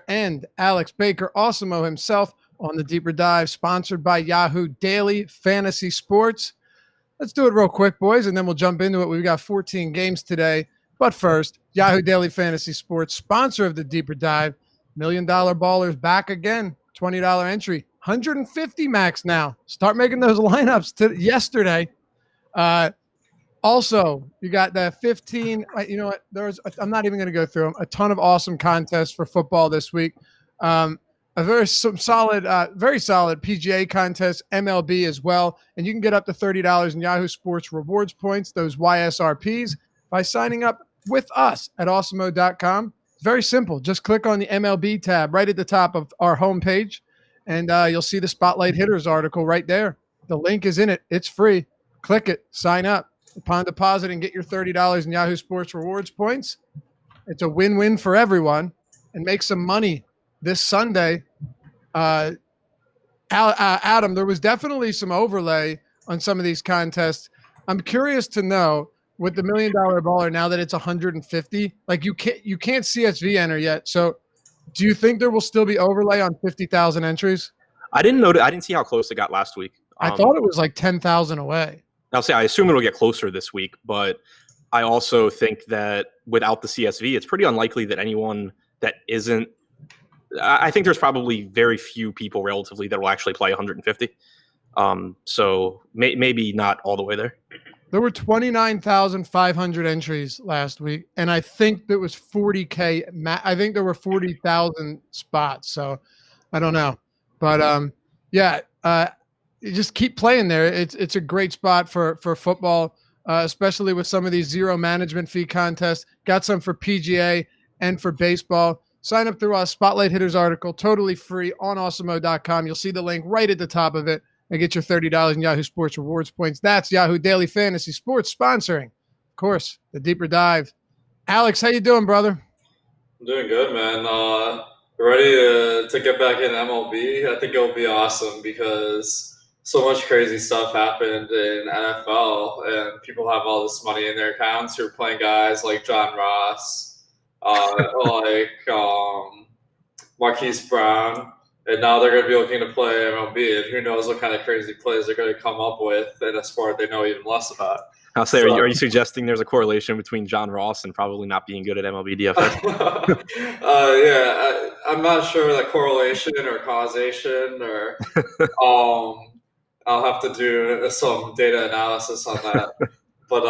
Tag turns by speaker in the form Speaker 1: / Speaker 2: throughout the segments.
Speaker 1: and Alex Baker, Awesemo himself, on the Deeper Dive, sponsored by Yahoo Daily Fantasy Sports. Let's do it real quick, boys, and then we'll jump into it. We've got 14 games today. But first, Yahoo Daily Fantasy Sports, sponsor of the Deeper Dive. $1 Million Ballers back again. $20 entry. 150 max now. Start making those lineups yesterday. Also, you got the 15. You know what? I'm not even going to go through them. A ton of awesome contests for football this week. A very solid PGA contest, MLB as well. And you can get up to $30 in Yahoo Sports rewards points, those YSRPs, by signing up with us at awesemo.com. It's very simple. Just click on the MLB tab right at the top of our homepage, and you'll see the Spotlight Hitters article right there. The link is in it. It's free. Click it. Sign up. Upon deposit and get your $30 in Yahoo Sports rewards points. It's a win-win for everyone, and make some money this Sunday. Adam, there was definitely some overlay on some of these contests. I'm curious to know, with the $1 Million Baller, now that it's 150, like you can't CSV enter yet. So do you think there will still be overlay on 50,000 entries?
Speaker 2: I didn't see how close it got last week.
Speaker 1: I thought it was like 10,000 away.
Speaker 2: I'll say I assume it'll get closer this week, but I also think that without the CSV, it's pretty unlikely that anyone that isn't. I think there's probably very few people relatively that will actually play 150. So maybe not all the way there.
Speaker 1: There were 29,500 entries last week, and I think there was 40K. I think there were 40,000 spots. So I don't know, but you just keep playing there. It's a great spot for football, especially with some of these zero management fee contests. Got some for PGA and for baseball. Sign up through our Spotlight Hitters article, totally free on awesemo.com. You'll see the link right at the top of it, and get your $30 in Yahoo Sports rewards points. That's Yahoo Daily Fantasy Sports sponsoring, of course, the Deeper Dive. Alex, how you doing, brother?
Speaker 3: I'm doing good, man. Ready to get back in MLB. I think it'll be awesome because so much crazy stuff happened in NFL, and people have all this money in their accounts who are playing guys like John Ross, Marquise Brown, and now they're going to be looking to play MLB, and who knows what kind of crazy plays they're going to come up with in a sport they know even less about.
Speaker 2: I'll say, are you suggesting there's a correlation between John Ross and probably not being good at MLB DFS?
Speaker 3: Yeah, I'm not sure that correlation or causation, or I'll have to do some data analysis on that. But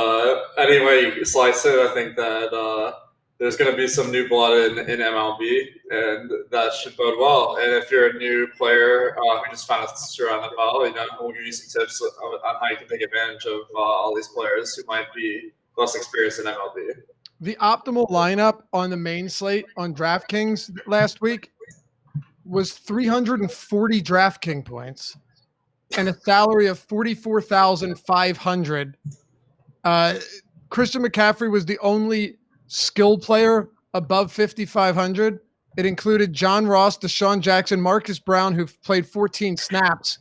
Speaker 3: anyway, you slice it, I think that there's going to be some new blood in MLB, and that should bode well. And if you're a new player who just found us through NFL, we'll give you some tips on how you can take advantage of all these players who might be less experienced in MLB.
Speaker 1: The optimal lineup on the main slate on DraftKings last week was 340 DraftKings points and a salary of $44,500. Christian McCaffrey was the only skilled player above 5,500. It included John Ross, Deshaun Jackson, Marcus Brown, who played 14 snaps,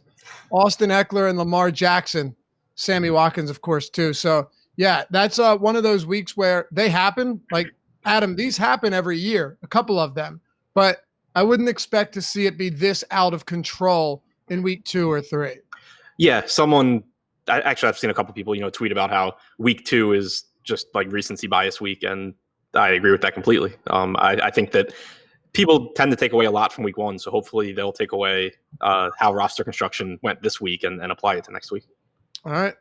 Speaker 1: Austin Eckler, and Lamar Jackson, Sammy Watkins, of course, too. So, yeah, that's one of those weeks where they happen. Like, Adam, these happen every year, a couple of them. But I wouldn't expect to see it be this out of control in week 2 or 3.
Speaker 2: Yeah, I've seen a couple people, tweet about how week 2 is just like recency bias week, and I agree with that completely. I think that people tend to take away a lot from week 1, so hopefully they'll take away how roster construction went this week and apply it to next week.
Speaker 1: All right.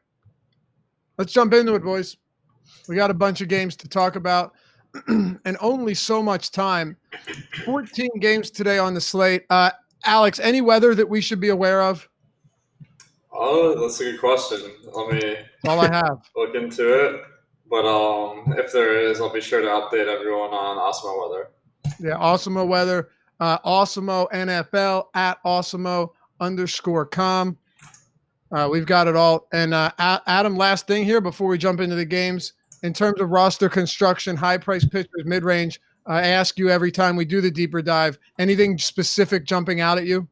Speaker 1: Let's jump into it, boys. We got a bunch of games to talk about and only so much time. 14 games today on the slate. Alex, any weather that we should be aware of?
Speaker 3: Oh, that's a good question. Let me
Speaker 1: That's all I have.
Speaker 3: look into it. But if there is, I'll be sure to update everyone on Awesemo Weather.
Speaker 1: Yeah, Awesemo Weather, Awesemo NFL at Awesemo_com. We've got it all. And Adam, last thing here before we jump into the games. In terms of roster construction, high-price pitchers, mid-range, I ask you every time we do the deeper dive, anything specific jumping out at you?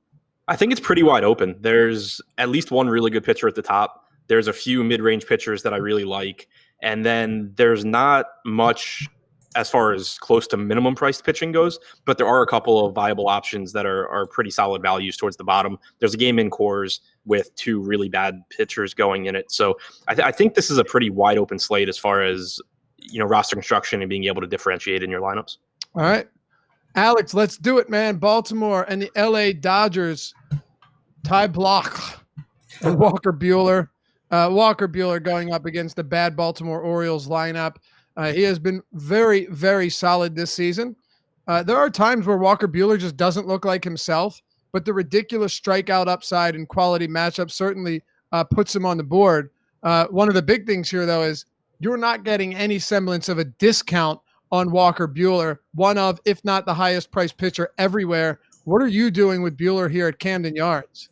Speaker 2: I think it's pretty wide open. There's at least one really good pitcher at the top. There's a few mid-range pitchers that I really like. And then there's not much as far as close to minimum priced pitching goes, but there are a couple of viable options that are pretty solid values towards the bottom. There's a game in Coors with 2 really bad pitchers going in it. So I think this is a pretty wide open slate as far as, roster construction and being able to differentiate in your lineups.
Speaker 1: All right, Alex, let's do it, man. Baltimore and the LA Dodgers. Ty Blach and Walker Buehler. Walker Buehler going up against the bad Baltimore Orioles lineup. He has been very, very solid this season. There are times where Walker Buehler just doesn't look like himself, but the ridiculous strikeout upside and quality matchup certainly puts him on the board. One of the big things here, though, is you're not getting any semblance of a discount on Walker Buehler, one of, if not the highest priced pitcher everywhere. What are you doing with Buehler here at Camden Yards?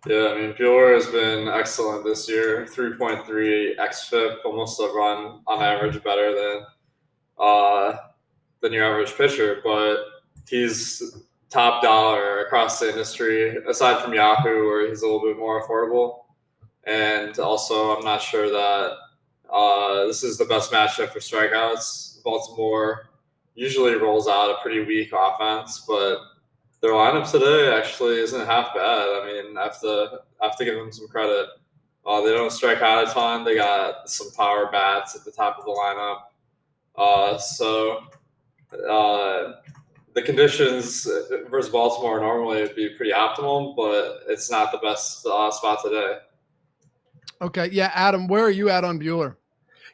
Speaker 3: Yeah, I mean, Buehler has been excellent this year. 3.3 xFIP, almost a run on average better than your average pitcher, but he's top dollar across the industry, aside from Yahoo, where he's a little bit more affordable. And also, I'm not sure that this is the best matchup for strikeouts. Baltimore usually rolls out a pretty weak offense, but their lineup today actually isn't half bad. I mean, I have to give them some credit. They don't strike out a ton. They got some power bats at the top of the lineup. So the conditions versus Baltimore normally would be pretty optimal, but it's not the best spot today.
Speaker 1: Okay, yeah, Adam, where are you at on Buehler?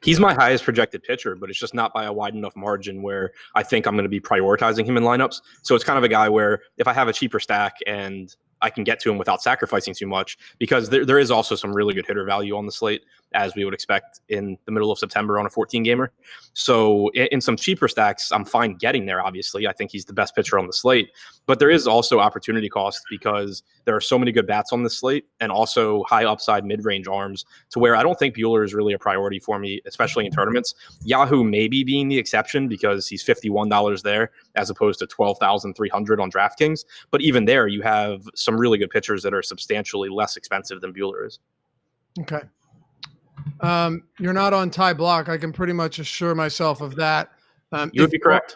Speaker 2: He's my highest projected pitcher, but it's just not by a wide enough margin where I think I'm going to be prioritizing him in lineups. So it's kind of a guy where if I have a cheaper stack and I can get to him without sacrificing too much, because there is also some really good hitter value on the slate, as we would expect in the middle of September on a 14-gamer. So in some cheaper stacks, I'm fine getting there, obviously. I think he's the best pitcher on the slate. But there is also opportunity cost because there are so many good bats on this slate and also high upside mid-range arms to where I don't think Buehler is really a priority for me, especially in tournaments. Yahoo maybe being the exception because he's $51 there as opposed to $12,300 on DraftKings. But even there, you have some really good pitchers that are substantially less expensive than Buehler is.
Speaker 1: Okay. You're not on Ty Blach. I can pretty much assure myself of that.
Speaker 2: You would be correct.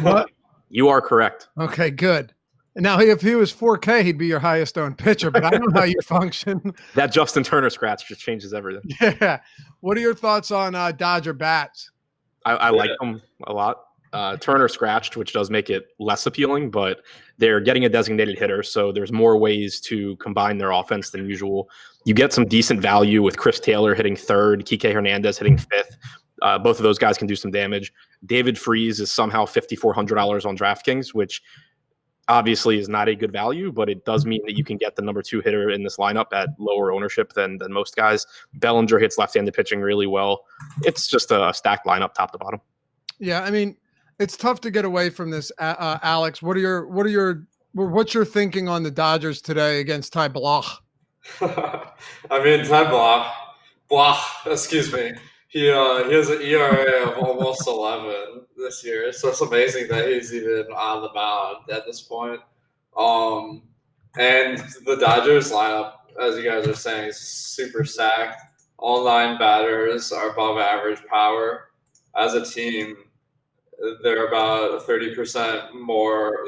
Speaker 1: What?
Speaker 2: You are correct.
Speaker 1: Okay, good. Now, if he was 4K, he'd be your highest owned pitcher, but I don't know how you function.
Speaker 2: That Justin Turner scratch just changes everything.
Speaker 1: Yeah. What are your thoughts on Dodger bats?
Speaker 2: I like them a lot. Turner scratched, which does make it less appealing, but they're getting a designated hitter, so there's more ways to combine their offense than usual. You get some decent value with Chris Taylor hitting third, Kike Hernandez hitting fifth. Both of those guys can do some damage. David Freese is somehow $5,400 on DraftKings, which obviously is not a good value, but it does mean that you can get the number 2 hitter in this lineup at lower ownership than most guys. Bellinger hits left-handed pitching really well. It's just a stacked lineup top to bottom.
Speaker 1: Yeah, I mean, it's tough to get away from this, Alex. What's your thinking on the Dodgers today against Ty Blach?
Speaker 3: I mean, Ty Blach, excuse me. He has an ERA of almost 11 this year, so it's amazing that he's even on the mound at this point. And the Dodgers lineup, as you guys are saying, is super stacked. All 9 batters are above average power. As a team, they're about 30% more.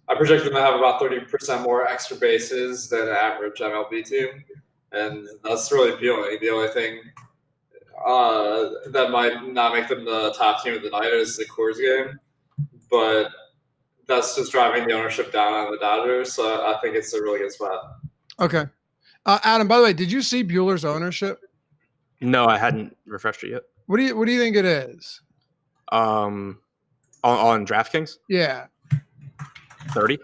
Speaker 3: I project them to have about 30% more extra bases than an average MLB team, and that's really appealing. The only thing that might not make them the top team of the night is the Coors game, but that's just driving the ownership down on the Dodgers. So I think it's a really good spot.
Speaker 1: Okay, Adam. By the way, did you see Buehler's ownership?
Speaker 2: No, I hadn't refreshed it yet.
Speaker 1: What do you think it is?
Speaker 2: On DraftKings?
Speaker 1: Yeah.
Speaker 2: 30?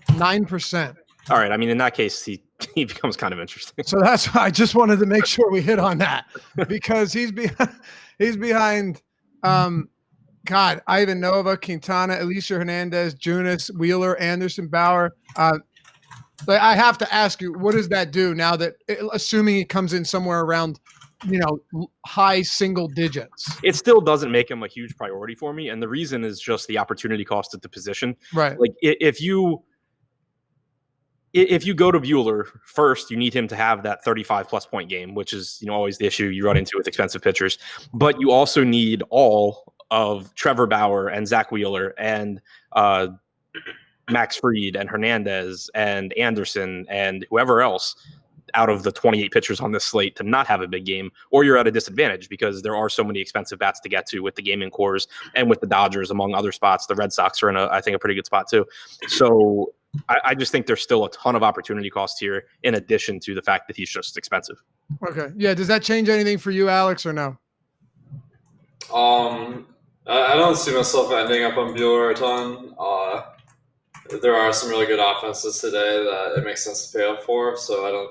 Speaker 1: 9%.
Speaker 2: All right. I mean, in that case, he becomes kind of interesting.
Speaker 1: So that's why I just wanted to make sure we hit on that because he's behind Ivan Nova, Quintana, Alicia Hernandez, Junus, Wheeler, Anderson, Bauer. But I have to ask you, what does that do now that, assuming he comes in somewhere around, high single digits?
Speaker 2: It still doesn't make him a huge priority for me. And the reason is just the opportunity cost at the position.
Speaker 1: Right.
Speaker 2: Like if you go to Buehler first, you need him to have that 35+ point game, which is, always the issue you run into with expensive pitchers. But you also need all of Trevor Bauer and Zach Wheeler and Max Fried and Hernandez and Anderson and whoever else out of the 28 pitchers on this slate to not have a big game, or you're at a disadvantage because there are so many expensive bats to get to with the gaming cores and with the Dodgers, among other spots. The Red Sox are in I think, a pretty good spot too. So I just think there's still a ton of opportunity cost here in addition to the fact that he's just expensive.
Speaker 1: Okay. Yeah. Does that change anything for you, Alex, or no?
Speaker 3: I don't see myself ending up on Buehler a ton. There are some really good offenses today that it makes sense to pay up for, so I don't.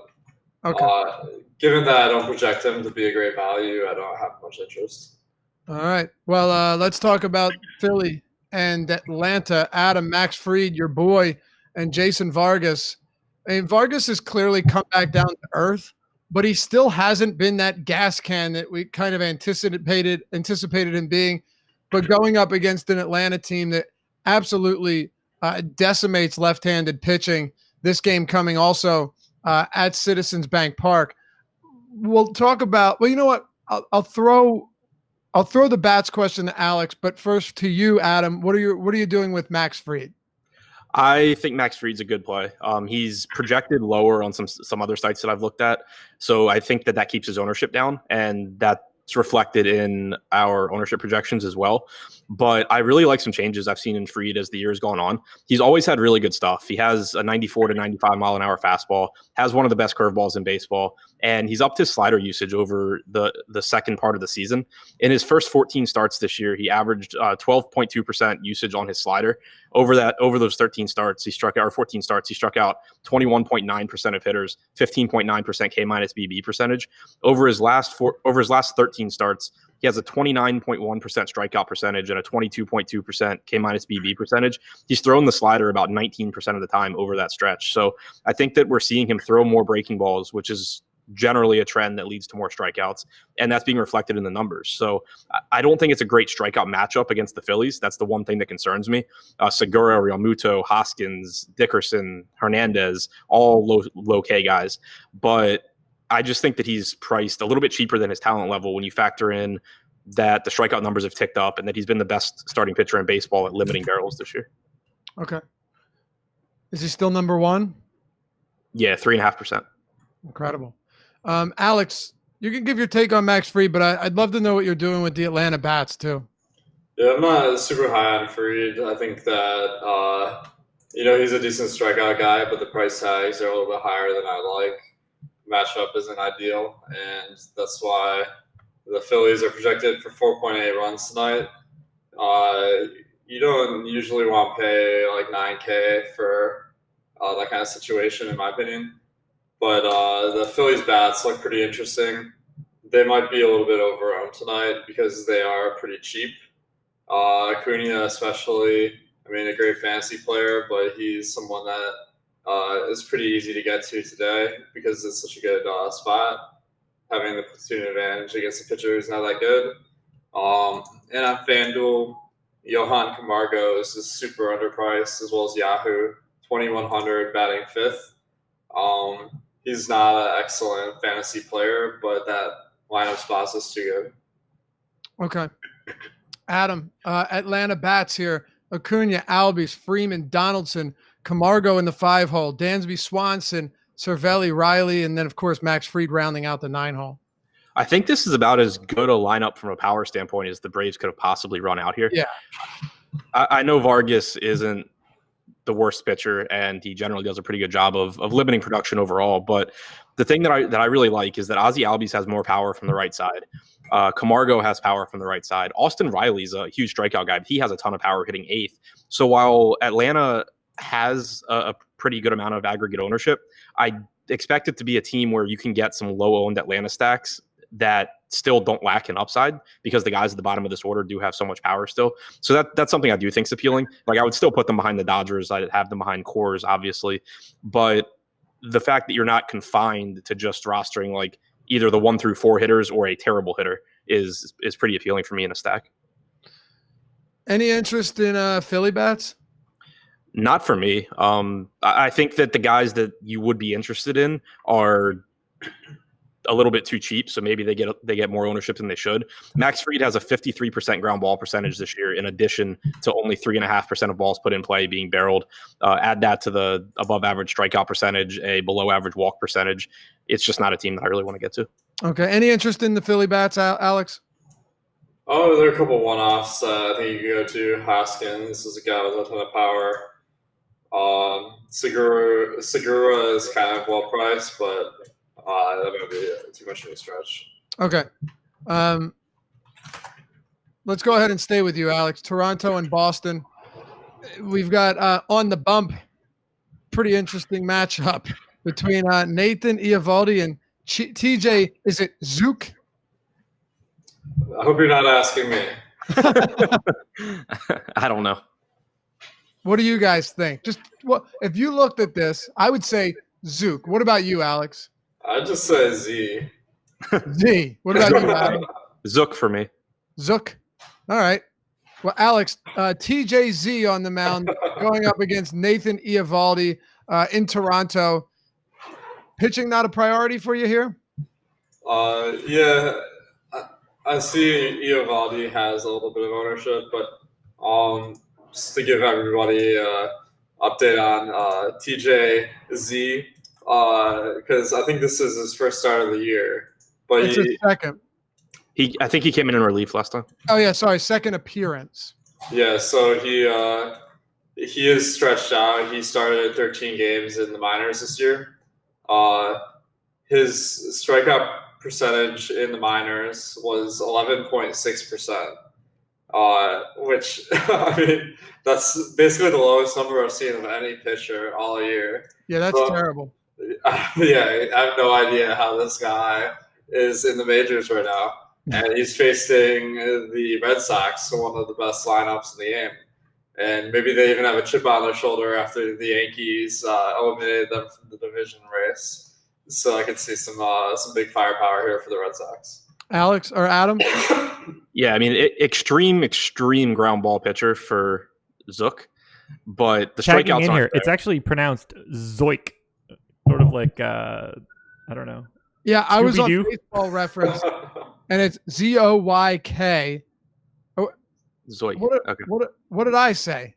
Speaker 3: Okay. Given that I don't project him to be a great value, I don't have much interest.
Speaker 1: All right. Well, let's talk about Philly and Atlanta. Adam, Max Fried, your boy, and Jason Vargas. I mean, Vargas has clearly come back down to earth, but he still hasn't been that gas can that we kind of anticipated him being. But going up against an Atlanta team that absolutely decimates left-handed pitching, this game coming also at Citizens Bank Park. We'll talk about. Well, you know what? I'll throw the bats question to Alex, but first to you, Adam. What are you doing with Max Fried?
Speaker 2: I think Max Fried's a good play. He's projected lower on some other sites that I've looked at, so I think that keeps his ownership down, and that's reflected in our ownership projections as well. But I really like some changes I've seen in Fried as the year has gone on. He's always had really good stuff. He has a 94 to 95 mile an hour fastball, has one of the best curveballs in baseball, and he's upped his slider usage over the second part of the season. In his first 14 starts this year, he averaged 12.2% usage on his slider. Over those 13 starts, he struck out, or 14 starts, he struck out 21.9% of hitters, 15.9% K minus BB percentage. Over his last 13 starts, he has a 29.1% strikeout percentage and a 22.2% K minus BB percentage. He's thrown the slider about 19% of the time over that stretch. So I think that we're seeing him throw more breaking balls, which is generally a trend that leads to more strikeouts, and that's being reflected in the numbers. So I don't think it's a great strikeout matchup against the Phillies. That's the one thing that concerns me. Segura, Realmuto, Hoskins, Dickerson, Hernandez, all low K guys. But I just think that he's priced a little bit cheaper than his talent level when you factor in that the strikeout numbers have ticked up and that he's been the best starting pitcher in baseball at limiting barrels this year.
Speaker 1: Okay. Is he still number one?
Speaker 2: Yeah, 3.5%.
Speaker 1: Incredible. Alex, you can give your take on Max Fried, but I'd love to know what you're doing with the Atlanta bats too.
Speaker 3: Yeah, I'm not super high on Fried. I think that he's a decent strikeout guy, but the price tags are a little bit higher than I like. Matchup isn't ideal, and that's why the Phillies are projected for 4.8 runs tonight. You don't usually want to pay like $9K for that kind of situation, in my opinion. But the Phillies bats look pretty interesting. They might be a little bit overowned tonight because they are pretty cheap. Acuna especially, a great fantasy player, but he's someone that is pretty easy to get to today because it's such a good spot. Having the platoon advantage against the pitcher who's not that good. And on FanDuel, Johan Camargo is super underpriced, as well as Yahoo, 2,100 batting fifth. He's not an excellent fantasy player, but that lineup spot is too good.
Speaker 1: Okay. Adam, Atlanta bats here. Acuna, Albies, Freeman, Donaldson, Camargo in the 5-hole, Dansby, Swanson, Cervelli, Riley, and then, of course, Max Fried rounding out the 9-hole.
Speaker 2: I think this is about as good a lineup from a power standpoint as the Braves could have possibly run out here.
Speaker 1: Yeah.
Speaker 2: I know Vargas isn't the worst pitcher, and he generally does a pretty good job of limiting production overall. But the thing that I really like is that Ozzie Albies has more power from the right side. Camargo has power from the right side. Austin Riley's a huge strikeout guy, but he has a ton of power hitting eighth. So while Atlanta has a pretty good amount of aggregate ownership, I expect it to be a team where you can get some low-owned Atlanta stacks that still don't lack in upside because the guys at the bottom of this order do have so much power still. So that's something I do think is appealing. Like, I would still put them behind the Dodgers. I'd have them behind Coors, obviously. But the fact that you're not confined to just rostering like either the 1 through 4 hitters or a terrible hitter is pretty appealing for me in a stack.
Speaker 1: Any interest in Philly bats?
Speaker 2: Not for me. I think that the guys that you would be interested in are a little bit too cheap, so maybe they get more ownership than they should. Max Fried has a 53% ground ball percentage this year, in addition to only 3.5% of balls put in play being barreled. Add that to the above average strikeout percentage, a below average walk percentage. It's just not a team that I really want to get to.
Speaker 1: Okay. Any interest in the Philly bats, Alex?
Speaker 3: Oh, there are a couple one-offs. I think you could go to Hoskins is a guy with a ton of power. Segura is kind of well priced, but that might be too much of a stretch.
Speaker 1: Okay. Let's go ahead and stay with you, Alex. Toronto and Boston. We've got on the bump, pretty interesting matchup between Nathan Eovaldi and TJ. Is it Zook?
Speaker 3: I hope you're not asking me.
Speaker 2: I don't know.
Speaker 1: What do you guys think? Just if you looked at this, I would say Zook. What about you, Alex?
Speaker 3: I'd just say Z.
Speaker 1: Z. What about you, Adam?
Speaker 2: Zook for me.
Speaker 1: Zook. All right. Well, Alex, TJZ on the mound going up against Nathan Eovaldi in Toronto. Pitching not a priority for you here?
Speaker 3: Yeah. I see Eovaldi has a little bit of ownership, but just to give everybody an update on TJZ, because I think this is his first start of the year. But
Speaker 1: it's his second.
Speaker 2: I think he came in relief last time.
Speaker 1: Oh yeah, sorry, second appearance.
Speaker 3: Yeah, so he is stretched out. He started 13 games in the minors this year. His strikeout percentage in the minors was 11.6%, which I mean that's basically the lowest number I've seen of any pitcher all year.
Speaker 1: Yeah, that's terrible.
Speaker 3: Yeah, I have no idea how this guy is in the majors right now. And he's facing the Red Sox, one of the best lineups in the game. And maybe they even have a chip on their shoulder after the Yankees eliminated them from the division race. So I could see some big firepower here for the Red Sox.
Speaker 1: Alex or Adam?
Speaker 2: Yeah, I mean, extreme ground ball pitcher for Zook. But the strikeouts
Speaker 4: in here,
Speaker 2: there.
Speaker 4: it's actually pronounced Zoik. Sort of like, I don't know.
Speaker 1: Yeah, I was on
Speaker 4: Scooby-Doo.
Speaker 1: Baseball Reference, and it's Zoyk.
Speaker 2: Zoik. Okay.
Speaker 1: What did I say?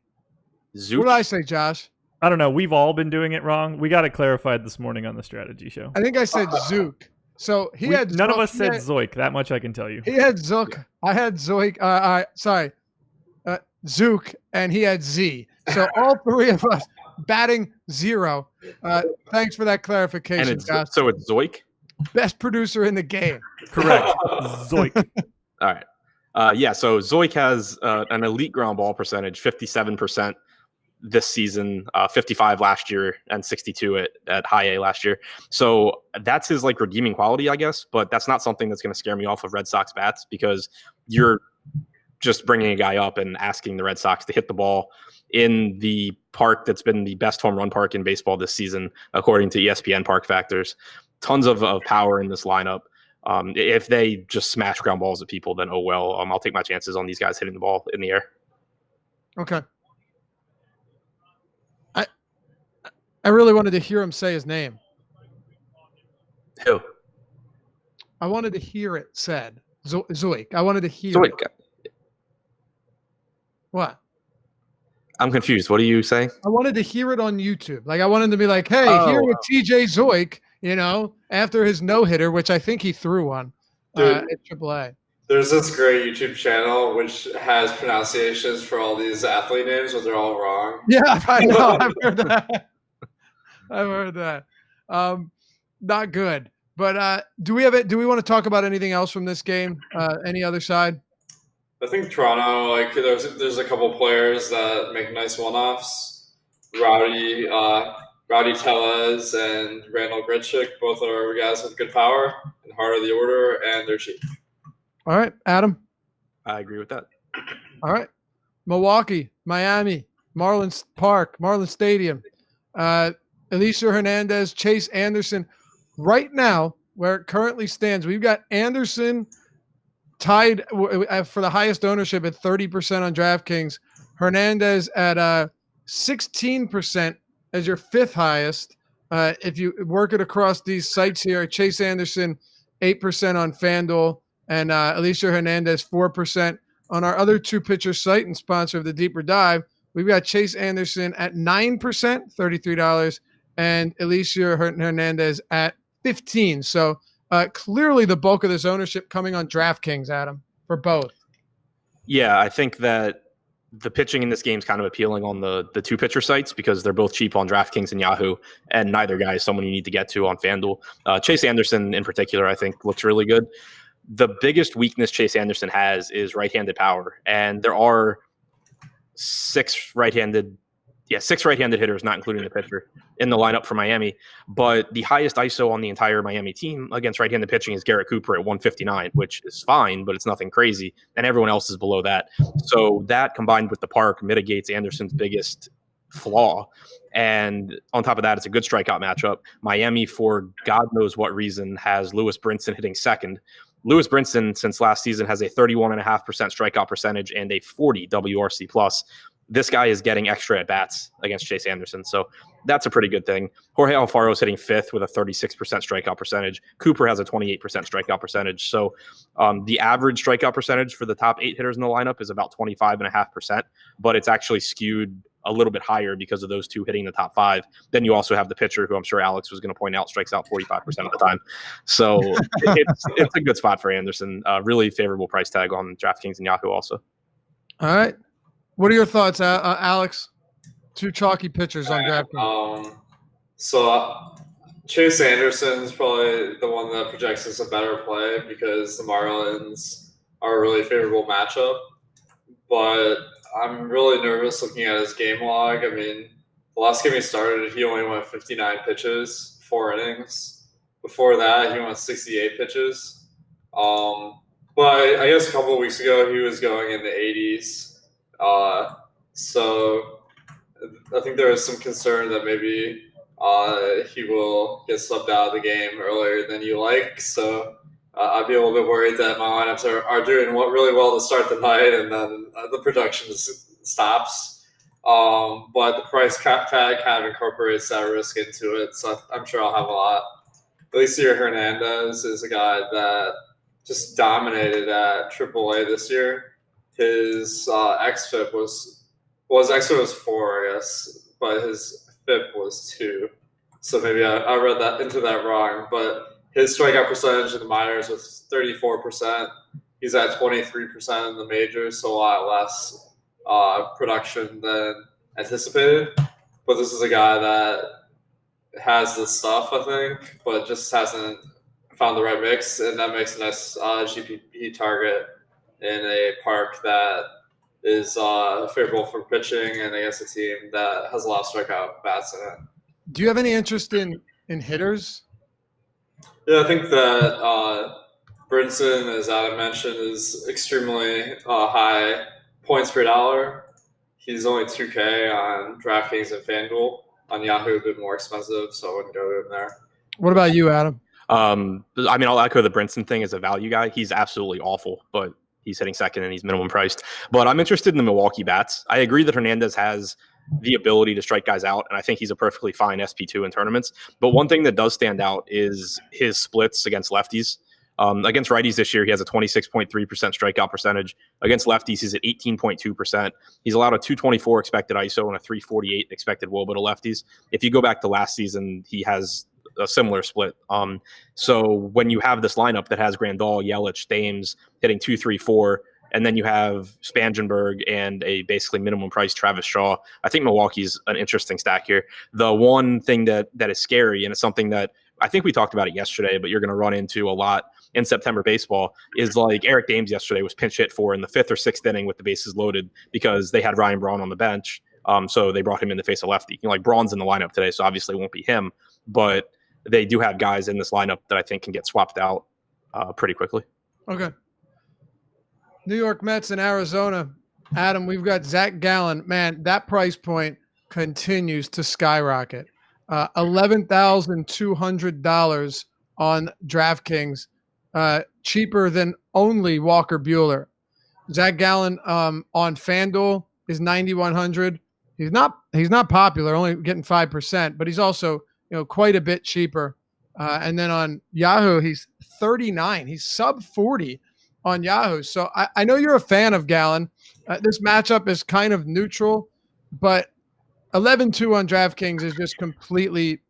Speaker 2: Zook?
Speaker 1: What did I say, Josh?
Speaker 4: I don't know. We've all been doing it wrong. We got it clarified this morning on the strategy show.
Speaker 1: I think I said Zook. So
Speaker 4: None of us said Zoik. That much I can tell you.
Speaker 1: He had Zook. I had Zoik. Zook, and he had Z. So all three of us batting 0. Thanks for that clarification,
Speaker 2: And
Speaker 1: Josh.
Speaker 2: so it's Zoik?
Speaker 1: Best producer in the game.
Speaker 4: Correct. Zoik.
Speaker 2: All right. Yeah, so Zoik has an elite ground ball percentage, 57% this season, 55 last year, and 62 at high A last year. So that's his like redeeming quality, I guess, but that's not something that's going to scare me off of Red Sox bats, because you're just bringing a guy up and asking the Red Sox to hit the ball in the park that's been the best home run park in baseball this season, according to ESPN Park Factors. Tons of power in this lineup. If they just smash ground balls at people, then oh well. I'll take my chances on these guys hitting the ball in the air.
Speaker 1: Okay. I really wanted to hear him say his name.
Speaker 2: Who?
Speaker 1: I wanted to hear it said. Zoik. I wanted to hear
Speaker 2: Zoik.
Speaker 1: it. What?
Speaker 2: I'm confused. What are you saying?
Speaker 1: I wanted to hear it on YouTube. Like I wanted to be like, hey, here with TJ Zoik, after his no-hitter, which I think he threw one at AAA.
Speaker 3: There's this great YouTube channel which has pronunciations for all these athlete names, but they're all wrong.
Speaker 1: Yeah, I know. I've heard that. Not good. But do we want to talk about anything else from this game? Any other side?
Speaker 3: I think Toronto, like there's a couple players that make nice one-offs. Rowdy Tellez and Randall Grichuk, both are guys with good power and heart of the order, and they're cheap. All
Speaker 1: right, Adam.
Speaker 2: I agree with that.
Speaker 1: All right, Milwaukee, Miami, Marlins Park, Marlins Stadium. Elieser Hernandez, Chase Anderson. Right now, where it currently stands, we've got Anderson tied for the highest ownership at 30% on DraftKings. Hernandez at 16% as your 5th highest. If you work it across these sites here, Chase Anderson 8% on FanDuel, and Alicia Hernandez 4% on our other two pitcher site and sponsor of the Deeper Dive. We've got Chase Anderson at 9%, $33, and Alicia Hernandez at 15. So clearly the bulk of this ownership coming on DraftKings, Adam, for both.
Speaker 2: Yeah, I think that the pitching in this game is kind of appealing on the two pitcher sites because they're both cheap on DraftKings and Yahoo, and neither guy is someone you need to get to on FanDuel. Chase Anderson in particular, I think, looks really good. The biggest weakness Chase Anderson has is right-handed power, and there are six right-handed hitters, not including the pitcher, in the lineup for Miami. But the highest ISO on the entire Miami team against right-handed pitching is Garrett Cooper at 159, which is fine, but it's nothing crazy. And everyone else is below that. So that combined with the park mitigates Anderson's biggest flaw. And on top of that, it's a good strikeout matchup. Miami, for God knows what reason, has Lewis Brinson hitting second. Lewis Brinson, since last season, has a 31.5% strikeout percentage and a 40 WRC plus. This guy is getting extra at-bats against Chase Anderson, so that's a pretty good thing. Jorge Alfaro is hitting fifth with a 36% strikeout percentage. Cooper has a 28% strikeout percentage. So the average strikeout percentage for the top 8 hitters in the lineup is about 25.5%, but it's actually skewed a little bit higher because of those two hitting the top 5. Then you also have the pitcher, who I'm sure Alex was going to point out, strikes out 45% of the time. So it's a good spot for Anderson. Really favorable price tag on DraftKings and Yahoo also.
Speaker 1: All right. What are your thoughts, Alex? Two chalky pitchers on DraftKings.
Speaker 3: Chase Anderson is probably the one that projects as a better play because the Marlins are a really favorable matchup. But I'm really nervous looking at his game log. I mean, the last game he started, he only went 59 pitches, 4 innings. Before that, he went 68 pitches. But I guess a couple of weeks ago, he was going in the 80s. So I think there is some concern that maybe he will get subbed out of the game earlier than you like. So I'd be a little bit worried that my lineups are doing really well to start the night, and then the production stops. But the price tag kind of incorporates that risk into it, so I'm sure I'll have a lot. Alicia Hernandez is a guy that just dominated at AAA this year. His xFIP was 4, I guess, but his FIP was 2. So maybe I read that into that wrong. But his strikeout percentage in the minors was 34%. He's at 23% in the majors, so a lot less production than anticipated. But this is a guy that has the stuff, I think, but just hasn't found the right mix, and that makes a nice GPP target in a park that is favorable for pitching and against a team that has a lot of strikeout bats in it.
Speaker 1: Do you have any interest in hitters?
Speaker 3: Yeah, I think that Brinson, as Adam mentioned, is extremely high points per dollar. He's only 2K on DraftKings and FanDuel. On Yahoo, a bit more expensive, so I wouldn't go to him there.
Speaker 1: What about you, Adam?
Speaker 2: I mean, I'll echo the Brinson thing as a value guy. He's absolutely awful, but he's hitting second and he's minimum priced. But I'm interested in the Milwaukee bats. I agree that Hernandez has the ability to strike guys out, and I think he's a perfectly fine SP2 in tournaments. But one thing that does stand out is his splits against lefties. Against righties this year, he has a 26.3% strikeout percentage. Against lefties, he's at 18.2%. He's allowed a 224 expected ISO and a 348 expected WOBA to lefties. If you go back to last season, he has a similar split. So when you have this lineup that has Grandal, Yelich, Thames hitting 2, 3, 4, and then you have Spangenberg and a basically minimum price Travis Shaw, I think Milwaukee's an interesting stack here. The one thing that is scary, and it's something that I think we talked about it yesterday, but you're going to run into a lot in September baseball, is like Eric Dames yesterday was pinch hit for in the 5th or 6th inning with the bases loaded because they had Ryan Braun on the bench. So they brought him in to face a lefty. Like Braun's in the lineup today, so obviously it won't be him, but they do have guys in this lineup that I think can get swapped out pretty quickly.
Speaker 1: Okay. New York Mets and Arizona. Adam, we've got Zach Gallen. Man, that price point continues to skyrocket. $11,200 on DraftKings, cheaper than only Walker Buehler. Zach Gallen on FanDuel is $9,100. He's not popular, only getting 5%, but he's also quite a bit cheaper And then on Yahoo, he's 39. He's sub 40 on Yahoo. So I know you're a fan of Gallen. This matchup is kind of neutral, but 11-2 on DraftKings is just completely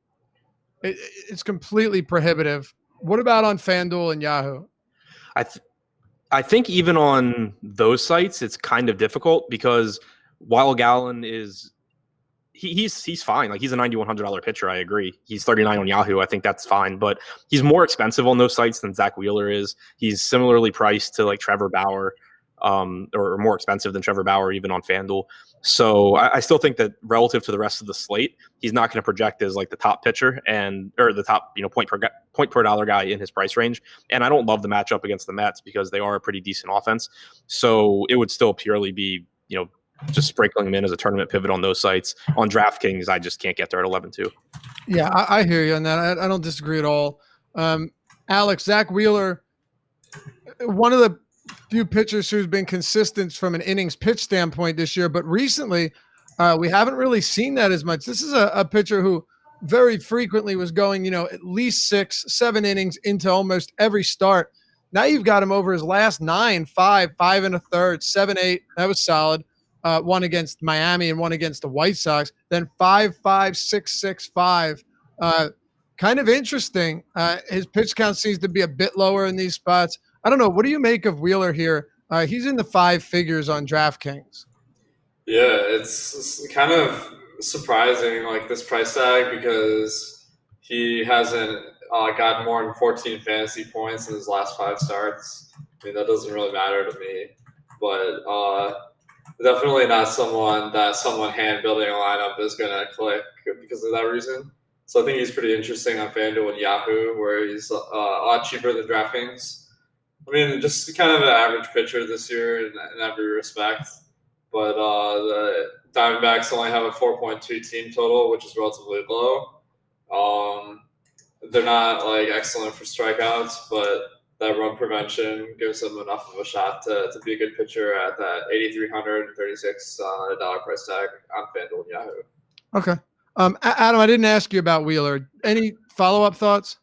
Speaker 1: it's completely prohibitive. What about on FanDuel and Yahoo?
Speaker 2: I think even on those sites, it's kind of difficult because while Gallen is he's fine. Like he's a $9,100 pitcher. I agree. He's 39 on Yahoo. I think that's fine, but he's more expensive on those sites than Zach Wheeler is. He's similarly priced to like Trevor Bauer, or more expensive than Trevor Bauer even on FanDuel. So I still think that relative to the rest of the slate, he's not going to project as like the top pitcher or the top point per dollar guy in his price range. And I don't love the matchup against the Mets because they are a pretty decent offense. So it would still purely be just sprinkling him in as a tournament pivot on those sites. On DraftKings, I just can't get there at 11-2.
Speaker 1: Yeah, I hear you on that. I don't disagree at all. Alex, Zach Wheeler, one of the few pitchers who's been consistent from an innings pitch standpoint this year, but recently we haven't really seen that as much. This is a pitcher who very frequently was going, at least 6-7 innings into almost every start. Now you've got him over his last 9, 5 1/3, 7-8. That was solid. One against Miami and one against the White Sox, then 5-5, 6-6, 5. Kind of interesting. His pitch count seems to be a bit lower in these spots. I don't know. What do you make of Wheeler here? He's in the 5 figures on DraftKings.
Speaker 3: Yeah, it's kind of surprising, like this price tag, because he hasn't gotten more than 14 fantasy points in his last 5 starts. I mean, that doesn't really matter to me, but definitely not someone hand building a lineup is going to click because of that reason. So I think he's pretty interesting on FanDuel and Yahoo, where he's a lot cheaper than DraftKings. I mean, just kind of an average pitcher this year in every respect. But the Diamondbacks only have a 4.2 team total, which is relatively low. They're not like excellent for strikeouts, but that run prevention gives them enough of a shot to be a good pitcher at that $8,336 price tag on FanDuel and Yahoo.
Speaker 1: Okay. Adam, I didn't ask you about Wheeler. Any follow-up thoughts?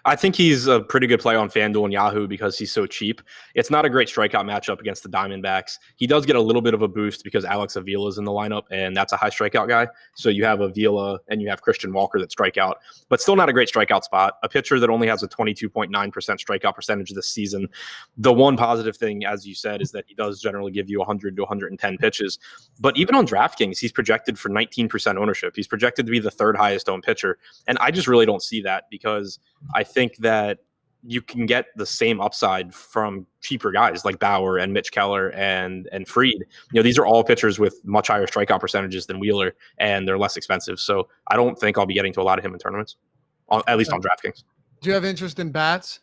Speaker 2: I think he's a pretty good play on FanDuel and Yahoo because he's so cheap. It's not a great strikeout matchup against the Diamondbacks. He does get a little bit of a boost because Alex Avila's in the lineup, and that's a high strikeout guy. So you have Avila and you have Christian Walker that strike out, but still not a great strikeout spot. A pitcher that only has a 22.9% strikeout percentage this season. The one positive thing, as you said, is that he does generally give you 100 to 110 pitches. But even on DraftKings, he's projected for 19% ownership. He's projected to be the 3rd highest owned pitcher. And I just really don't see that because I think that you can get the same upside from cheaper guys like Bauer and Mitch Keller and Fried. These are all pitchers with much higher strikeout percentages than Wheeler, and they're less expensive. So I don't think I'll be getting to a lot of him in tournaments, at least on DraftKings.
Speaker 1: Do you have interest in bats?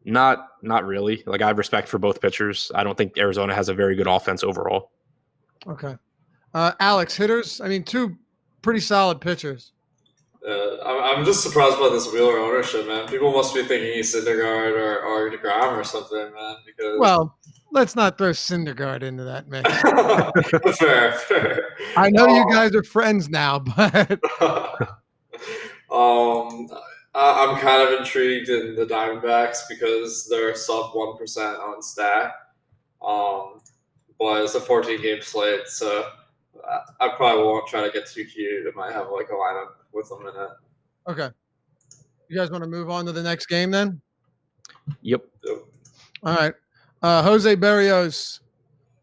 Speaker 2: Not really. Like I have respect for both pitchers. I don't think Arizona has a very good offense overall.
Speaker 1: Okay. Alex, hitters? I mean, 2 pretty solid pitchers.
Speaker 3: I'm just surprised by this Wheeler ownership, man. People must be thinking he's Syndergaard or DeGrom or something, man. Because
Speaker 1: let's not throw Syndergaard into that mix.
Speaker 3: Fair.
Speaker 1: I know you guys are friends now, but
Speaker 3: I'm kind of intrigued in the Diamondbacks because they're sub 1% on stack. But it's a 14-game slate, so I probably won't try to get too cute. I might have like a lineup with them in it.
Speaker 1: Okay. You guys want to move on to the next game then?
Speaker 2: Yep.
Speaker 1: All right. Jose Berrios,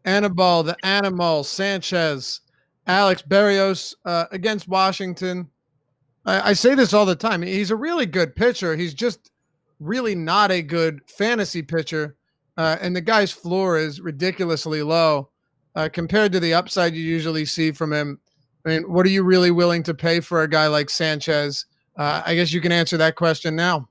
Speaker 1: Anibal, the Animal, Sanchez, Alex Berrios against Washington. I say this all the time. He's a really good pitcher. He's just really not a good fantasy pitcher. And the guy's floor is ridiculously low compared to the upside you usually see from him. I mean, what are you really willing to pay for a guy like Sanchez? I guess you can answer that question now.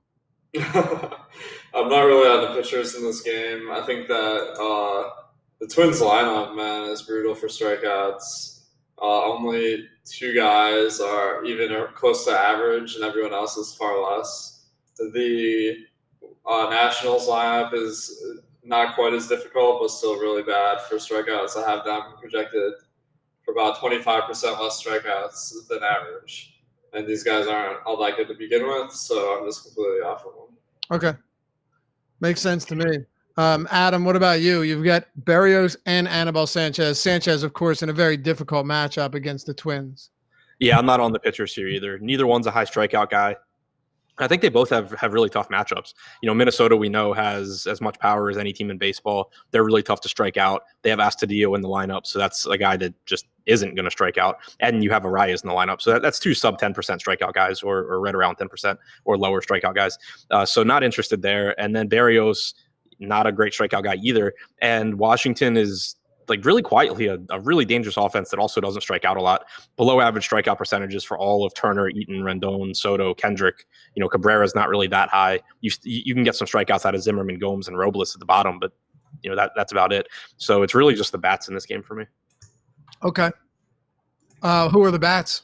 Speaker 3: I'm not really on the pitchers in this game. I think that the Twins lineup, man, is brutal for strikeouts. Only 2 guys are even close to average, and everyone else is far less. The Nationals lineup is not quite as difficult, but still really bad for strikeouts. I have them projected for about 25% less strikeouts than average. and these guys aren't all that good to begin with, so I'm just completely off of them.
Speaker 1: Okay. Makes sense to me. Adam, what about you? You've got Berrios and Anibal Sanchez. Sanchez, of course, in a very difficult matchup against the Twins.
Speaker 2: Yeah, I'm not on the pitchers here either. Neither one's a high strikeout guy. I think they both have really tough matchups. Minnesota, we know, has as much power as any team in baseball. They're really tough to strike out. They have Astudillo in the lineup, so that's a guy that just isn't going to strike out. And you have Arias in the lineup, so that's two sub 10% strikeout guys, or right around 10% or lower strikeout guys. So not interested there. And then Berrios, not a great strikeout guy either. And Washington is like really quietly a really dangerous offense that also doesn't strike out a lot. Below average strikeout percentages for all of Turner, Eaton, Rendon, Soto, Kendrick. Cabrera's not really that high. You can get some strikeouts out of Zimmerman, Gomes, and Robles at the bottom, but that's about it. So it's really just the bats in this game for me.
Speaker 1: Okay. Who are the bats?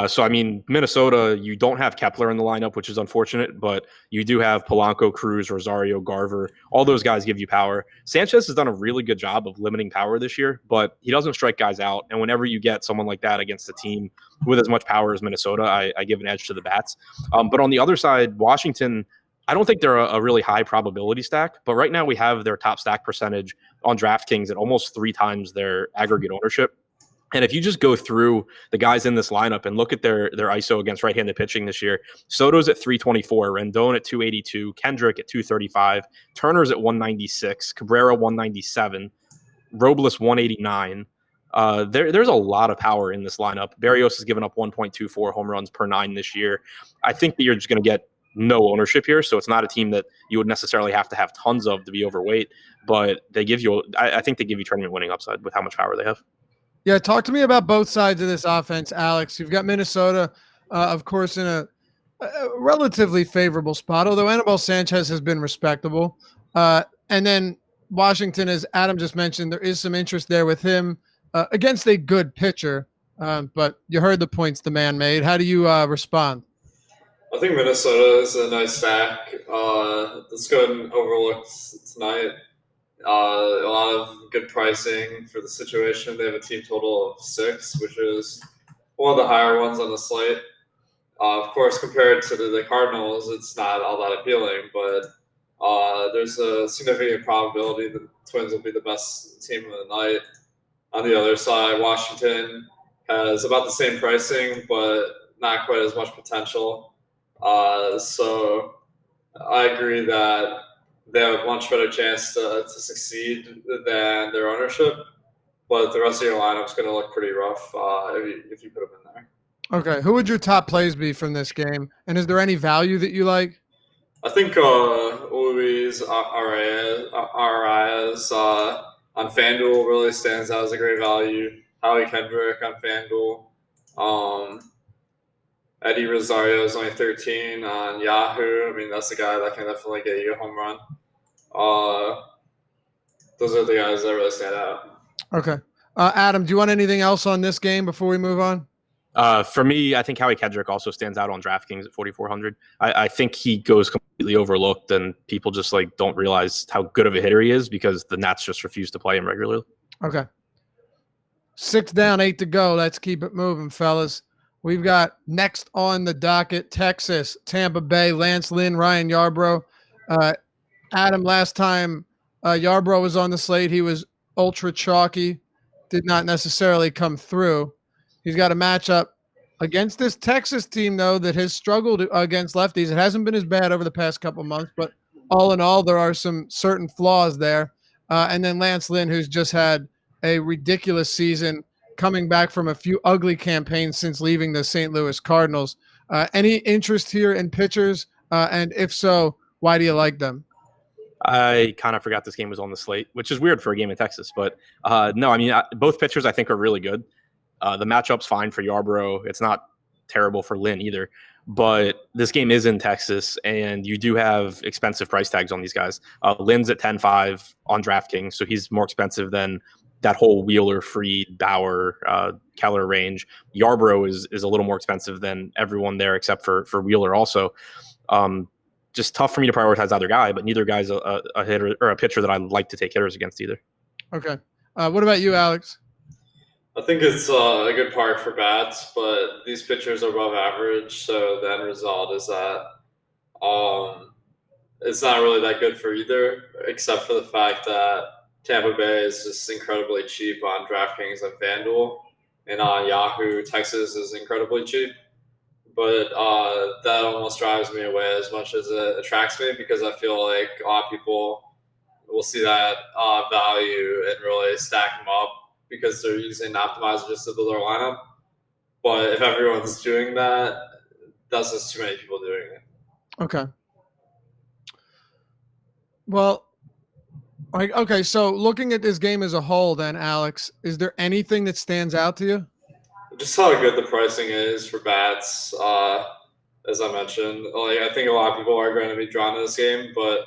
Speaker 2: So, Minnesota, you don't have Kepler in the lineup, which is unfortunate, but you do have Polanco, Cruz, Rosario, Garver. All those guys give you power. Sanchez has done a really good job of limiting power this year, but he doesn't strike guys out. And whenever you get someone like that against a team with as much power as Minnesota, I give an edge to the bats. But on the other side, Washington, I don't think they're a really high probability stack, but right now we have their top stack percentage on DraftKings at almost 3 times their aggregate ownership. And if you just go through the guys in this lineup and look at their ISO against right-handed pitching this year, Soto's at 324, Rendon at 282, Kendrick at 235, Turner's at 196, Cabrera 197, Robles 189. There's a lot of power in this lineup. Berrios has given up 1.24 home runs per 9 this year. I think that you're just going to get no ownership here, so it's not a team that you would necessarily have to have tons of to be overweight, but they give you, I think they give you tournament winning upside with how much power they have.
Speaker 1: Yeah, talk to me about both sides of this offense, Alex. You've got Minnesota, of course, in a relatively favorable spot, although Anibal Sanchez has been respectable. And then Washington, as Adam just mentioned, there is some interest there with him against a good pitcher. But you heard the points the man made. How do you respond?
Speaker 3: I think Minnesota is a nice stack. Let's go ahead and overlook tonight. A lot of good pricing for the situation. They have a team total of 6, which is one of the higher ones on the slate. Of course, compared to the Cardinals, it's not all that appealing, but there's a significant probability the Twins will be the best team of the night. On the other side, Washington has about the same pricing, but not quite as much potential. So I agree that they have a much better chance to succeed than their ownership, but the rest of your lineup is going to look pretty rough if you put them in there.
Speaker 1: Okay, who would your top plays be from this game? And is there any value that you like?
Speaker 3: I think Luis Arias on FanDuel really stands out as a great value. Howie Kendrick on FanDuel. Eddie Rosario is only 13 on Yahoo. That's a guy that can definitely get you a home run. Those are the guys that really stand out.
Speaker 1: Okay. Adam, do you want anything else on this game before we move on?
Speaker 2: For me, I think Howie Kendrick also stands out on DraftKings at 4,400. I think he goes completely overlooked, and people just don't realize how good of a hitter he is because the Nats just refuse to play him regularly.
Speaker 1: Okay. 6 down, 8 to go. Let's keep it moving, fellas. We've got next on the docket, Texas, Tampa Bay, Lance Lynn, Ryan Yarbrough. Adam, last time Yarbrough was on the slate, he was ultra chalky, did not necessarily come through. He's got a matchup against this Texas team, though, that has struggled against lefties. It hasn't been as bad over the past couple months, but all in all, there are some certain flaws there. And then Lance Lynn, who's just had a ridiculous season, coming back from a few ugly campaigns since leaving the St. Louis Cardinals. Any interest here in pitchers? And if so, why do you like them?
Speaker 2: I kind of forgot this game was on the slate, which is weird for a game in Texas. But no, both pitchers I think are really good. The matchup's fine for Yarbrough. It's not terrible for Lynn either. But this game is in Texas, and you do have expensive price tags on these guys. Lynn's at 10.5 on DraftKings, so he's more expensive than that whole Wheeler, Fried, Bauer, Keller range. Yarbrough is a little more expensive than everyone there except for Wheeler also. Just tough for me to prioritize either guy, but neither guy's a hitter or a pitcher that I like to take hitters against either.
Speaker 1: Okay. What about you, Alex?
Speaker 3: I think it's a good park for bats, but these pitchers are above average, so the end result is that it's not really that good for either, except for the fact that Tampa Bay is just incredibly cheap on DraftKings and FanDuel, and on Yahoo, Texas is incredibly cheap. But that almost drives me away as much as it attracts me, because I feel like a lot of people will see that value and really stack them up because they're using optimizer just to build their lineup. But if everyone's doing that, that's just too many people doing it.
Speaker 1: Okay. Well, okay. So looking at this game as a whole, then Alex, is there anything that stands out to you?
Speaker 3: Just how good the pricing is for bats. As I mentioned, like I think a lot of people are going to be drawn to this game, but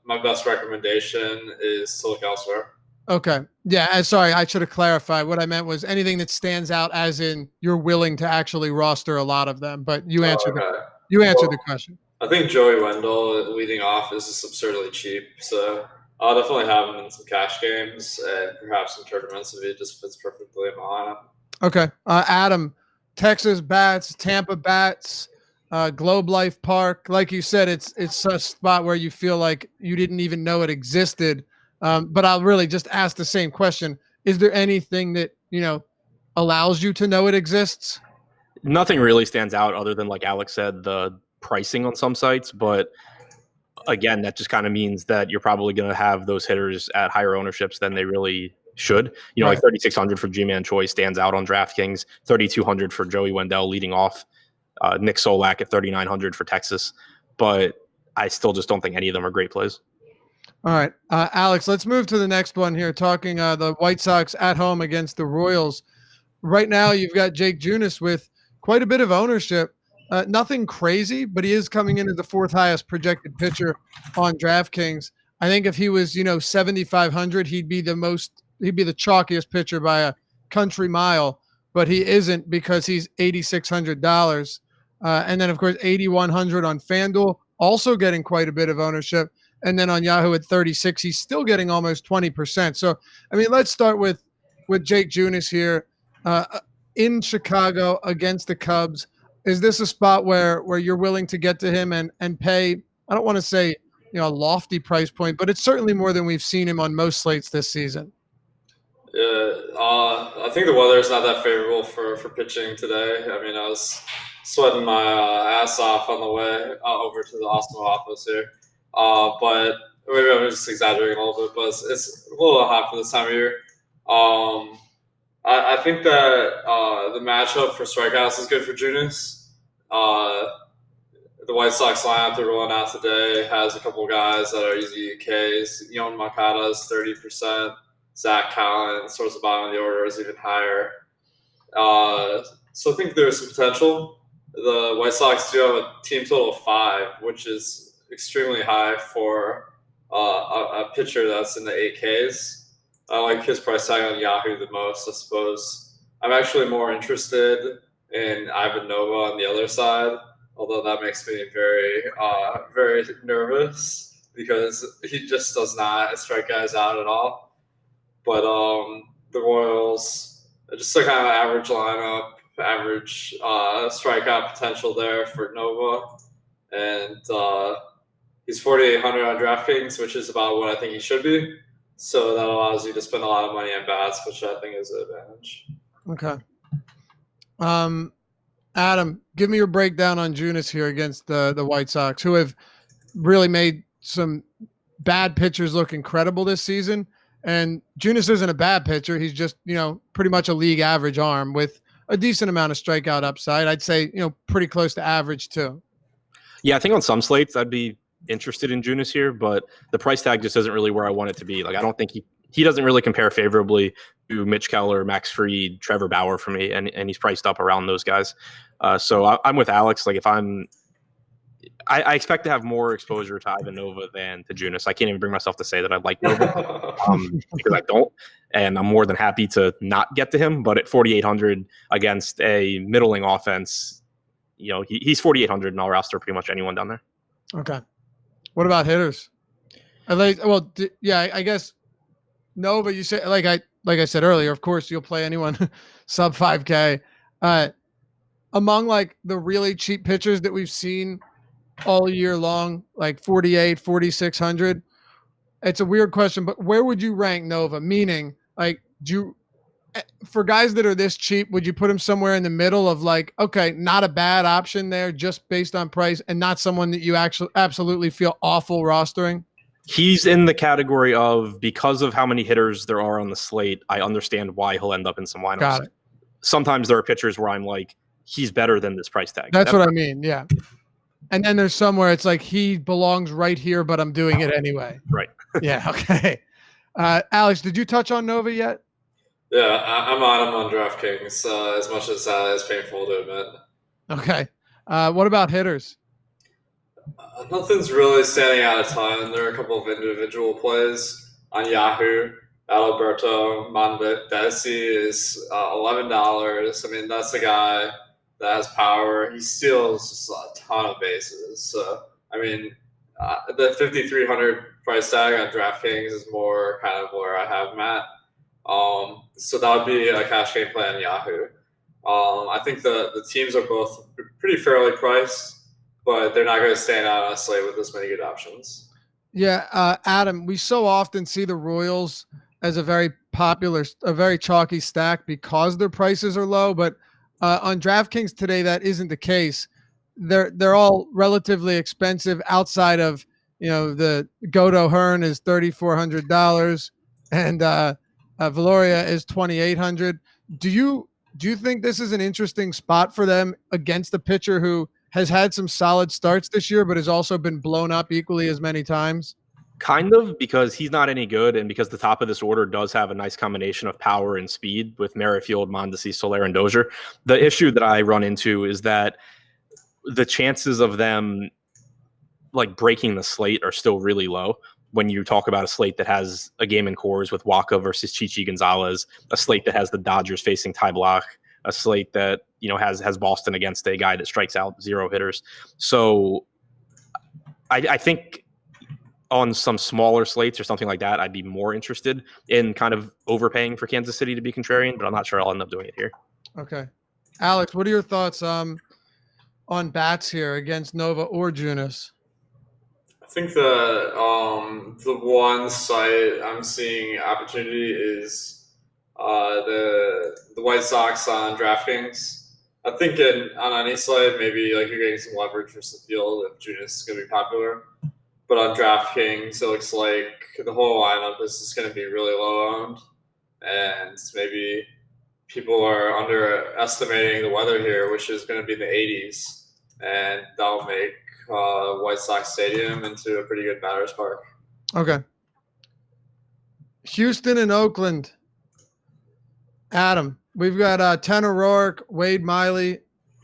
Speaker 3: my best recommendation is to look elsewhere.
Speaker 1: Okay. Yeah. Sorry, I should have clarified. What I meant was anything that stands out, as in you're willing to actually roster a lot of them. But you answered the question.
Speaker 3: I think Joey Wendell leading off is just absurdly cheap, so I'll definitely have him in some cash games and perhaps some tournaments if he just fits perfectly in my lineup.
Speaker 1: Okay. Adam, Texas bats, Tampa bats, Globe Life Park. Like you said, it's a spot where you feel like you didn't even know it existed. But I'll really just ask the same question. Is there anything that, allows you to know it exists?
Speaker 2: Nothing really stands out other than, like Alex said, the pricing on some sites. But again, that just kind of means that you're probably going to have those hitters at higher ownerships than they really should.
Speaker 1: Right.
Speaker 2: Like 3,600 for G-Man Choi stands out on DraftKings, 3,200 for Joey Wendell leading off, Nick Solak at 3,900 for Texas. But I still just don't think any of them are great plays.
Speaker 1: All right, Alex, let's move to the next one here, talking the White Sox at home against the Royals. Right now, you've got Jake Junus with quite a bit of ownership. Nothing crazy, but he is coming in as the fourth highest projected pitcher on DraftKings. I think if he was, 7,500, he'd be the chalkiest pitcher by a country mile, but he isn't because he's $8,600. And then, of course, 8,100 on FanDuel, also getting quite a bit of ownership. And then on Yahoo at 36, he's still getting almost 20%. So, let's start with Jake Junus here in Chicago against the Cubs. Is this a spot where you're willing to get to him and pay, I don't want to say, a lofty price point, but it's certainly more than we've seen him on most slates this season?
Speaker 3: Yeah, I think the weather is not that favorable for pitching today. I was sweating my ass off on the way over to the Austin office here. But maybe I'm just exaggerating a little bit, but it's a little hot for this time of year. I think that the matchup for strikeouts is good for Junus. The White Sox lineup they're rolling out today has a couple guys that are easy Ks. Yoan Moncada is 30%. Zach Collins, towards the bottom of the order, is even higher. So I think there's some potential. The White Sox do have a team total of 5, which is extremely high for a pitcher that's in the 8Ks. I like his price tag on Yahoo the most, I suppose. I'm actually more interested in Ivan Nova on the other side, although that makes me very, very nervous because he just does not strike guys out at all. But the Royals, just a kind of average lineup, average strikeout potential there for Nova. And he's 4,800 on DraftKings, which is about what I think he should be. So that allows you to spend a lot of money on bats, which I think is an advantage.
Speaker 1: Okay. Adam, give me your breakdown on Junus here against the White Sox, who have really made some bad pitchers look incredible this season. And Junus isn't a bad pitcher. He's just, pretty much a league average arm with a decent amount of strikeout upside. I'd say, pretty close to average too.
Speaker 2: Yeah, I think on some slates I'd be interested in Junus here, but the price tag just isn't really where I want it to be. Like, I don't think he doesn't really compare favorably to Mitch Keller, Max Fried, Trevor Bauer for me, and he's priced up around those guys. So I'm with Alex. Like, if I expect to have more exposure to Ivan Nova than to Junus. I can't even bring myself to say that I like Nova because I don't, and I'm more than happy to not get to him. But at 4,800 against a middling offense, he's 4,800, and I'll roster pretty much anyone down there.
Speaker 1: Okay. What about hitters? I guess no, but you say like I said earlier, of course you'll play anyone sub 5K. Among like the really cheap pitchers that we've seen all year long, like 48, 4,600. It's a weird question, but where would you rank Nova? Meaning, like, for guys that are this cheap, would you put him somewhere in the middle of like, okay, not a bad option there just based on price, and not someone that you actually absolutely feel awful rostering?
Speaker 2: He's in the category of, because of how many hitters there are on the slate, I understand why he'll end up in some lineups.
Speaker 1: Got it.
Speaker 2: Sometimes there are pitchers where I'm like, he's better than this price tag.
Speaker 1: That's what I mean. Yeah. And then there's somewhere it's like he belongs right here, but I'm doing it anyway.
Speaker 2: Right.
Speaker 1: Yeah. Okay. Alex, did you touch on Nova yet?
Speaker 3: Yeah, I'm on him on DraftKings, as much as it's painful to admit.
Speaker 1: Okay. What about hitters?
Speaker 3: Nothing's really standing out a ton. There are a couple of individual plays on Yahoo. Mlb Dfs is $11. I mean, that's a guy that has power. He steals just a ton of bases. So, I mean, the 5,300 price tag on DraftKings is more kind of where I have him at. So that would be a cash game play on Yahoo. I think the teams are both pretty fairly priced, but they're not going to stand out on a slate with this many good options.
Speaker 1: Yeah, Adam, we so often see the Royals as a very chalky stack because their prices are low, but on DraftKings today, that isn't the case. They're all relatively expensive outside of, the Goto Hearn is $3,400 and Valoria is $2,800. Do you think this is an interesting spot for them against a pitcher who has had some solid starts this year, but has also been blown up equally as many times?
Speaker 2: Kind of, because he's not any good, and because the top of this order does have a nice combination of power and speed with Merrifield, Mondesi, Soler, and Dozier. The issue that I run into is that the chances of them like breaking the slate are still really low. When you talk about a slate that has a game in cores with Waka versus Chichi Gonzalez, a slate that has the Dodgers facing Ty Block, a slate that has Boston against a guy that strikes out 0 hitters. So I think on some smaller slates or something like that, I'd be more interested in kind of overpaying for Kansas City to be contrarian, but I'm not sure I'll end up doing it here.
Speaker 1: Okay. Alex, what are your thoughts on bats here against Nova or Junus?
Speaker 3: I think the one site I'm seeing opportunity is the White Sox on DraftKings. I think on any slate, maybe like you're getting some leverage versus the field if Junus is going to be popular. But on DraftKings, it looks like the whole lineup is just going to be really low owned, and maybe people are underestimating the weather here, which is going to be in the 80s, and that'll make White Sox Stadium into a pretty good batter's park.
Speaker 1: Okay. Houston and Oakland. Adam, we've got Tanner Roark, Wade Miley.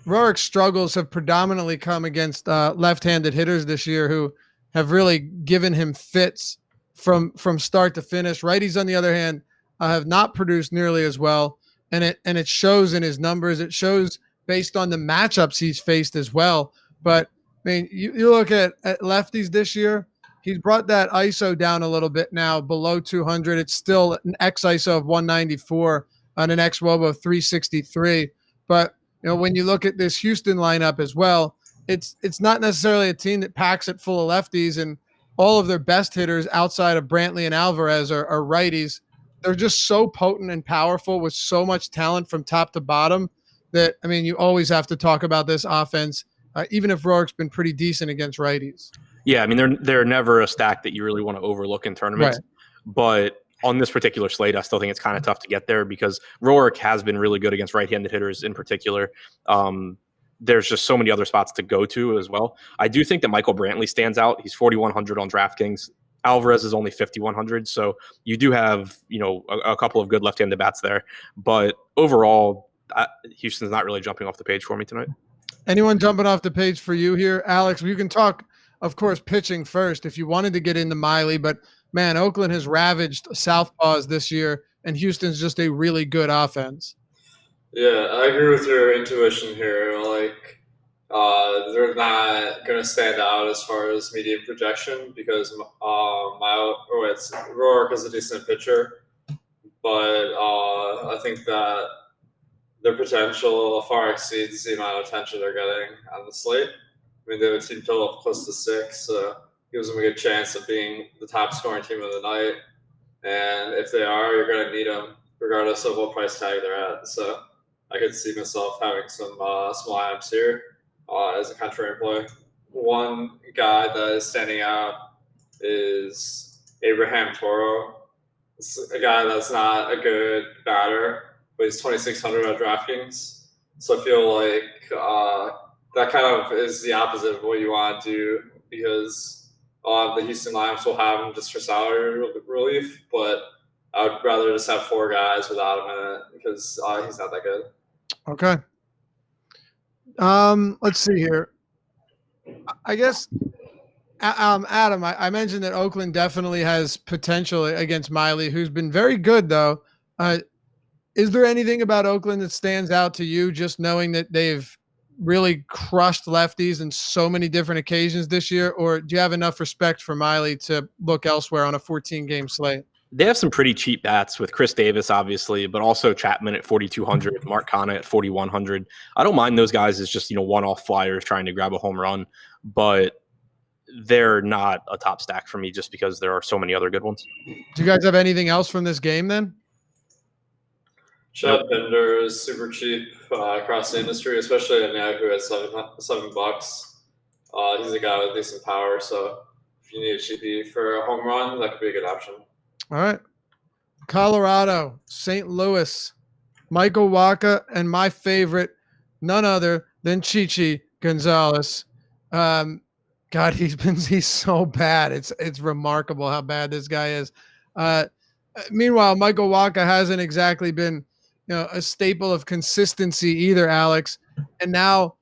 Speaker 1: Roark's struggles have predominantly come against left-handed hitters this year who have really given him fits from start to finish. Righties, on the other hand, have not produced nearly as well, and it shows in his numbers. It shows based on the matchups he's faced as well. But I mean, you look at lefties this year, he's brought that ISO down a little bit now, below 200. It's still an X-ISO of 194 on an X-WOBA of 363. But when you look at this Houston lineup as well, it's not necessarily a team that packs it full of lefties, and all of their best hitters outside of Brantley and Alvarez are righties. They're just so potent and powerful with so much talent from top to bottom that, I mean, you always have to talk about this offense, even if Roark's been pretty decent against righties.
Speaker 2: Yeah, I mean, they're never a stack that you really want to overlook in tournaments. Right. But on this particular slate, I still think it's kind of tough to get there because Roark has been really good against right-handed hitters in particular. There's just so many other spots to go to as well. I do think that Michael Brantley stands out. He's 4,100 on DraftKings. Alvarez is only 5,100. So you do have, a couple of good left-handed bats there. But overall, Houston's not really jumping off the page for me tonight.
Speaker 1: Anyone jumping off the page for you here? Alex, you can talk, of course, pitching first if you wanted to get into Miley. But, man, Oakland has ravaged southpaws this year, and Houston's just a really good offense.
Speaker 3: Yeah, I agree with your intuition here. Like, they're not going to stand out as far as medium projection because Roark is a decent pitcher, but I think that their potential far exceeds the amount of attention they're getting on the slate. I mean, they have a team total of close to 6, so gives them a good chance of being the top scoring team of the night. And if they are, you're going to need them regardless of what price tag they're at. So I could see myself having some small lineups here as a contrarian play. One guy that is standing out is Abraham Toro. It's a guy that's not a good batter, but he's 2,600 on DraftKings. So I feel like that kind of is the opposite of what you want to do, because the Houston Lions will have him just for salary relief, but I would rather just have 4 guys without him in it because he's not that good.
Speaker 1: Okay. Let's see here. I guess, Adam, I mentioned that Oakland definitely has potential against Miley, who's been very good, though. Is there anything about Oakland that stands out to you, just knowing that they've really crushed lefties in so many different occasions this year, or do you have enough respect for Miley to look elsewhere on a 14-game slate?
Speaker 2: They have some pretty cheap bats with Chris Davis, obviously, but also Chapman at 4,200, Mark Canha at 4,100. I don't mind those guys as just, one-off flyers trying to grab a home run, but they're not a top stack for me just because there are so many other good ones.
Speaker 1: Do you guys have anything else from this game then?
Speaker 3: Chad Bender is super cheap across the industry, especially in Yahoo at $7. He's a guy with decent power, so if you need a cheapie for a home run, that could be a good option.
Speaker 1: All right. Colorado, St. Louis, Michael Wacha, and my favorite, none other than Chichi Gonzalez. God, he's so bad. It's remarkable how bad this guy is. Meanwhile, Michael Wacha hasn't exactly been, a staple of consistency either, Alex. And now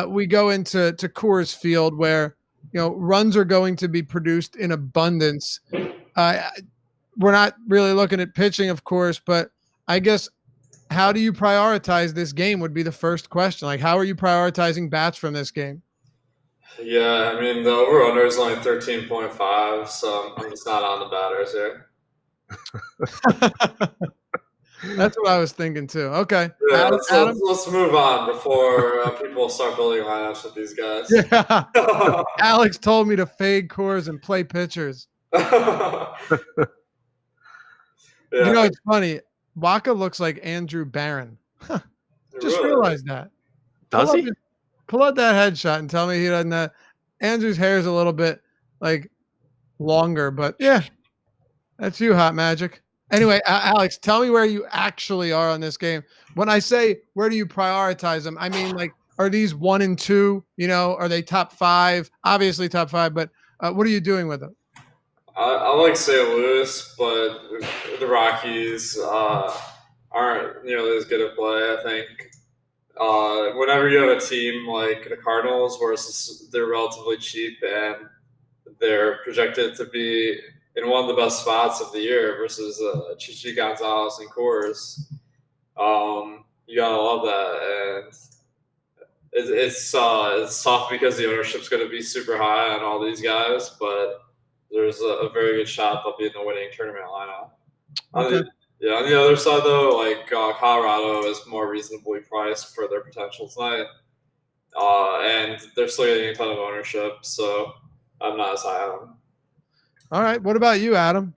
Speaker 1: we go into Coors Field where, runs are going to be produced in abundance. We're not really looking at pitching, of course, but I guess how do you prioritize this game would be the first question. Like, how are you prioritizing bats from this game?
Speaker 3: Yeah, I mean, the over-under is only 13.5, so I'm just not on the batters here.
Speaker 1: That's what I was thinking too. Okay.
Speaker 3: Yeah, let's move on before people start building lineups with these guys.
Speaker 1: Yeah. Alex told me to fade Coors and play pitchers.
Speaker 3: Yeah.
Speaker 1: It's funny. Wacha looks like Andrew Barron. Just realized that.
Speaker 2: Does he?
Speaker 1: Pull out that headshot and tell me he doesn't have. Andrew's hair is a little bit longer, but yeah, that's you, Hot Magic. Anyway, Alex, tell me where you actually are on this game. When I say where do you prioritize them, I mean are these 1 and 2? Are they top 5? Obviously top 5, but what are you doing with them?
Speaker 3: I like St. Louis, but the Rockies aren't nearly as good at play, I think. Whenever you have a team like the Cardinals, where they're relatively cheap and they're projected to be in one of the best spots of the year versus Chichi Gonzalez and Coors, you gotta love that. And it's tough because the ownership's going to be super high on all these guys, but there's a very good shot they'll be in the winning tournament lineup.
Speaker 1: Okay.
Speaker 3: On the other side, though, Colorado is more reasonably priced for their potential tonight, and they're still getting a ton of ownership, so I'm not as high on them.
Speaker 1: All right. What about you, Adam?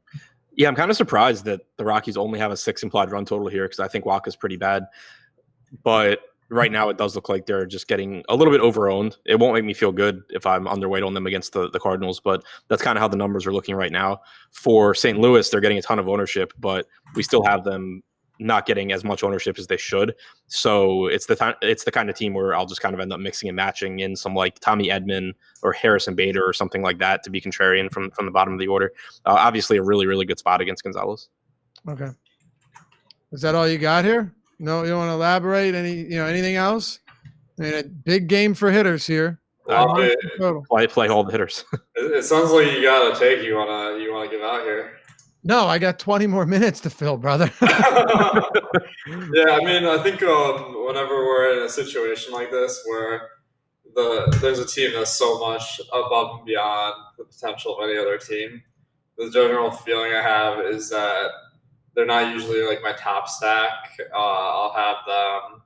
Speaker 2: Yeah, I'm kind of surprised that the Rockies only have a 6 implied run total here because I think Wacha's pretty bad. But right now it does look like they're just getting a little bit overowned. It won't make me feel good if I'm underweight on them against the Cardinals, but that's kind of how the numbers are looking right now. For St. Louis, they're getting a ton of ownership, but we still have them not getting as much ownership as they should. So it's the kind of team where I'll just kind of end up mixing and matching in some Tommy Edman or Harrison Bader or something like that to be contrarian from the bottom of the order. Obviously a really, really good spot against Gonzalez.
Speaker 1: Okay. Is that all you got here? No, you don't want to elaborate? Anything else? I mean, a big game for hitters here.
Speaker 2: Play all the hitters.
Speaker 3: It sounds like you got a take you wanna give out here.
Speaker 1: No, I got 20 more minutes to fill, brother.
Speaker 3: Yeah, I mean, I think whenever we're in a situation like this where there's a team that's so much above and beyond the potential of any other team, the general feeling I have is that they're not usually like my top stack. I'll have them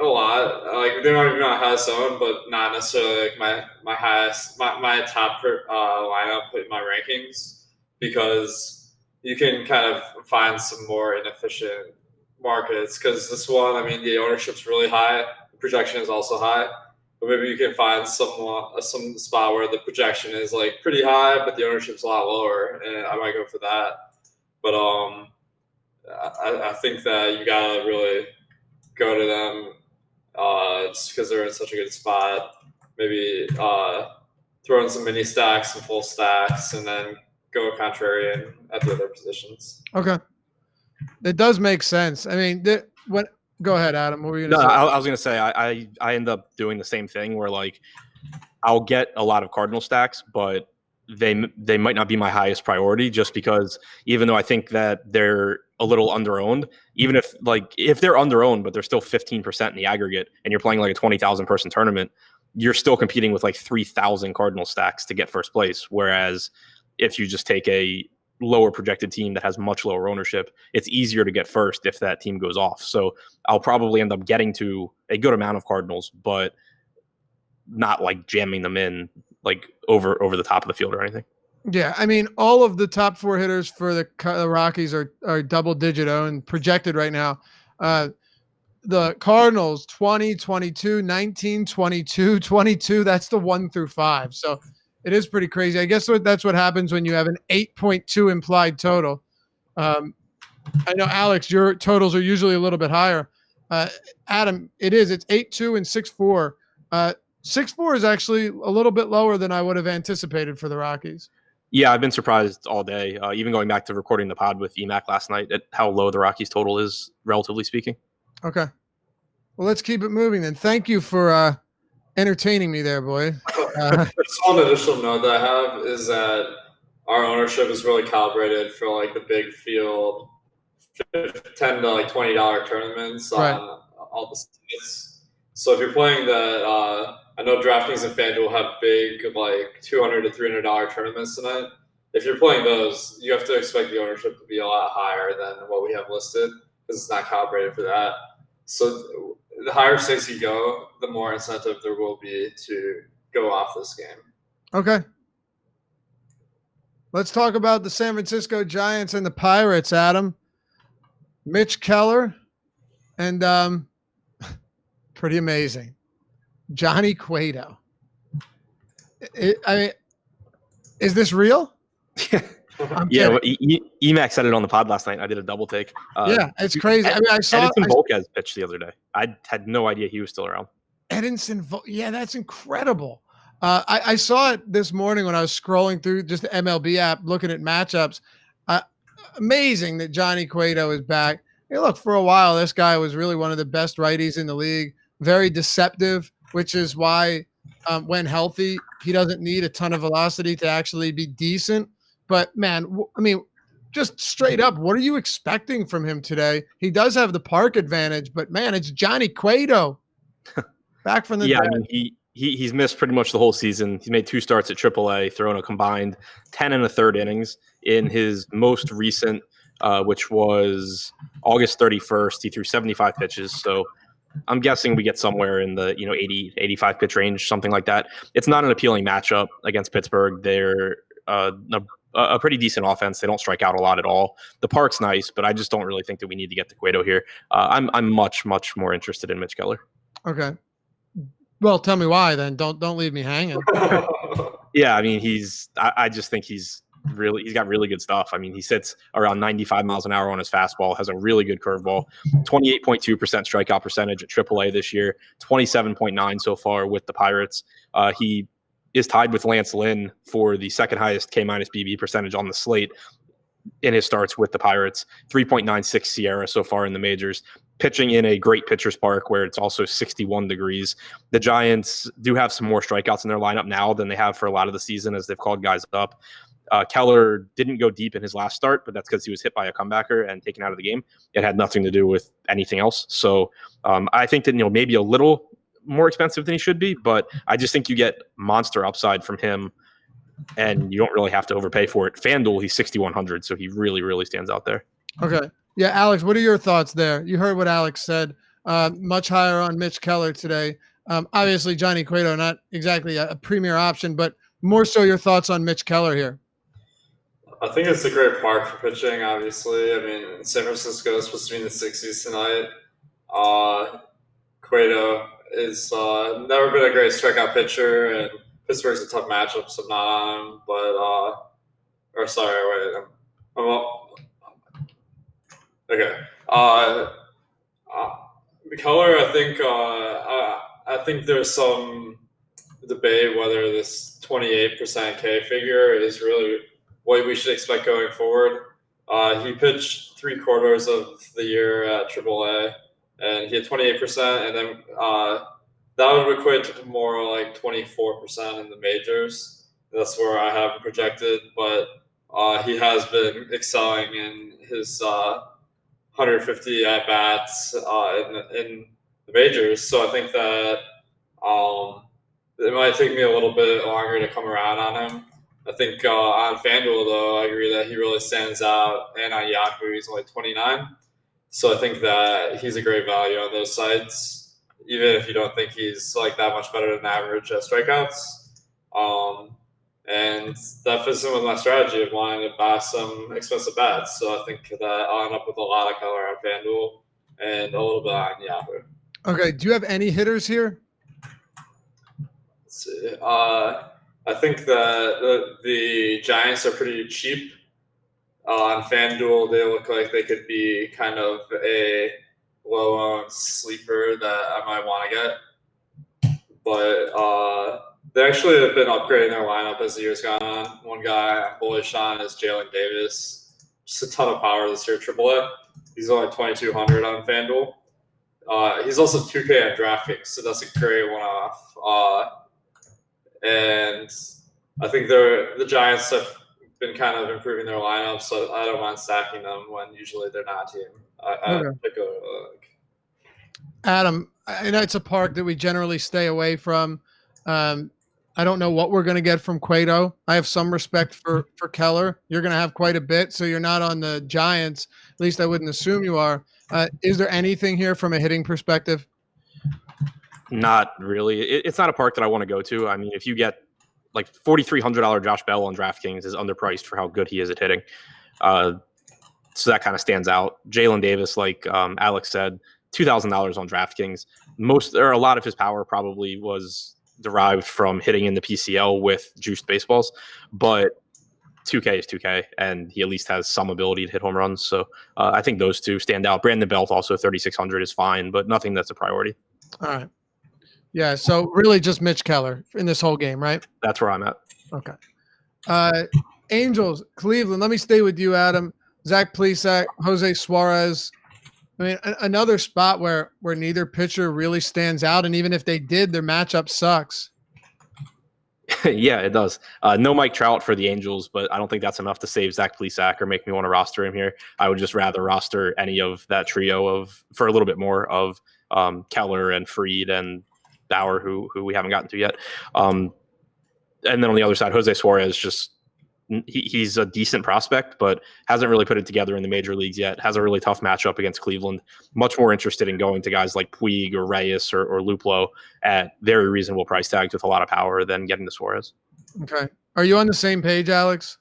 Speaker 3: a lot. Like they're not even my highest owned, but not necessarily like my highest my top lineup in my rankings, because you can kind of find some more inefficient markets. Because this one, I mean, the ownership's really high, the projection is also high, but maybe you can find some spot where the projection is like pretty high, but the ownership's a lot lower, and I might go for that. But I think that you gotta really go to them just because they're in such a good spot. Maybe throw in some mini stacks and full stacks, and then go contrarian at the other positions.
Speaker 1: Okay, it does make sense. I mean, go ahead, Adam. What were you going to say?
Speaker 2: I was going to say I end up doing the same thing where like I'll get a lot of Cardinal stacks, but they might not be my highest priority, just because even though I think that they're a little underowned, even if they're underowned, but they're still 15% in the aggregate, and you're playing like a 20,000 person tournament, you're still competing with like 3,000 Cardinal stacks to get first place. Whereas if you just take a lower projected team that has much lower ownership, it's easier to get first if that team goes off. So I'll probably end up getting to a good amount of Cardinals, but not like jamming them in like over the top of the field or anything.
Speaker 1: Yeah, I mean, all of the top 4 hitters for the Rockies are double digit owned projected right now. The Cardinals 20, 22, 19, 22, 22. That's the 1 through 5. So it is pretty crazy. I guess that's what happens when you have an 8.2 implied total. I know, Alex, your totals are usually a little bit higher. Adam, it's 8.2 and 6.4. 6.4 is actually a little bit lower than I would have anticipated for the Rockies.
Speaker 2: Yeah, I've been surprised all day, even going back to recording the pod with EMAC last night, at how low the Rockies total is, relatively speaking.
Speaker 1: Okay. Well, let's keep it moving then. Thank you for entertaining me there, boy.
Speaker 3: Just one additional note that I have is that our ownership is really calibrated for like the big field, $10 to like $20 tournaments
Speaker 1: Right.
Speaker 3: on all the states. So if you're playing that, I know Draftkings and Fanduel have big like $200 to $300 tournaments tonight. If you're playing those, you have to expect the ownership to be a lot higher than what we have listed, because it's not calibrated for that. So the higher stakes you go, the more incentive there will be to go off this game.
Speaker 1: Okay. Let's talk about the San Francisco Giants and the Pirates, Adam. Mitch Keller and pretty amazing, Johnny Cueto. I mean, is this real?
Speaker 2: Yeah, well, EMAC said it on the pod last night. I did a double take.
Speaker 1: Yeah, it's crazy. I mean, I saw
Speaker 2: Edinson Volquez pitched the other day. I had no idea he was still around.
Speaker 1: Yeah, that's incredible. I saw it this morning when I was scrolling through just the MLB app, looking at matchups. Amazing that Johnny Cueto is back. Hey, look, for a while, this guy was really one of the best righties in the league. Very deceptive, which is why when healthy, he doesn't need a ton of velocity to actually be decent. But, man, I mean, just straight up, what are you expecting from him today? He does have the park advantage, but, man, it's Johnny Cueto back from the dead.
Speaker 2: I mean, he's missed pretty much the whole season. He made 2 starts at AAA, thrown a combined 10 1/3 innings. In his most recent, which was August 31st, he threw 75 pitches. So I'm guessing we get somewhere in the 80, 85 pitch range, something like that. It's not an appealing matchup against Pittsburgh. They're a pretty decent offense. They don't strike out a lot at all. The park's nice, but I just don't really think that we need to get to Cueto here. I'm much more interested in Mitch Keller.
Speaker 1: Okay. Well, tell me why then. Don't leave me hanging.
Speaker 2: Yeah, I mean, I just think he's got really good stuff. I mean, he sits around 95 miles an hour on his fastball, has a really good curveball, 28.2% strikeout percentage at AAA this year, 27.9 so far with the Pirates. He is tied with Lance Lynn for the second highest K-BB percentage on the slate in his starts with the Pirates, 3.96 Sierra so far in the majors. Pitching in a great pitcher's park where it's also 61 degrees. The Giants do have some more strikeouts in their lineup now than they have for a lot of the season as they've called guys up. Keller didn't go deep in his last start, but that's because he was hit by a comebacker and taken out of the game. It had nothing to do with anything else. So I think that maybe a little more expensive than he should be, but I just think you get monster upside from him and you don't really have to overpay for it. FanDuel, he's 6,100, so he really, really stands out there.
Speaker 1: Okay. Yeah, Alex, what are your thoughts there? You heard what Alex said. Much higher on Mitch Keller today. Obviously, Johnny Cueto, not exactly a premier option, but more so your thoughts on Mitch Keller here.
Speaker 3: I think it's a great park for pitching, obviously. I mean, San Francisco is supposed to be in the 60s tonight. Cueto is never been a great strikeout pitcher, and Pittsburgh's a tough matchup, so I'm not on him. But, okay. Keller, I think there's some debate whether this 28% K figure is really what we should expect going forward. He pitched 3/4 of the year at AAA, and he had 28%, and then that would equate to more like 24% in the majors. That's where I have him projected, but he has been excelling in his 150 at-bats in the majors, so I think that it might take me a little bit longer to come around on him. I think on FanDuel, though, I agree that he really stands out, and on Yahoo, he's only 29. So I think that he's a great value on those sites, even if you don't think he's like that much better than average at strikeouts. And that fits in with my strategy of wanting to buy some expensive bats. So I think that I'll end up with a lot of color on FanDuel and a little bit on Yahoo.
Speaker 1: Okay. Do you have any hitters here?
Speaker 3: Let's see. I think that the Giants are pretty cheap. On FanDuel, they look like they could be kind of a low-owned sleeper that I might want to get. But they actually have been upgrading their lineup as the year's gone on. One guy I'm bullish on is Jalen Davis. Just a ton of power this year at AAA. He's only 2,200 on FanDuel. He's also 2K on Draftkings, so that's a great one-off. And I think the Giants have been kind of improving their lineup, so I don't mind stacking them when usually they're not a team. I particularly like.
Speaker 1: Adam, I know it's a park that we generally stay away from. I don't know what we're going to get from Cueto. I have some respect for Keller. You're going to have quite a bit, so you're not on the Giants. At least I wouldn't assume you are. Is there anything here from a hitting perspective?
Speaker 2: Not really. It's not a park that I want to go to. I mean, if you get like $4,300 Josh Bell on DraftKings is underpriced for how good he is at hitting. So that kind of stands out. Jalen Davis, like Alex said, $2,000 on DraftKings. A lot of his power probably was derived from hitting in the PCL with juiced baseballs, but 2K is 2K, and he at least has some ability to hit home runs. So I think those two stand out. Brandon Belt also 3,600 is fine, but nothing that's a priority.
Speaker 1: All right. Yeah, so really just Mitch Keller in this whole game, right?
Speaker 2: That's where I'm at.
Speaker 1: Okay. Angels, Cleveland. Let me stay with you, Adam. Zach Plesac, Jose Suarez. I mean, another spot where neither pitcher really stands out, and even if they did, their matchup sucks.
Speaker 2: Yeah, it does. No Mike Trout for the Angels, but I don't think that's enough to save Zach Plesac or make me want to roster him here. I would just rather roster any of that trio for a little bit more of Keller and Fried and Bauer, who we haven't gotten to yet. And then on the other side, Jose Suarez, he's a decent prospect, but hasn't really put it together in the major leagues yet. Has a really tough matchup against Cleveland. Much more interested in going to guys like Puig or Reyes or Luplo at very reasonable price tags with a lot of power than getting to Suarez.
Speaker 1: Okay. Are you on the same page, Alex?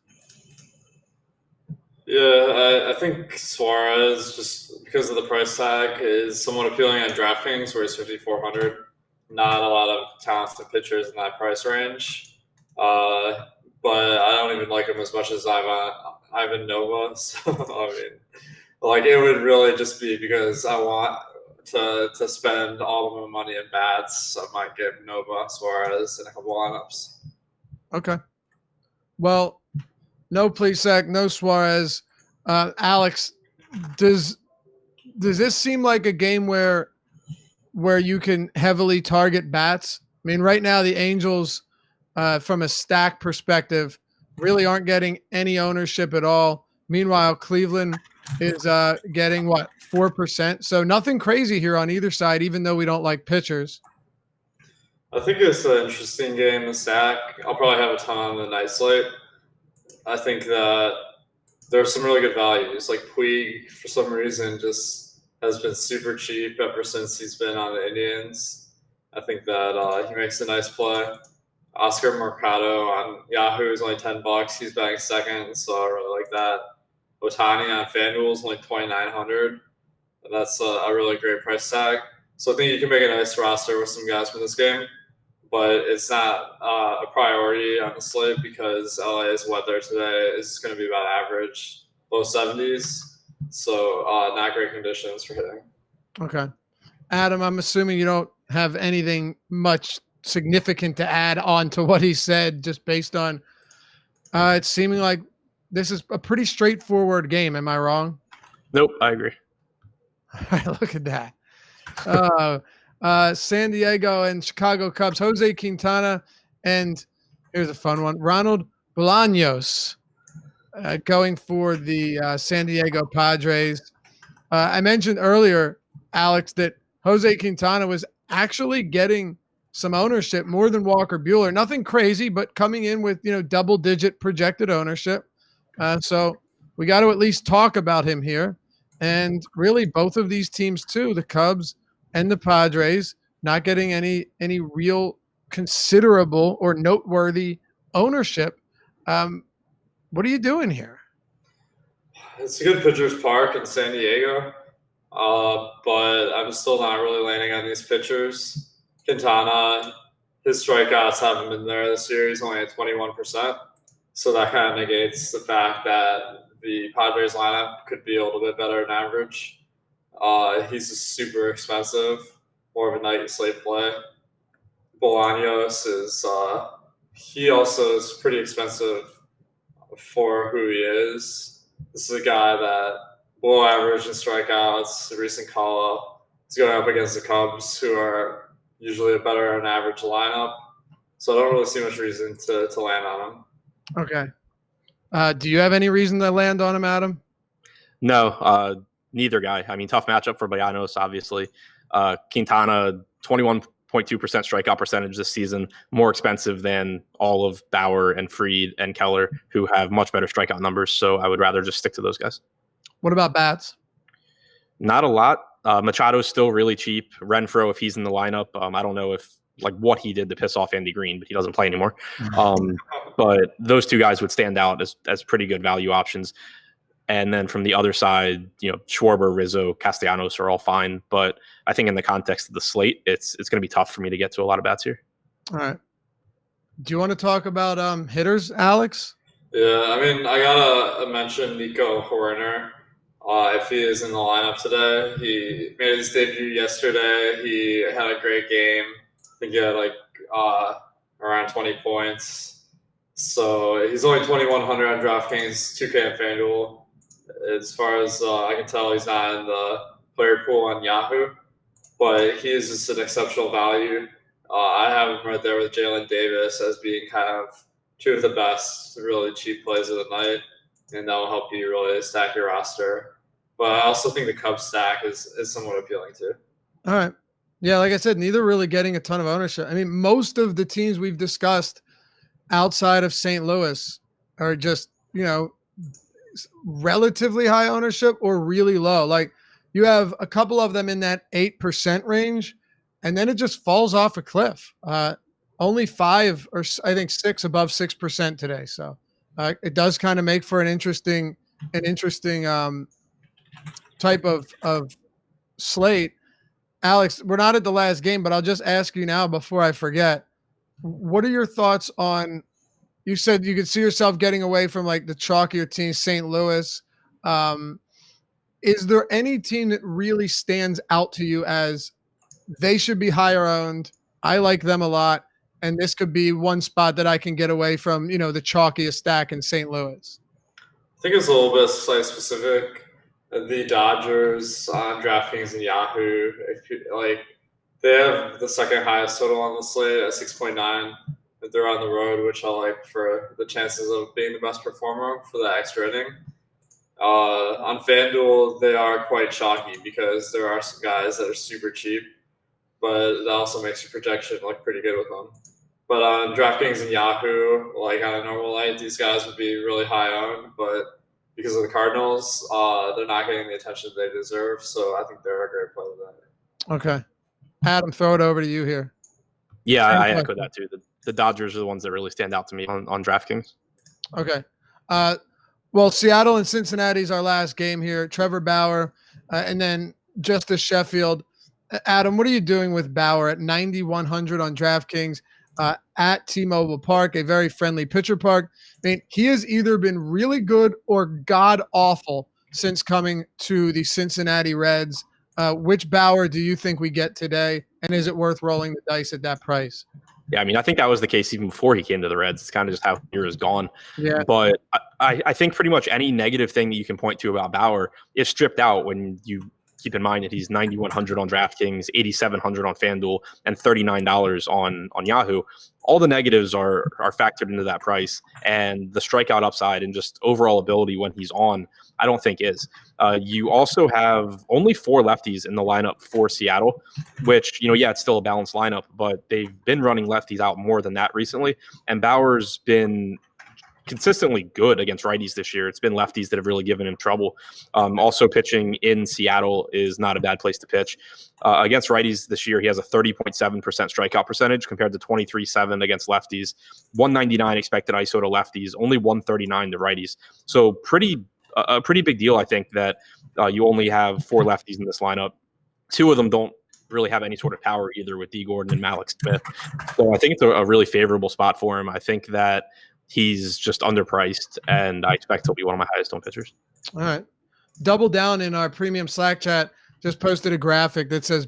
Speaker 3: Yeah, I think Suarez, just because of the price tag, is somewhat appealing on DraftKings, where it's 5,400. Not a lot of talented pitchers in that price range. But I don't even like him as much as Ivan Nova. So, I mean, like, it would really just be because I want to spend all of my money in bats. So I might get Nova, Suarez, in a couple lineups.
Speaker 1: Okay. Well, no Plesac, no Suarez. Alex, does this seem like a game where you can heavily target bats? I mean, right now the Angels, from a stack perspective, really aren't getting any ownership at all. Meanwhile, Cleveland is getting 4%. So nothing crazy here on either side, even though we don't like pitchers.
Speaker 3: I think it's an interesting game to stack. I'll probably have a ton on the night slate. I think that there's some really good values. Like Puig, for some reason, just has been super cheap ever since he's been on the Indians. I think that he makes a nice play. Oscar Mercado on Yahoo is only $10. He's batting second, so I really like that. Otani on FanDuel is only $2,900. That's a really great price tag. So I think you can make a nice roster with some guys from this game, but it's not a priority on the slate because LA's weather today is going to be about average, low 70s. So not great conditions for hitting.
Speaker 1: Okay. Adam, I'm assuming you don't have anything much significant to add on to what he said, just based on it's seeming like this is a pretty straightforward game. Am I wrong?
Speaker 2: Nope, I agree.
Speaker 1: Look at that. San Diego and Chicago Cubs, Jose Quintana, and here's a fun one, Ronald Bolaños going for the San Diego Padres. I mentioned earlier, Alex, that Jose Quintana was actually getting some ownership, more than Walker Buehler. Nothing crazy, but coming in with, double-digit projected ownership. So we got to at least talk about him here. And really, both of these teams too, the Cubs and the Padres, not getting any real considerable or noteworthy ownership. What are you doing here?
Speaker 3: It's a good pitcher's park in San Diego, but I'm still not really landing on these pitchers. Quintana, his strikeouts haven't been there this year. He's only at 21%. So that kind of negates the fact that the Padres lineup could be a little bit better than average. He's just super expensive, more of a night slate play. Bolaños is he also is pretty expensive for who he is. This is a guy that below average in strikeouts, a recent call-up. He's going up against the Cubs, who are usually a better than average lineup. So I don't really see much reason to land on him.
Speaker 1: Okay. Do you have any reason to land on him, Adam?
Speaker 2: No, neither guy. I mean, tough matchup for Bolaños, obviously. Quintana, 21.2% strikeout percentage this season, more expensive than all of Bauer and Fried and Keller, who have much better strikeout numbers. So I would rather just stick to those guys.
Speaker 1: What about bats?
Speaker 2: Not a lot. Machado's still really cheap. Renfroe, if he's in the lineup, I don't know what he did to piss off Andy Green, but he doesn't play anymore. But those two guys would stand out as pretty good value options. And then from the other side, Schwarber, Rizzo, Castellanos are all fine. But I think in the context of the slate, it's going to be tough for me to get to a lot of bats here.
Speaker 1: All right. Do you want to talk about hitters, Alex?
Speaker 3: Yeah, I mean, I got to mention Nico Hoerner. If he is in the lineup today, he made his debut yesterday. He had a great game. I think he had around 20 points. So he's only 2,100 on Draftkings, 2K on FanDuel. As far as I can tell, he's not in the player pool on Yahoo, but he is just an exceptional value. I have him right there with Jalen Davis as being kind of two of the best, really cheap plays of the night, and that will help you really stack your roster. But I also think the Cubs stack is somewhat appealing too.
Speaker 1: All right. Yeah, like I said, neither really getting a ton of ownership. I mean, most of the teams we've discussed outside of St. Louis are just, relatively high ownership or really low. Like you have a couple of them in that 8% range, and then it just falls off a cliff. Only 5 or I think 6 above 6% today. So it does kind of make for an interesting type of slate. Alex, we're not at the last game, but I'll just ask you now before I forget. What are your thoughts on, you said you could see yourself getting away from like the chalkier teams, St. Louis. Is there any team that really stands out to you as they should be higher owned? I like them a lot. And this could be one spot that I can get away from, the chalkiest stack in St. Louis.
Speaker 3: I think it's a little bit site specific. The Dodgers on DraftKings and Yahoo, they have the second highest total on the slate at 6.9. They're on the road, which I like for the chances of being the best performer for the extra inning. On FanDuel, they are quite chalky because there are some guys that are super cheap. but that also makes your projection look pretty good with them. But on Draftkings and Yahoo, like on a normal night, these guys would be really high owned, but because of the Cardinals, they're not getting the attention they deserve. So I think they're a great play today.
Speaker 1: Okay. Adam, throw it over to you here.
Speaker 2: Yeah, I echo that too. The Dodgers are the ones that really stand out to me on DraftKings.
Speaker 1: Okay. Well, Seattle and Cincinnati is our last game here. Trevor Bauer, and then Justice Sheffield. Adam, what are you doing with Bauer at 9,100 on DraftKings at T-Mobile Park, a very friendly pitcher park? I mean, he has either been really good or god awful since coming to the Cincinnati Reds. Which Bauer do you think we get today, and is it worth rolling the dice at that price?
Speaker 2: Yeah, I mean, I think that was the case even before he came to the Reds. It's kind of just how the year has gone.
Speaker 1: Yeah.
Speaker 2: But I think pretty much any negative thing that you can point to about Bauer is stripped out when you keep in mind that he's 9,100 on DraftKings, 8,700 on FanDuel, and $39 on Yahoo. All the negatives are factored into that price, and the strikeout upside and just overall ability when he's on, I don't think is. You also have only 4 lefties in the lineup for Seattle, which, it's still a balanced lineup, but they've been running lefties out more than that recently. And Bauer's been consistently good against righties this year. It's been lefties that have really given him trouble. Also, pitching in Seattle is not a bad place to pitch. Against righties this year, he has a 30.7% strikeout percentage compared to 23.7 against lefties, 199 expected ISO to lefties, only 139 to righties. So a pretty big deal, I think, that you only have 4 lefties in this lineup. 2 of them don't really have any sort of power either, with D. Gordon and Malik Smith. So I think it's a really favorable spot for him. I think that he's just underpriced, and I expect he'll be one of my highest owned pitchers.
Speaker 1: All right. Double Down in our premium Slack chat just posted a graphic that says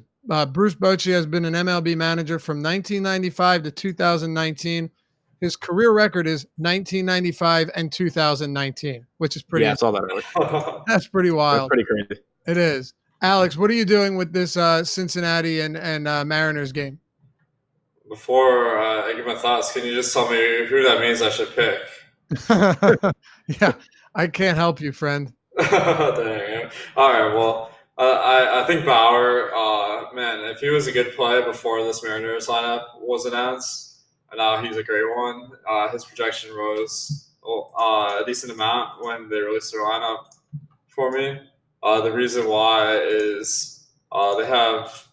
Speaker 1: Bruce Bochy has been an MLB manager from 1995 to 2019. His career record is 1995 and 2019, which is pretty.
Speaker 2: Yeah, I saw that earlier.
Speaker 1: That's pretty wild.
Speaker 2: That's pretty crazy.
Speaker 1: It is. Alex, what are you doing with this Cincinnati and Mariners game?
Speaker 3: Before I give my thoughts, can you just tell me who that means I should pick?
Speaker 1: Yeah, I can't help you, friend.
Speaker 3: Dang. All right, well, I think Bauer, man, if he was a good play before this Mariners lineup was announced, and now he's a great one. His projection rose a decent amount when they released their lineup for me. The reason why is they have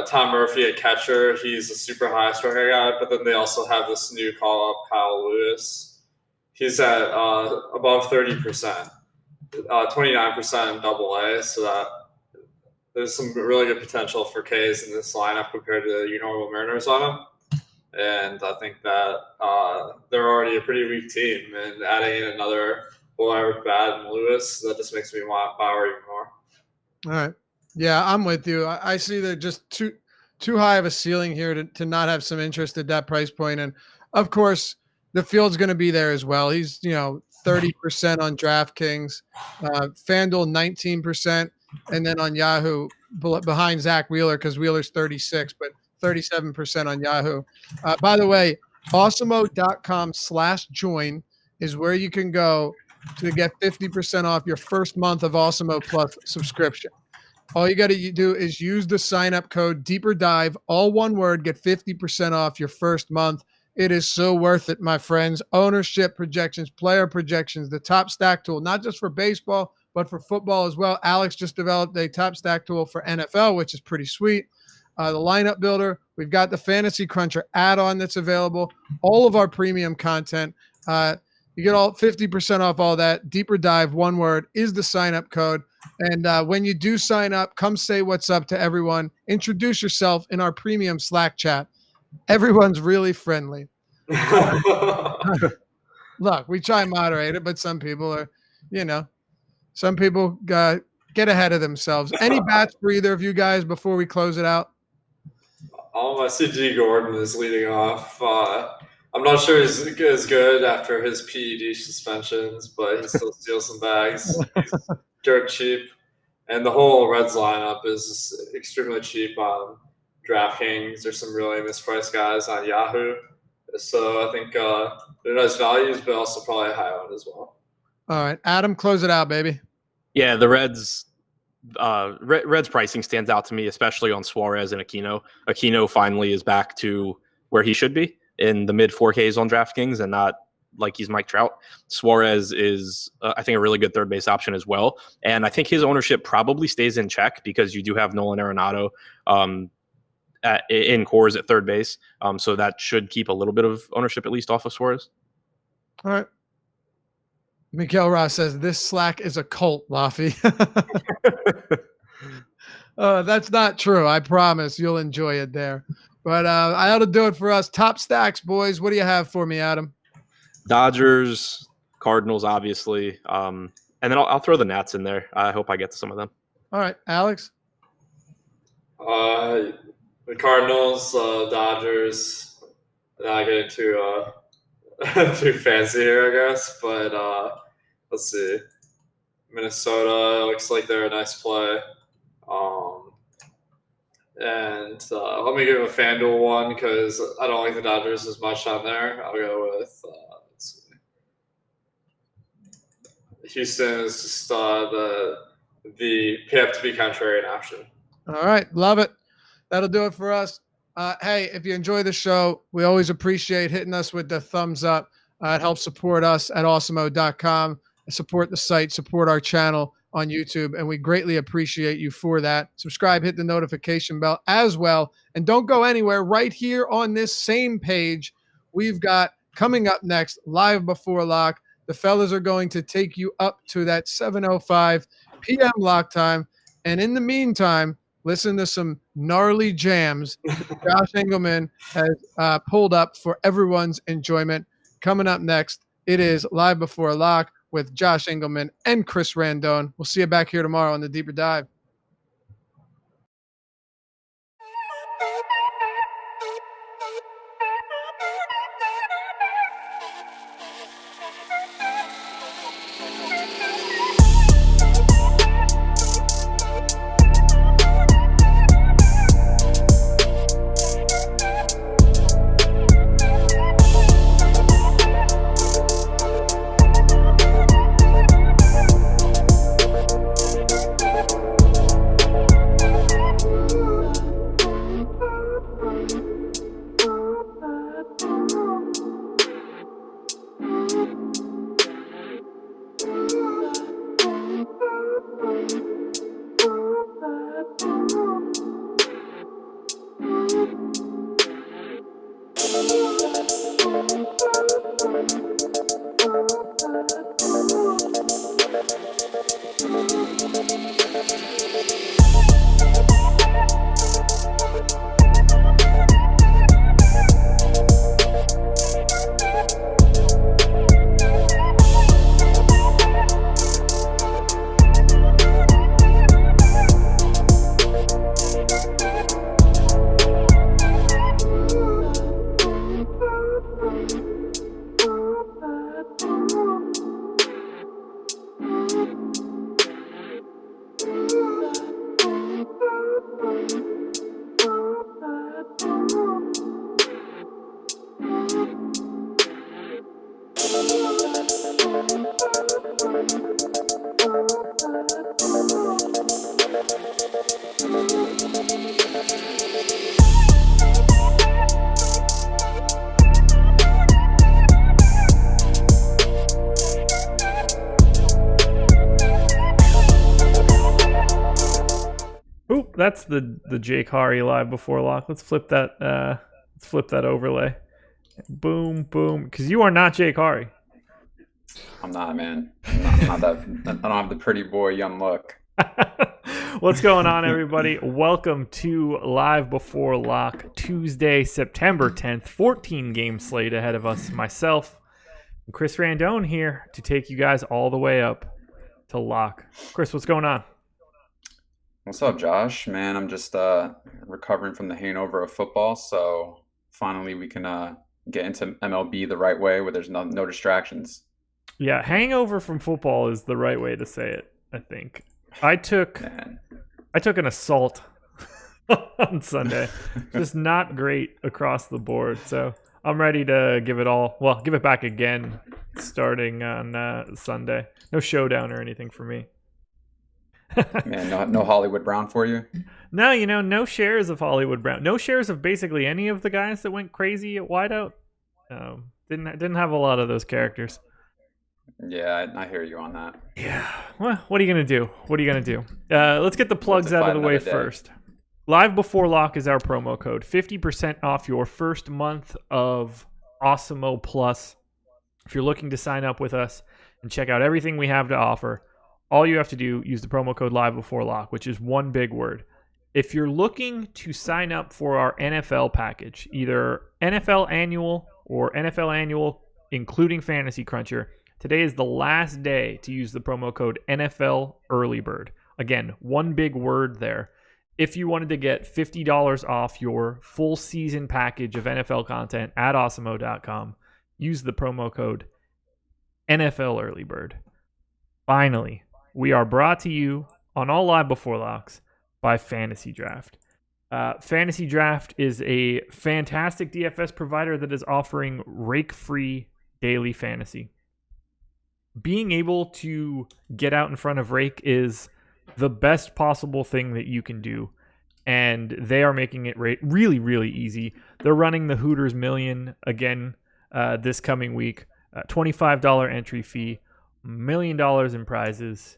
Speaker 3: Tom Murphy at catcher. He's a super high strikeout guy, but then they also have this new call-up, Kyle Lewis. He's at above 30%, 29% in Double-A, so that there's some really good potential for Ks in this lineup compared to your normal Mariners lineup. And I think that they're already a pretty weak team, and adding in another Buehler, Bad, and Lewis, that just makes me want Bauer even more.
Speaker 1: All right. Yeah, I'm with you. I see they're just too high of a ceiling here to not have some interest at that price point. And of course, the field's going to be there as well. He's 30% on DraftKings, FanDuel 19%, and then on Yahoo behind Zach Wheeler, because Wheeler's 36, but 37% on Yahoo. By the way, awesemo.com/join is where you can go to get 50% off your first month of Awesemo Plus subscription. All you got to do is use the sign-up code Deeper Dive, all one word, get 50% off your first month. It is so worth it, my friends. Ownership projections, player projections, the top stack tool, not just for baseball, but for football as well. Alex just developed a top stack tool for NFL, which is pretty sweet. The lineup builder, we've got the Fantasy Cruncher add-on that's available, all of our premium content. You get all 50% off all that. Deeper Dive, one word, is the sign-up code. And when you do sign up, come say what's up to everyone. Introduce yourself in our premium Slack chat. Everyone's really friendly. Look, we try and moderate it, but some people are, some people get ahead of themselves. Any bats for either of you guys before we close it out?
Speaker 3: I see D. Gordon is leading off. I'm not sure he's as good after his PED suspensions, but he still steals some bags. He's dirt cheap. And the whole Reds lineup is extremely cheap on DraftKings. There's some really mispriced guys on Yahoo. So I think they're nice values, but also probably high owned as well.
Speaker 1: All right. Adam, close it out, baby.
Speaker 2: Yeah, the Reds Red's pricing stands out to me, especially on Suarez and Aquino. Aquino finally is back to where he should be in the mid 4Ks on DraftKings and not like he's Mike Trout. Suarez is, I think, a really good third base option as well. And I think his ownership probably stays in check because you do have Nolan Arenado in cores at third base. So that should keep a little bit of ownership at least off of Suarez.
Speaker 1: All right. Mikael Ross says, this Slack is a cult, Laffy. That's not true. I promise you'll enjoy it there. But I ought to do it for us. Top stacks, boys. What do you have for me, Adam?
Speaker 2: Dodgers, Cardinals, obviously. And then I'll throw the Nats in there. I hope I get to some of them.
Speaker 1: All right. Alex?
Speaker 3: The Cardinals, Dodgers. Not getting too fancy here, I guess. But let's see. Minnesota looks like they're a nice play. And let me give a FanDuel one because I don't like the Dodgers as much on there. I'll go with let's see. Houston is just the pay up to be contrarian option.
Speaker 1: All right. Love it. That'll do it for us. Hey, if you enjoy the show, we always appreciate hitting us with the thumbs up. It helps support us at awesemo.com. Support the site, support our channel on YouTube, and we greatly appreciate you for that. Subscribe, hit the notification bell as well, and don't go anywhere. Right here on this same page, we've got coming up next, live before lock. The fellas are going to take you up to that 7:05 p.m. lock time, and in the meantime, listen to some gnarly jams Josh Engelman has pulled up for everyone's enjoyment. Coming up next, it is live before lock with Josh Engelman and Chris Randone. We'll see you back here tomorrow on the Deeper Dive.
Speaker 4: That's the Jake Hari live before lock. Let's flip that. Let's flip that overlay. Boom, boom. Because you are not Jake Hari.
Speaker 5: I'm not, man. I'm not that. I don't have the pretty boy young look.
Speaker 4: What's going on, everybody? Welcome to Live Before Lock, Tuesday, September 10th. 14 game slate ahead of us. Myself and Chris Randone here to take you guys all the way up to lock. Chris, what's going on?
Speaker 5: What's up, Josh? Man, I'm just recovering from the hangover of football, so finally we can get into MLB the right way where there's no distractions.
Speaker 4: Yeah, hangover from football is the right way to say it, I think. I took an assault on Sunday. Just not great across the board, so I'm ready to give it back again starting on Sunday. No showdown or anything for me.
Speaker 5: Man, no Hollywood Brown for you.
Speaker 4: No, no shares of Hollywood Brown. No shares of basically any of the guys that went crazy at wideout. Didn't have a lot of those characters.
Speaker 5: Yeah, I hear you on that.
Speaker 4: Yeah. Well, what are you going to do? Let's get the plugs out of the way first. Live Before Lock is our promo code. 50% off your first month of Awesemo Plus. If you're looking to sign up with us and check out everything we have to offer, all you have to do, use the promo code Live Before Lock, which is one big word. If you're looking to sign up for our NFL package, either NFL Annual or NFL Annual, including Fantasy Cruncher, today is the last day to use the promo code NFL Early Bird. Again, one big word there. If you wanted to get $50 off your full season package of NFL content at awesemo.com, use the promo code NFL Early Bird. Finally, we are brought to you on all Live Before Locks by Fantasydraft. Fantasydraft is a fantastic DFS provider that is offering rake-free daily fantasy. Being able to get out in front of rake is the best possible thing that you can do, and they are making it really, really easy. They're running the Hooters Million again this coming week. $25 entry fee, $1 million in prizes,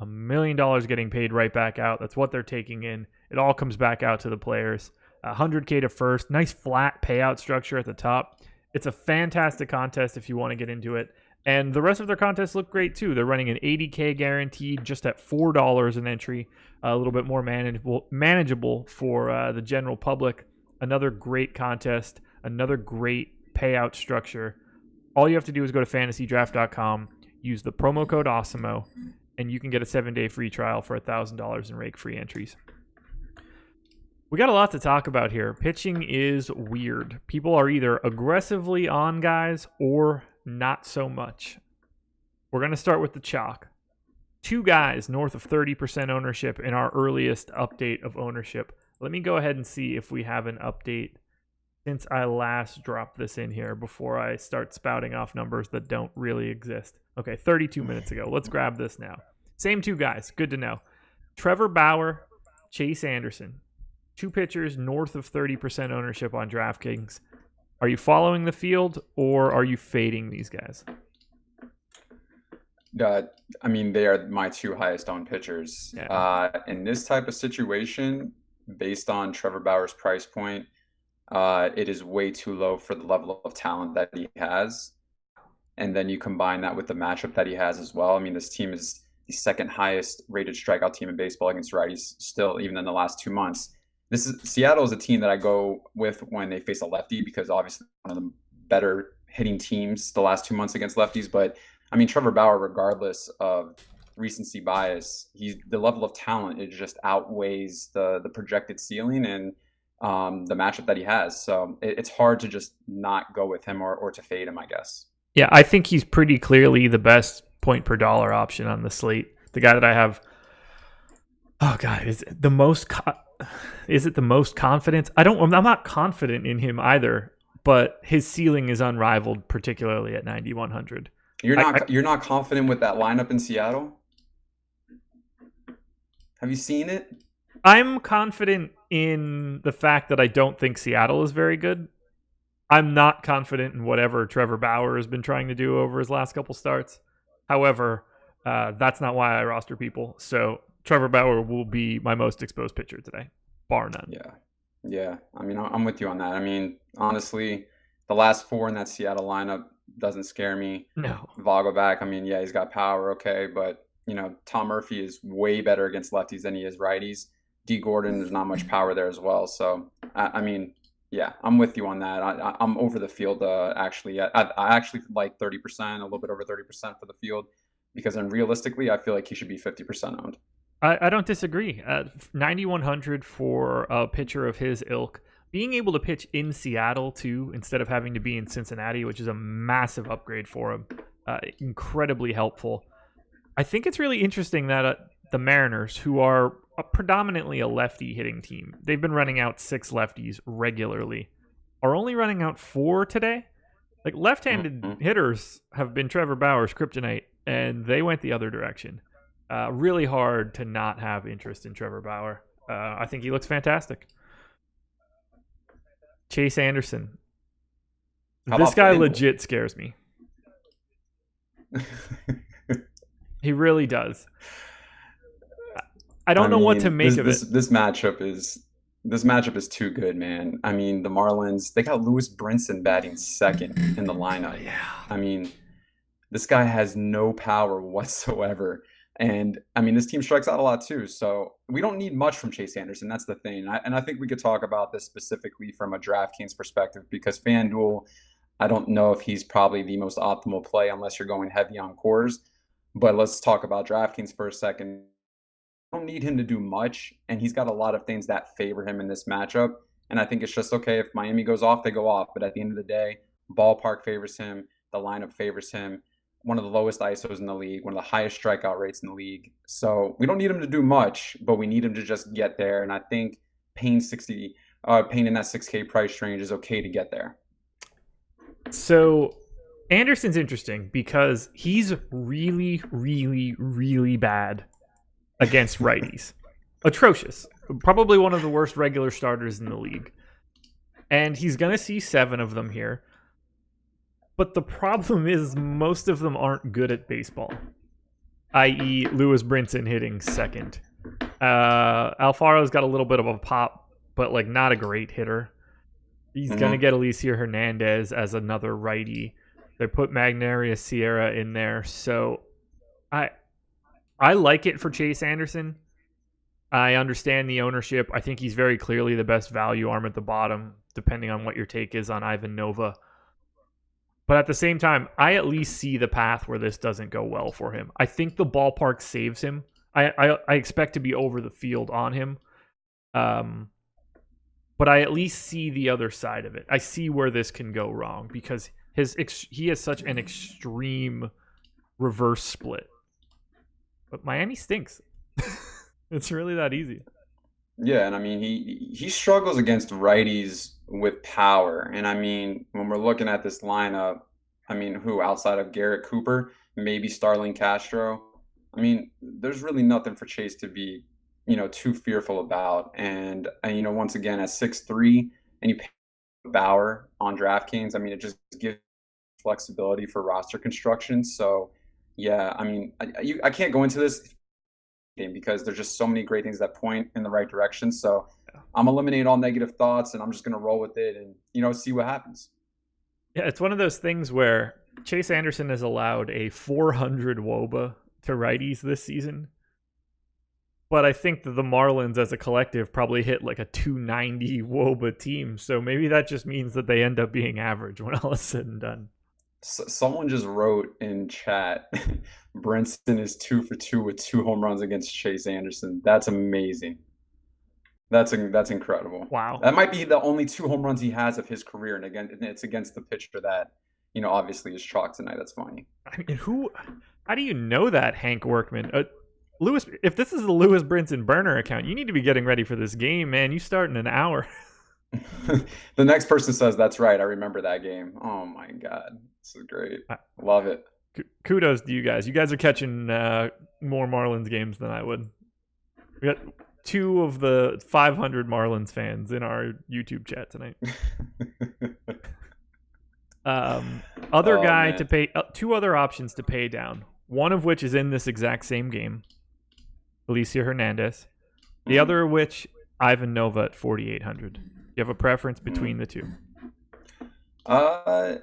Speaker 4: $1 million getting paid right back out. That's what they're taking in. It all comes back out to the players. 100K to first. Nice flat payout structure at the top. It's a fantastic contest if you want to get into it. And the rest of their contests look great too. They're running an 80K guaranteed just at $4 an entry. A little bit more manageable for the general public. Another great contest. Another great payout structure. All you have to do is go to fantasydraft.com, use the promo code AWESEMO, and you can get a 7-day free trial for $1,000 in rake-free entries. We got a lot to talk about here. Pitching is weird. People are either aggressively on guys or not so much. We're going to start with the chalk. 2 guys north of 30% ownership in our earliest update of ownership. Let me go ahead and see if we have an update since I last dropped this in here before I start spouting off numbers that don't really exist. Okay, 32 minutes ago. Let's grab this now. Same 2 guys. Good to know. Trevor Bauer, Chase Anderson. 2 pitchers north of 30% ownership on DraftKings. Are you following the field or are you fading these guys?
Speaker 5: I mean, they are my 2 highest owned pitchers.
Speaker 4: Yeah.
Speaker 5: In this type of situation, based on Trevor Bauer's price point, it is way too low for the level of talent that he has. And then you combine that with the matchup that he has as well. I mean, this team is the second highest rated strikeout team in baseball against righties still, even in the last 2 months. Seattle is a team that I go with when they face a lefty because obviously one of the better hitting teams the last 2 months against lefties. But I mean, Trevor Bauer, regardless of recency bias, the level of talent, it just outweighs the projected ceiling and the matchup that he has. So it's hard to just not go with him or to fade him, I guess.
Speaker 4: Yeah, I think he's pretty clearly the best point per dollar option on the slate. The guy that I have, oh God, is it the most confidence? I'm not confident in him either, but his ceiling is unrivaled, particularly at 9,100.
Speaker 5: You're not confident with that lineup in Seattle? Have you seen it?
Speaker 4: I'm confident in the fact that I don't think Seattle is very good. I'm not confident in whatever Trevor Bauer has been trying to do over his last couple starts. However, that's not why I roster people. So Trevor Bauer will be my most exposed pitcher today, bar none.
Speaker 5: Yeah. I mean, I'm with you on that. I mean, honestly, the last 4 in that Seattle lineup doesn't scare me.
Speaker 4: No.
Speaker 5: Vogelback, I mean, yeah, he's got power, okay, but Tom Murphy is way better against lefties than he is righties. D. Gordon, there's not much power there as well. So, I mean, yeah, I'm with you on that. I'm over the field, actually. I actually like 30%, a little bit over 30% for the field, because then realistically, I feel like he should be 50% owned.
Speaker 4: I don't disagree. 9,100 for a pitcher of his ilk. Being able to pitch in Seattle, too, instead of having to be in Cincinnati, which is a massive upgrade for him. Incredibly helpful. I think it's really interesting that the Mariners, who are predominantly a lefty hitting team, they've been running out 6 lefties regularly, are only running out 4 today. Like, left-handed hitters have been Trevor Bauer's kryptonite, and they went the other direction. Really hard to not have interest in Trevor Bauer. I think he looks fantastic. Chase Anderson. This guy legit scares me. He really does. I don't know what to make of it.
Speaker 5: This matchup is too good, man. I mean, the Marlins, they got Lewis Brinson batting second in the lineup.
Speaker 4: Yeah.
Speaker 5: I mean, this guy has no power whatsoever. And I mean, this team strikes out a lot too. So we don't need much from Chase Anderson. That's the thing. And I think we could talk about this specifically from a DraftKings perspective, because FanDuel, I don't know if he's probably the most optimal play unless you're going heavy on cores. But let's talk about DraftKings for a second. Don't need him to do much, and he's got a lot of things that favor him in this matchup. And I think it's just okay if Miami goes off, they go off. But at the end of the day, ballpark favors him, the lineup favors him. One of the lowest ISOs in the league, one of the highest strikeout rates in the league. So we don't need him to do much, but we need him to just get there. And I think paying in that 6K price range is okay to get there.
Speaker 4: So Anderson's interesting because he's really, really, really bad against righties. Atrocious. Probably one of the worst regular starters in the league. And he's going to see 7 of them here. But the problem is most of them aren't good at baseball. I.e. Lewis Brinson hitting second. Alfaro's got a little bit of a pop, but like not a great hitter. He's going to get Alicia Hernandez as another righty. They put Magnaria Sierra in there. So I like it for Chase Anderson. I understand the ownership. I think he's very clearly the best value arm at the bottom, depending on what your take is on Ivan Nova. But at the same time, I at least see the path where this doesn't go well for him. I think the ballpark saves him. I expect to be over the field on him. But I at least see the other side of it. I see where this can go wrong because he has such an extreme reverse split. But Miami stinks. It's really that easy.
Speaker 5: Yeah, and I mean, he struggles against righties with power. And I mean, when we're looking at this lineup, I mean, who outside of Garrett Cooper, maybe Starling Castro? I mean, there's really nothing for Chase to be, too fearful about. And once again, at 6'3", and you pay Bauer on DraftKings, I mean, it just gives flexibility for roster construction. So, yeah, I mean, I can't go into this game because there's just so many great things that point in the right direction. So I'm eliminating all negative thoughts and I'm just going to roll with it and, see what happens.
Speaker 4: Yeah, it's one of those things where Chase Anderson has allowed a 400 WOBA to righties this season. But I think that the Marlins as a collective probably hit like a 290 WOBA team. So maybe that just means that they end up being average when all is said and done.
Speaker 5: Someone just wrote in chat, Brinson is 2 for 2 with 2 home runs against Chase Anderson. That's amazing. That's incredible.
Speaker 4: Wow.
Speaker 5: That might be the only 2 home runs he has of his career, and again, it's against the pitcher that, obviously is chalk tonight. That's funny.
Speaker 4: I mean, how do you know that, Hank Workman? Lewis, if this is the Lewis Brinson burner account, you need to be getting ready for this game, man. You start in an hour.
Speaker 5: The next person says, that's right. I remember that game. Oh my God. This is great. Love it.
Speaker 4: Kudos to you guys. You guys are catching more Marlins games than I would. We got 2 of the 500 Marlins fans in our YouTube chat tonight. To pay 2 other options to pay down. One of which is in this exact same game. Alicia Hernandez. The other of which, Ivan Nova at 4,800. You have a preference between the 2?
Speaker 5: I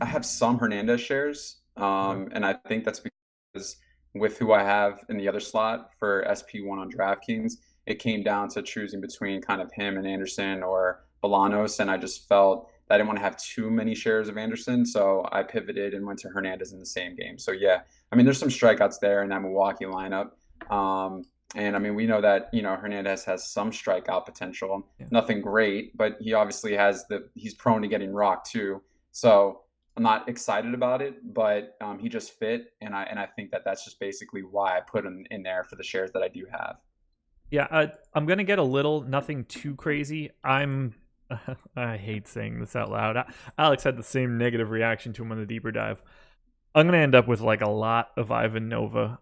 Speaker 5: have some Hernandez shares, and I think that's because with who I have in the other slot for SP1 on DraftKings, it came down to choosing between kind of him and Anderson or Bolanos, and I just felt that I didn't want to have too many shares of Anderson, so I pivoted and went to Hernandez in the same game. So yeah, I mean, there's some strikeouts there in that Milwaukee lineup. And I mean, we know that, Hernandez has some strikeout potential, nothing great, but he obviously he's prone to getting rocked too. So I'm not excited about it, but he just fit. And I think that that's just basically why I put him in there for the shares that I do have.
Speaker 4: Yeah. I'm going to get nothing too crazy. I hate saying this out loud. Alex had the same negative reaction to him on the deeper dive. I'm going to end up with like a lot of Ivan Nova.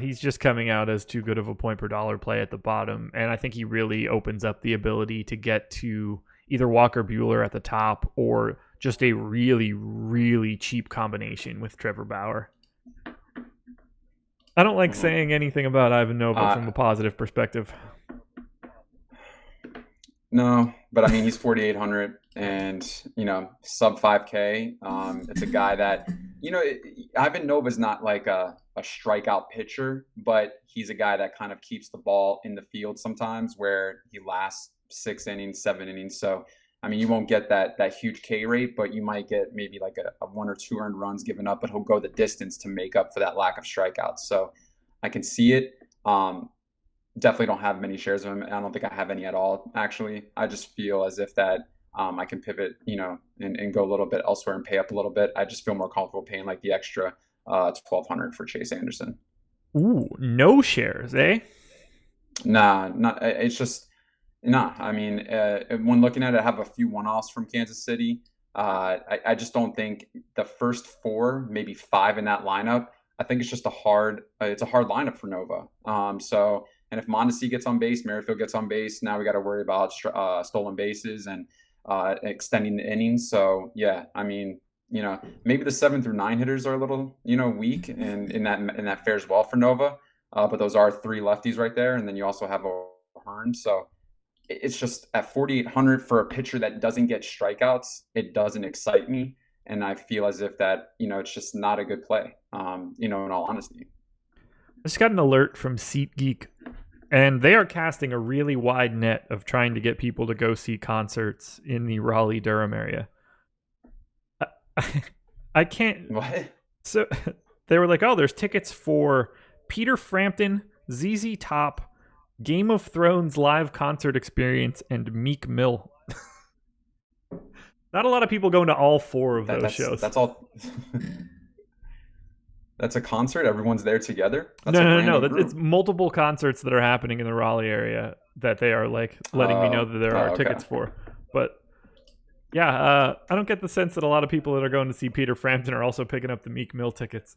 Speaker 4: He's just coming out as too good of a point per dollar play at the bottom, and I think he really opens up the ability to get to either Walker Buehler at the top or just a really, really cheap combination with Trevor Bauer. I don't like saying anything about Ivan Nova from a positive perspective.
Speaker 5: No, but I mean, he's 4,800 and, sub 5K. It's a guy that, Ivan Nova's not like a strikeout pitcher, but he's a guy that kind of keeps the ball in the field sometimes where he lasts 6 innings, 7 innings. So, I mean, you won't get that huge K rate, but you might get maybe like a 1 or 2 earned runs given up, but he'll go the distance to make up for that lack of strikeouts. So I can see it. Definitely don't have many shares of him. I don't think I have any at all, actually. I just feel as if that I can pivot, and go a little bit elsewhere and pay up a little bit. I just feel more comfortable paying like the extra 1,200 for Chase Anderson.
Speaker 4: Ooh, no shares, eh?
Speaker 5: Nah, it's just, nah. I mean, when looking at it, I have a few one-offs from Kansas City. I just don't think the first 4, maybe 5 in that lineup, I think it's just a hard lineup for Nova. And if Mondesi gets on base, Merrifield gets on base, now we got to worry about stolen bases and extending the innings. So yeah, I mean, maybe the 7 through 9 hitters are a little, weak, and in that fares well for Nova. But those are 3 lefties right there, and then you also have O'Hearn. So it's just at 4,800 for a pitcher that doesn't get strikeouts, it doesn't excite me, and I feel as if that it's just not a good play. In all honesty.
Speaker 4: I just got an alert from SeatGeek, and they are casting a really wide net of trying to get people to go see concerts in the Raleigh-Durham area. I can't...
Speaker 5: What?
Speaker 4: So they were like, oh, there's tickets for Peter Frampton, ZZ Top, Game of Thrones live concert experience, and Meek Mill. Not a lot of people going to all 4 of those shows.
Speaker 5: That's all... That's a concert? Everyone's there together?
Speaker 4: No. It's multiple concerts that are happening in the Raleigh area that they are like letting me know that there are tickets for. But yeah, I don't get the sense that a lot of people that are going to see Peter Frampton are also picking up the Meek Mill tickets.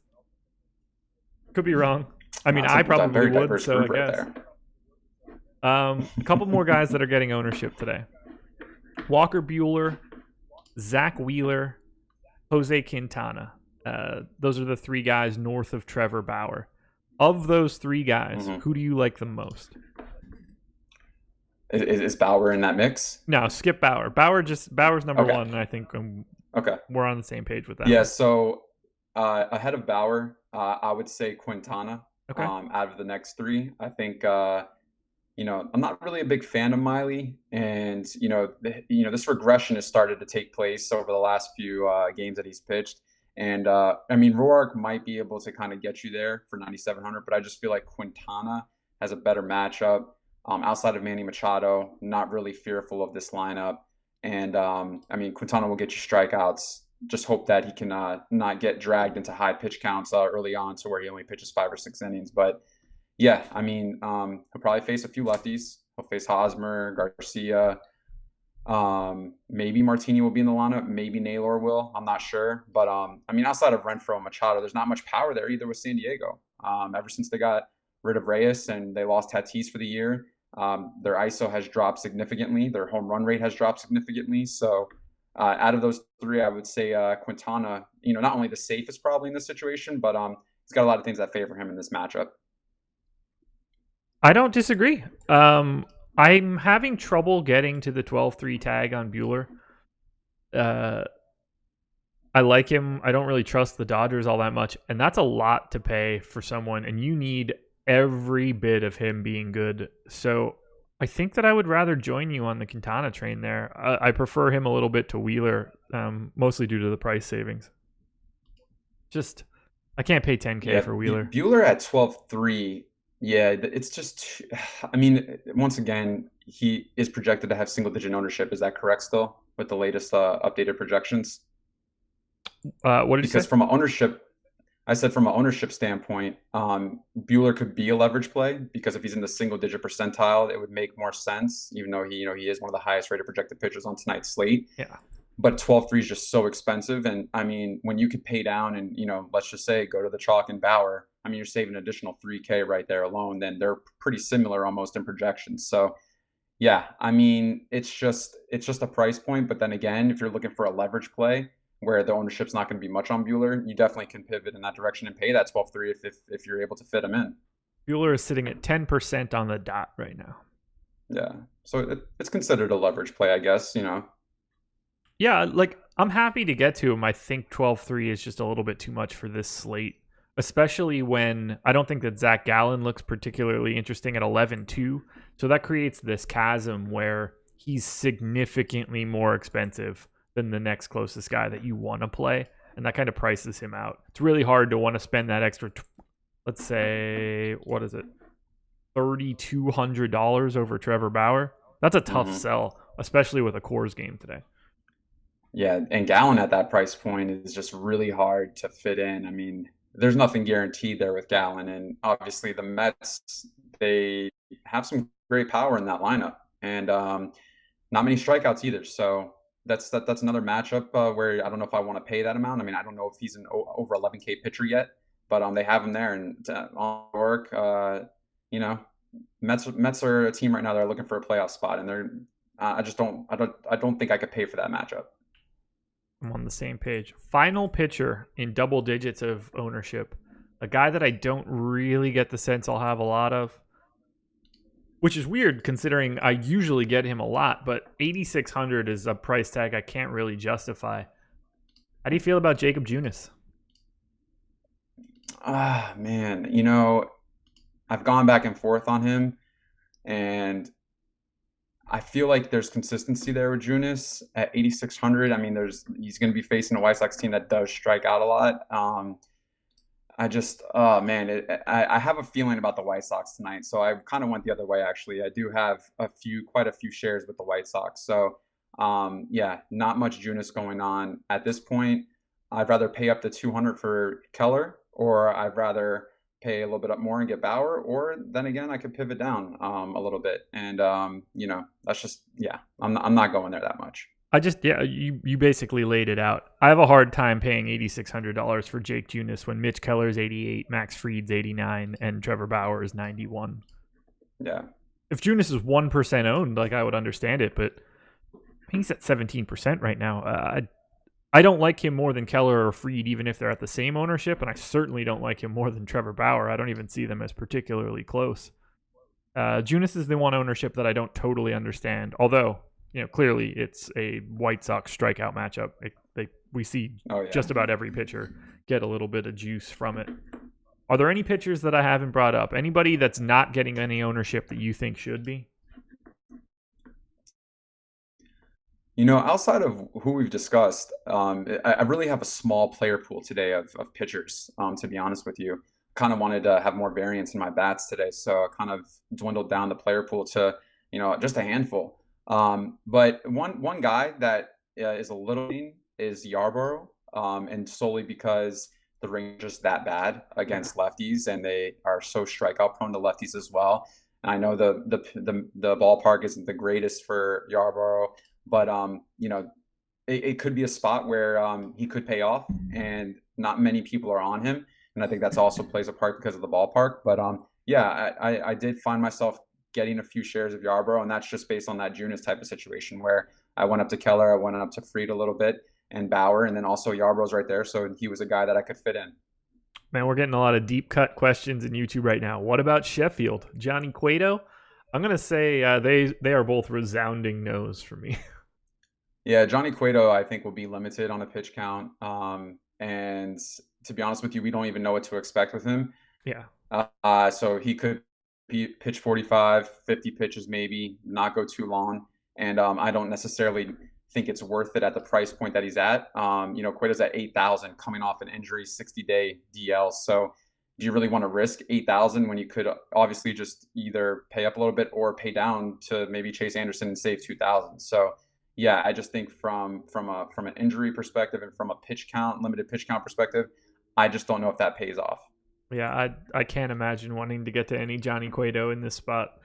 Speaker 4: Could be wrong. I mean, I probably would, so I guess. A couple more guys that are getting ownership today. Walker Buehler, Zach Wheeler, Jose Quintana. Those are the 3 guys north of Trevor Bauer. Of those 3 guys, who do you like the most?
Speaker 5: Is Bauer in that mix?
Speaker 4: No, skip Bauer. Bauer's number 1, and I think we're on the same page with that.
Speaker 5: Yeah, so ahead of Bauer, I would say Quintana.
Speaker 4: Okay.
Speaker 5: Out of the next 3, I think I'm not really a big fan of Miley, and this regression has started to take place over the last few games that he's pitched. And I mean, Roark might be able to kind of get you there for 9,700, but I just feel like Quintana has a better matchup. Outside of Manny Machado, not really fearful of this lineup. And I mean, Quintana will get you strikeouts. Just hope that he can not get dragged into high pitch counts early on to where he only pitches 5 or 6 innings. But yeah, I mean, he'll probably face a few lefties. He'll face Hosmer, Garcia. Maybe Martini will be in the lineup. Maybe Naylor will. I'm not sure. But I mean, outside of Renfroe and Machado, there's not much power there either with San Diego. Ever since they got rid of Reyes and they lost Tatis for the year, their ISO has dropped significantly. Their home run rate has dropped significantly. So out of those 3, I would say Quintana, not only the safest probably in this situation, but he's got a lot of things that favor him in this matchup.
Speaker 4: I don't disagree. I'm having trouble getting to the 12-3 tag on Buehler. I like him. I don't really trust the Dodgers all that much, and that's a lot to pay for someone, and you need every bit of him being good. So I think that I would rather join you on the Quintana train there. I prefer him a little bit to Wheeler, mostly due to the price savings. Just, I can't pay $10K for Wheeler.
Speaker 5: Buehler at 12-3. Yeah, it's just, I mean, once again, he is projected to have single-digit ownership. Is that correct still with the latest updated projections?
Speaker 4: What did you say?
Speaker 5: Because from an ownership standpoint, Buehler could be a leverage play because if he's in the single-digit percentile, it would make more sense, even though he is one of the highest rated projected pitchers on tonight's slate.
Speaker 4: Yeah.
Speaker 5: but 12-3 is just so expensive. And I mean, when you could pay down and, let's just say go to the chalk and Bauer, I mean, you're saving an additional 3K right there alone. Then they're pretty similar almost in projections. So yeah, I mean, it's just a price point. But then again, if you're looking for a leverage play where the ownership's not going to be much on Buehler, you definitely can pivot in that direction and pay that 12-3 if you're able to fit him in.
Speaker 4: Buehler is sitting at 10% on the dot right now.
Speaker 5: Yeah, so it's considered a leverage play, I guess.
Speaker 4: Yeah, like I'm happy to get to him. I think 12-3 is just a little bit too much for this slate, especially when I don't think that Zach Gallen looks particularly interesting at 11-2. So that creates this chasm where he's significantly more expensive than the next closest guy that you want to play, and that kind of prices him out. It's really hard to want to spend that extra, let's say, what is it, $3,200 over Trevor Bauer. That's a tough sell, especially with a Coors game today.
Speaker 5: Yeah, and Gallen at that price point is just really hard to fit in. I mean, there's nothing guaranteed there with Gallen, and obviously the Mets, they have some great power in that lineup, and not many strikeouts either. So that's another matchup where I don't know if I want to pay that amount. I mean, I don't know if he's an over 11K pitcher yet, but they have him there and on work. Mets are a team right now that are looking for a playoff spot, and they're I don't think I could pay for that matchup.
Speaker 4: I'm on the same page. Final pitcher in double digits of ownership. A guy that I don't really get the sense I'll have a lot of, which is weird considering I usually get him a lot, but 8,600 is a price tag I can't really justify. How do you feel about Jacob Junus?
Speaker 5: Man, I've gone back and forth on him, and I feel like there's consistency there with Junus at 8,600. I mean, he's going to be facing a White Sox team that does strike out a lot. I have a feeling about the White Sox tonight, so I kind of went the other way. Actually, I do have quite a few shares with the White Sox. So, not much Junus going on at this point. I'd rather pay up to 200 for Keller, or I'd rather pay a little bit up more and get Bauer, or then again I could pivot down a little bit, and that's just I'm not going there that much.
Speaker 4: You basically laid it out. I have a hard time paying $8,600 for Jake Junus when Mitch Keller's 88, Max Fried's 89, and Trevor Bauer is 91.
Speaker 5: Yeah,
Speaker 4: if Junus is 1% owned, like, I would understand it, but he's at 17% right now. I don't like him more than Keller or Fried, even if they're at the same ownership, and I certainly don't like him more than Trevor Bauer. I don't even see them as particularly close. Junus is the one ownership that I don't totally understand, although, clearly it's a White Sox strikeout matchup. We see just about every pitcher get a little bit of juice from it. Are there any pitchers that I haven't brought up? Anybody that's not getting any ownership that you think should be?
Speaker 5: Outside of who we've discussed, I really have a small player pool today of pitchers, to be honest with you. Kind of wanted to have more variance in my bats today, so I kind of dwindled down the player pool to, just a handful. But one guy that is a little lean is Yarborough, and solely because the Rangers that bad against lefties, and they are so strikeout prone to lefties as well. And I know the ballpark isn't the greatest for Yarborough, but it could be a spot where he could pay off, and not many people are on him, and I think that's also plays a part because of the ballpark. But I did find myself getting a few shares of Yarborough, and that's just based on that Junus type of situation where I went up to Keller, I went up to Fried a little bit, and Bauer, and then also Yarborough's right there, so he was a guy that I could fit in.
Speaker 4: Man, we're getting a lot of deep cut questions in YouTube right now. What about Sheffield? Johnny Cueto? I'm going to say they are both resounding no's for me.
Speaker 5: Yeah, Johnny Cueto, I think, will be limited on a pitch count. And to be honest with you, we don't even know what to expect with him.
Speaker 4: Yeah.
Speaker 5: So he could pitch 45, 50 pitches maybe, not go too long. And I don't necessarily think it's worth it at the price point that he's at. Cueto's at 8,000 coming off an injury, 60-day DL. So do you really want to risk 8,000 when you could obviously just either pay up a little bit or pay down to maybe Chase Anderson and save 2,000? So yeah, I just think from an injury perspective and from a limited pitch count perspective, I just don't know if that pays off.
Speaker 4: Yeah, I can't imagine wanting to get to any Johnny Cueto in this spot.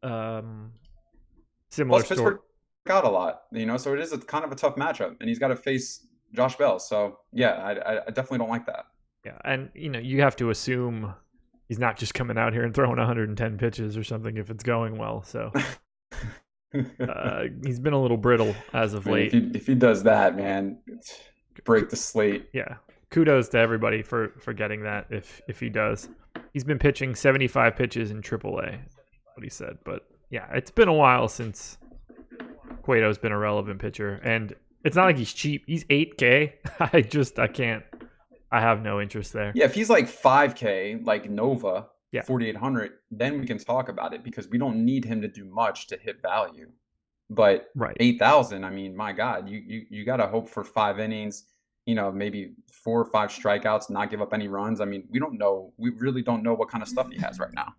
Speaker 4: Similar
Speaker 5: Plus,
Speaker 4: story.
Speaker 5: out a lot, so it is kind of a tough matchup, and he's got to face Josh Bell. So yeah, I definitely don't like that.
Speaker 4: Yeah, and you have to assume he's not just coming out here and throwing 110 pitches or something if it's going well. So he's been a little brittle as of late.
Speaker 5: If he does that, man, break the slate.
Speaker 4: Yeah, kudos to everybody for getting that. If he does, he's been pitching 75 pitches in AAA. What he said, but yeah, it's been a while since Cueto's been a relevant pitcher, and it's not like he's cheap. He's $8K. I can't. I have no interest there.
Speaker 5: Yeah, if he's like $5K, like Nova,
Speaker 4: yeah,
Speaker 5: 4,800, then we can talk about it because we don't need him to do much to hit value. But
Speaker 4: right.
Speaker 5: 8,000, I mean, my God, you got to hope for 5 innings, maybe 4 or 5 strikeouts, not give up any runs. I mean, we don't know. We really don't know what kind of stuff he has right now.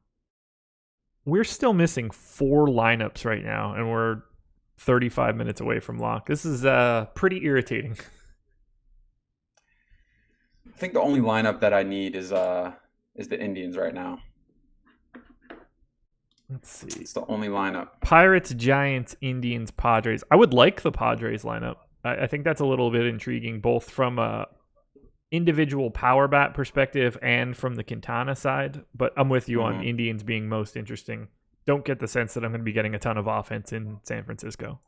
Speaker 4: We're still missing 4 lineups right now, and we're 35 minutes away from lock. This is pretty irritating.
Speaker 5: I think the only lineup that I need is the Indians right now.
Speaker 4: Let's see.
Speaker 5: It's the only lineup.
Speaker 4: Pirates, Giants, Indians, Padres. I would like the Padres lineup. I think that's a little bit intriguing, both from a individual power bat perspective and from the Quintana side. But I'm with you on Indians being most interesting. Don't get the sense that I'm going to be getting a ton of offense in San Francisco.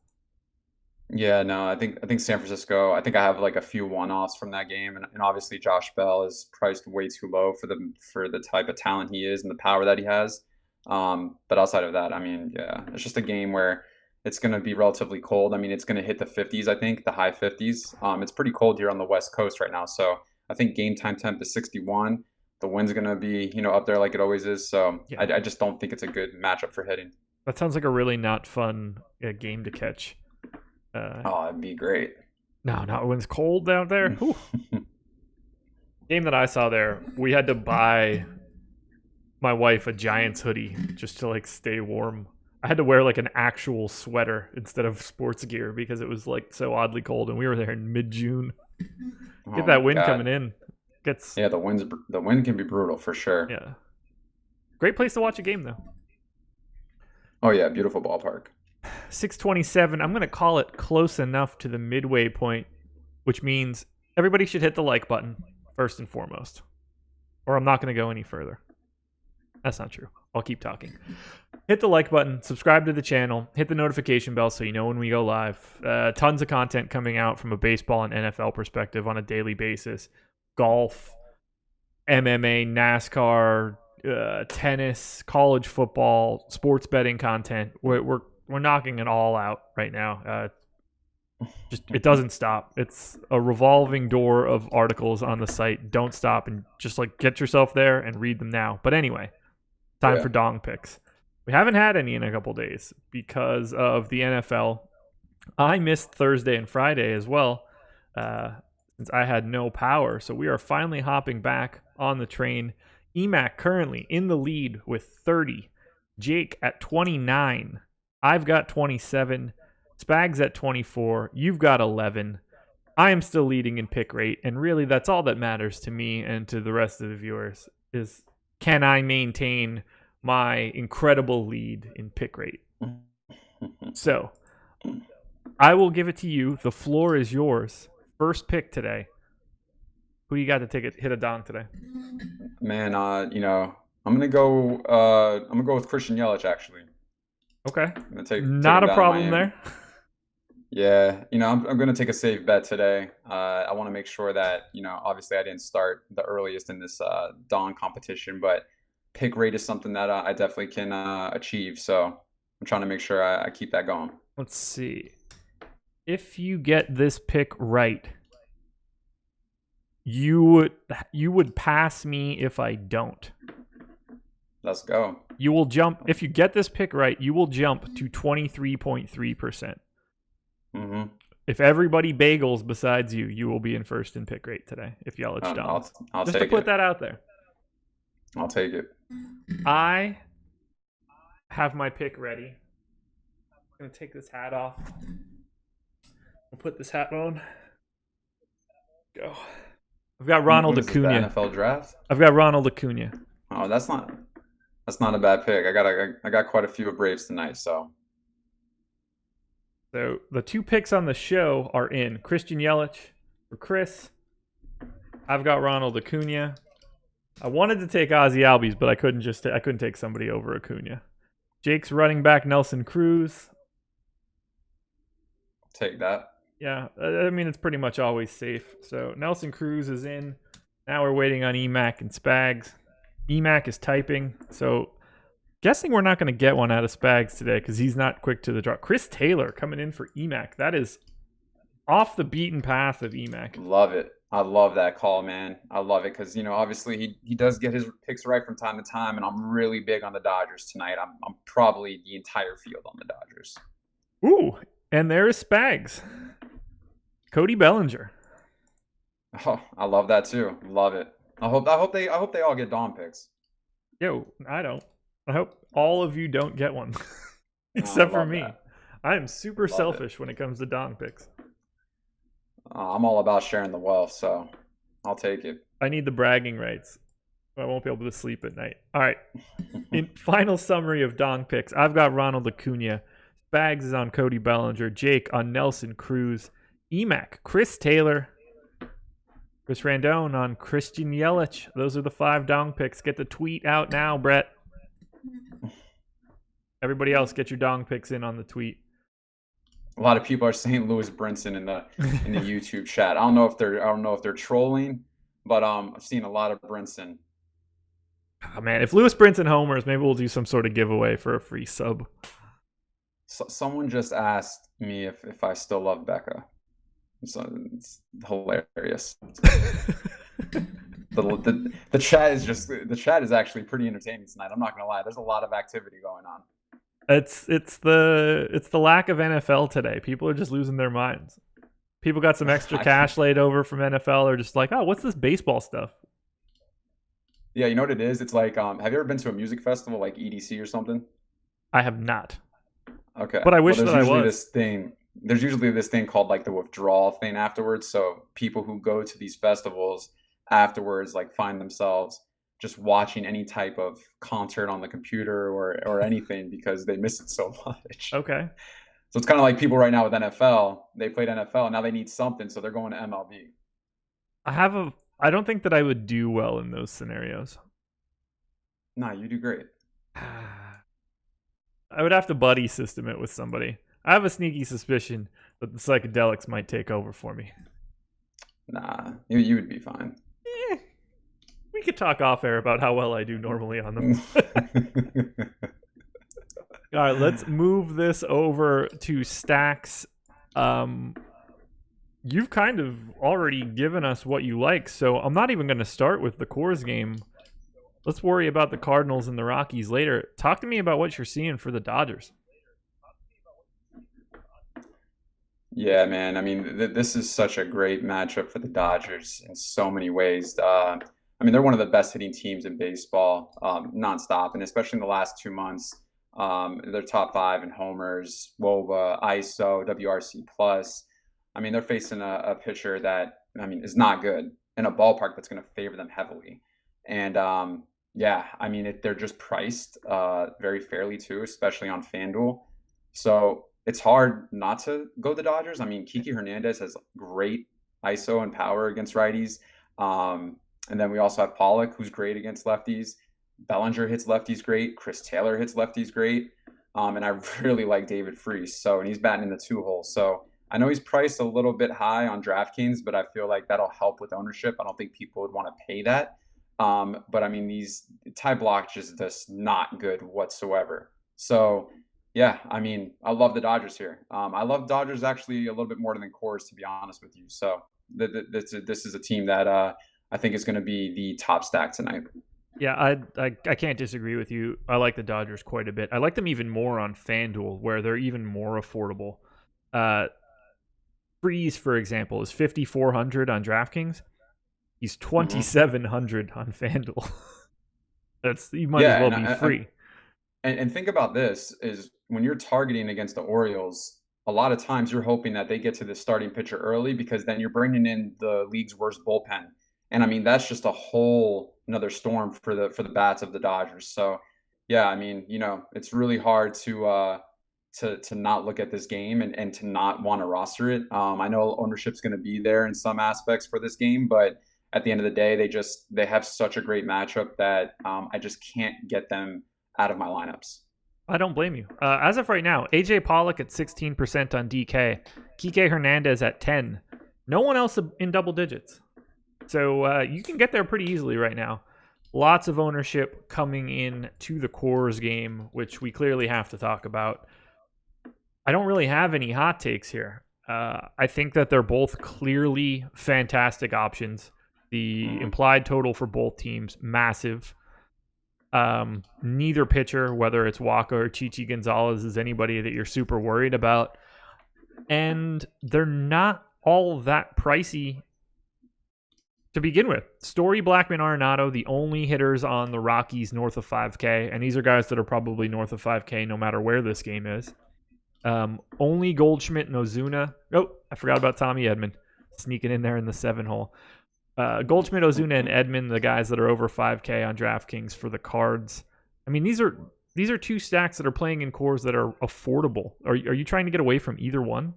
Speaker 5: Yeah, no, I think San Francisco. I think I have like a few one-offs from that game, and obviously Josh Bell is priced way too low for the type of talent he is and the power that he has. But outside of that, I mean, yeah, it's just a game where it's going to be relatively cold. I mean, it's going to hit the 50s, I think, the high 50s. It's pretty cold here on the West Coast right now, so I think game time temp is 61. The wind's going to be, up there like it always is. So yeah. I just don't think it's a good matchup for hitting.
Speaker 4: That sounds like a really not fun game to catch.
Speaker 5: It'd be great.
Speaker 4: No, not when it's cold out there. Game that I saw there, we had to buy my wife a Giants hoodie just to like stay warm. I had to wear like an actual sweater instead of sports gear because it was like so oddly cold, and we were there in mid-June. Get that wind coming in.
Speaker 5: Yeah, the wind can be brutal for sure.
Speaker 4: Yeah, great place to watch a game though.
Speaker 5: Oh yeah, beautiful ballpark.
Speaker 4: 627. I'm going to call it close enough to the midway point, which means everybody should hit the like button first and foremost, or I'm not going to go any further. That's not true. I'll keep talking. Hit the like button, subscribe to the channel, hit the notification bell so you know when we go live. Tons of content coming out from a baseball and NFL perspective on a daily basis. Golf, MMA, NASCAR, tennis, college football, sports betting content. We're knocking it all out right now. Just it doesn't stop. It's a revolving door of articles on the site. Don't stop and just like get yourself there and read them now. But anyway, time for dong picks. We haven't had any in a couple days because of the NFL. I missed Thursday and Friday as well since I had no power. So we are finally hopping back on the train. EMAC currently in the lead with 30. Jake at 29. I've got 27. Spags at 24. You've got 11. I am still leading in pick rate. And really, that's all that matters to me and to the rest of the viewers is can I maintain my incredible lead in pick rate? So I will give it to you. The floor is yours. First pick today. Who you got to hit a dong today?
Speaker 5: Man, I'm gonna go with Christian Yelich actually.
Speaker 4: Okay.
Speaker 5: Take
Speaker 4: not a problem there.
Speaker 5: Yeah, I'm going to take a safe bet today. I want to make sure that, obviously I didn't start the earliest in this Dawn competition, but pick rate is something that I definitely can achieve. So I'm trying to make sure I keep that going.
Speaker 4: Let's see. If you get this pick right, you would pass me if I don't.
Speaker 5: Let's go.
Speaker 4: You will jump, if you get this pick right, you will jump to 23.3%.
Speaker 5: Mm-hmm.
Speaker 4: If everybody bagels besides you, you will be in first in pick rate today. If Yelich down.
Speaker 5: I'll
Speaker 4: just
Speaker 5: take
Speaker 4: to put that out there.
Speaker 5: I'll take it.
Speaker 4: I have my pick ready. I'm going to take this hat off. I'll put this hat on. Go. I've got Ronald Acuna.
Speaker 5: NFL draft?
Speaker 4: I've got Ronald Acuna.
Speaker 5: Oh, that's not a bad pick. I got quite a few of Braves tonight, so
Speaker 4: So the 2 picks on the show are in. Christian Yelich for Chris. I've got Ronald Acuna. I wanted to take Ozzy Albies, but I couldn't take somebody over Acuna. Jake's running back Nelson Cruz.
Speaker 5: Take that.
Speaker 4: Yeah, I mean, it's pretty much always safe. So Nelson Cruz is in. Now we're waiting on Emac and Spags. Emac is typing. So guessing we're not going to get one out of Spags today because he's not quick to the draw. Chris Taylor coming in for Emac. That is off the beaten path of Emac.
Speaker 5: Love it. I love that call, man. I love it because, obviously he does get his picks right from time to time, and I'm really big on the Dodgers tonight. I'm probably the entire field on the Dodgers.
Speaker 4: Ooh, and there is Spags. Cody Bellinger.
Speaker 5: Oh, I love that too. Love it. I hope they all get Dom picks.
Speaker 4: Yo, I don't. I hope all of you don't get one, except for me.
Speaker 5: That.
Speaker 4: I am super selfish when it comes to Dom picks.
Speaker 5: I'm all about sharing the wealth, so I'll take it.
Speaker 4: I need the bragging rights. I won't be able to sleep at night. All right. In final summary of Dong picks, I've got Ronald Acuna. Spags is on Cody Bellinger. Jake on Nelson Cruz. Emac, Chris Taylor. Chris Randone on Christian Yelich. Those are the 5 Dong picks. Get the tweet out now, Brett. Everybody else, get your Dong picks in on the tweet.
Speaker 5: A lot of people are saying Lewis Brinson in the YouTube chat. I don't know if they're trolling, but I've seen a lot of Brinson.
Speaker 4: Oh, man, if Lewis Brinson homers, maybe we'll do some sort of giveaway for a free sub.
Speaker 5: So, someone just asked me if I still love Becca. So it's hilarious. The chat is actually pretty entertaining tonight. I'm not gonna lie. There's a lot of activity going on.
Speaker 4: It's the lack of NFL today. People are just losing their minds. People got some extra cash laid over from NFL. They're just like, oh, what's this baseball stuff?
Speaker 5: Yeah, you know what it is? It's like, have you ever been to a music festival like EDC or something?
Speaker 4: I have not.
Speaker 5: Okay.
Speaker 4: But I wish that I was.
Speaker 5: There's usually this thing called like the withdrawal thing afterwards. So people who go to these festivals afterwards like find themselves just watching any type of concert on the computer or anything because they miss it so much.
Speaker 4: Okay.
Speaker 5: So it's kind of like people right now with NFL. They played NFL. Now they need something, so they're going to MLB.
Speaker 4: I don't think that I would do well in those scenarios.
Speaker 5: Nah, you do great.
Speaker 4: I would have to buddy system it with somebody. I have a sneaky suspicion that the psychedelics might take over for me.
Speaker 5: Nah, you would be fine.
Speaker 4: We could talk off air about how well I do normally on them. All right, let's move this over to stacks. You've kind of already given us what you like, so I'm not even going to start with the Coors game. Let's worry about the Cardinals and the Rockies later. Talk to me about what you're seeing for the Dodgers.
Speaker 5: Yeah, man. I mean, this is such a great matchup for the Dodgers in so many ways. They're one of the best hitting teams in baseball, nonstop, and especially in the last 2 months. They're top 5 in homers, WOBA, ISO, WRC plus. I mean, they're facing a pitcher that is not good in a ballpark that's going to favor them heavily. And they're just priced very fairly too, especially on FanDuel. So it's hard not to go the Dodgers. I mean, Kiki Hernandez has great ISO and power against righties. And then we also have Pollock, who's great against lefties. Bellinger hits lefties great. Chris Taylor hits lefties great. And I really like David Freese. And he's batting in the 2-hole. So I know he's priced a little bit high on DraftKings, but I feel like that'll help with ownership. I don't think people would want to pay that. These Ty Block is just not good whatsoever. So, yeah, I love the Dodgers here. I love Dodgers actually a little bit more than Coors, to be honest with you. So this is a team that I think is going to be the top stack tonight.
Speaker 4: Yeah, I can't disagree with you. I like the Dodgers quite a bit. I like them even more on FanDuel, where they're even more affordable. Freeze, for example, is 5,400 on DraftKings. He's 2,700 on FanDuel. You might as well be free.
Speaker 5: And think about this, is when you're targeting against the Orioles, a lot of times you're hoping that they get to the starting pitcher early because then you're bringing in the league's worst bullpen. And that's just a whole another storm for the bats of the Dodgers. So yeah, it's really hard to to not look at this game and to not want to roster it. I know ownership's going to be there in some aspects for this game, but at the end of the day, they have such a great matchup that I just can't get them out of my lineups.
Speaker 4: I don't blame you. As of right now, AJ Pollock at 16% on DK, Kike Hernandez at 10. No one else in double digits. So you can get there pretty easily right now. Lots of ownership coming in to the Coors game, which we clearly have to talk about. I don't really have any hot takes here. I think that they're both clearly fantastic options. The implied total for both teams, massive. Neither pitcher, whether it's Waka or Chichi Gonzalez, is anybody that you're super worried about. And they're not all that pricey to begin with. Story, Blackman, Arenado, the only hitters on the Rockies north of 5K. And these are guys that are probably north of 5K no matter where this game is. Only Goldschmidt and Ozuna. Oh, I forgot about Tommy Edman sneaking in there in the 7-hole. Goldschmidt, Ozuna, and Edman, the guys that are over 5K on DraftKings for the Cards. I mean, these are two stacks that are playing in cores that are affordable. Are you trying to get away from either one?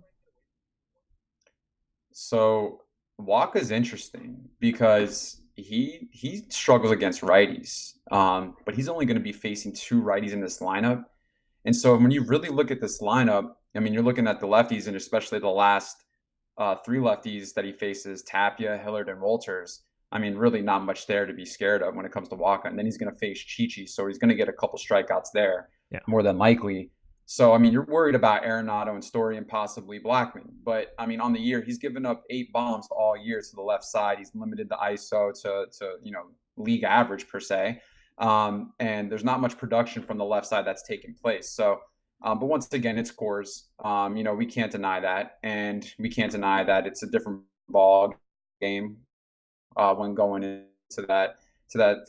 Speaker 5: So Waka's interesting because he struggles against righties, but he's only going to be facing 2 righties in this lineup. And so when you really look at this lineup, I mean, you're looking at the lefties, and especially the last 3 lefties that he faces, Tapia, Hillard, and Wolters. I mean, really not much there to be scared of when it comes to Waka. And then he's going to face Chichi, so he's going to get a couple strikeouts there, more than likely. So, I mean, you're worried about Arenado and Story and possibly Blackman. But, I mean, on the year, he's given up 8 bombs all year to the left side. He's limited the ISO to league average, per se. And there's not much production from the left side that's taking place. So, but once again, it's Coors. We can't deny that. And we can't deny that it's a different ball game when going into that.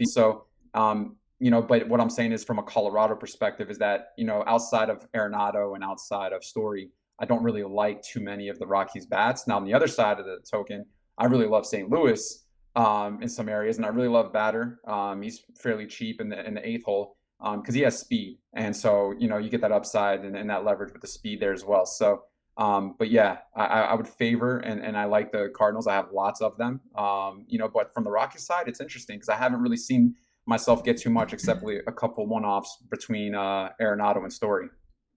Speaker 5: So, but what I'm saying is from a Colorado perspective is that, outside of Arenado and outside of Story, I don't really like too many of the Rockies bats. Now, on the other side of the token, I really love St. Louis in some areas, and I really love Batter. He's fairly cheap in the 8th hole because he has speed. And so, you get that upside and that leverage with the speed there as well. So, but yeah, I would favor, and I like the Cardinals. I have lots of them, but from the Rockies side, it's interesting because I haven't really seen myself get too much except a couple one-offs between Arenado and Story.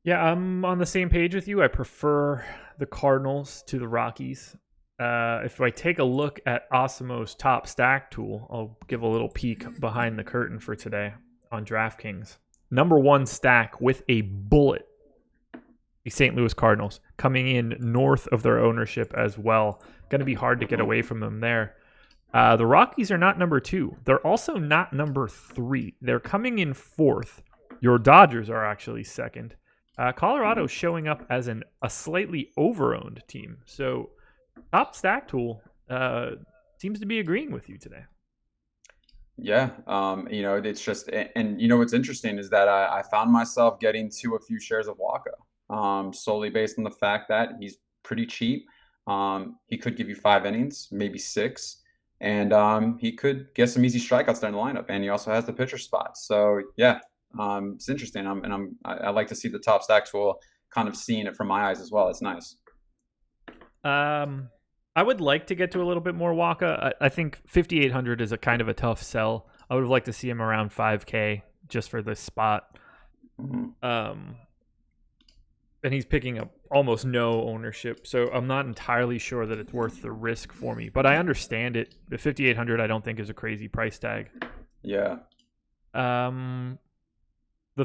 Speaker 4: Yeah, I'm on the same page with you. I prefer the Cardinals to the Rockies. If I take a look at Osimo's top stack tool, I'll give a little peek behind the curtain for today on DraftKings. Number 1 stack with a bullet, the St. Louis Cardinals, coming in north of their ownership as well. Going to be hard to get away from them there. The Rockies are not number 2. They're also not number 3. They're coming in 4th. Your Dodgers are actually 2nd. Colorado's showing up as a slightly over-owned team. So top stack tool seems to be agreeing with you today.
Speaker 5: Yeah, it's just, and what's interesting is that I found myself getting to a few shares of Waka, solely based on the fact that he's pretty cheap. He could give you 5 innings, maybe 6. And he could get some easy strikeouts there in the lineup, and he also has the pitcher spot. So yeah, it's interesting. I like to see the top stack tool kind of seeing it from my eyes as well. It's nice.
Speaker 4: I would like to get to a little bit more Waka. I think 5,800 is a kind of a tough sell. I would have liked to see him around 5K just for this spot.
Speaker 5: Mm-hmm.
Speaker 4: And he's picking up almost no ownership, so I'm not entirely sure that it's worth the risk for me. But I understand it. The 5,800 I don't think is a crazy price tag.
Speaker 5: Yeah.
Speaker 4: The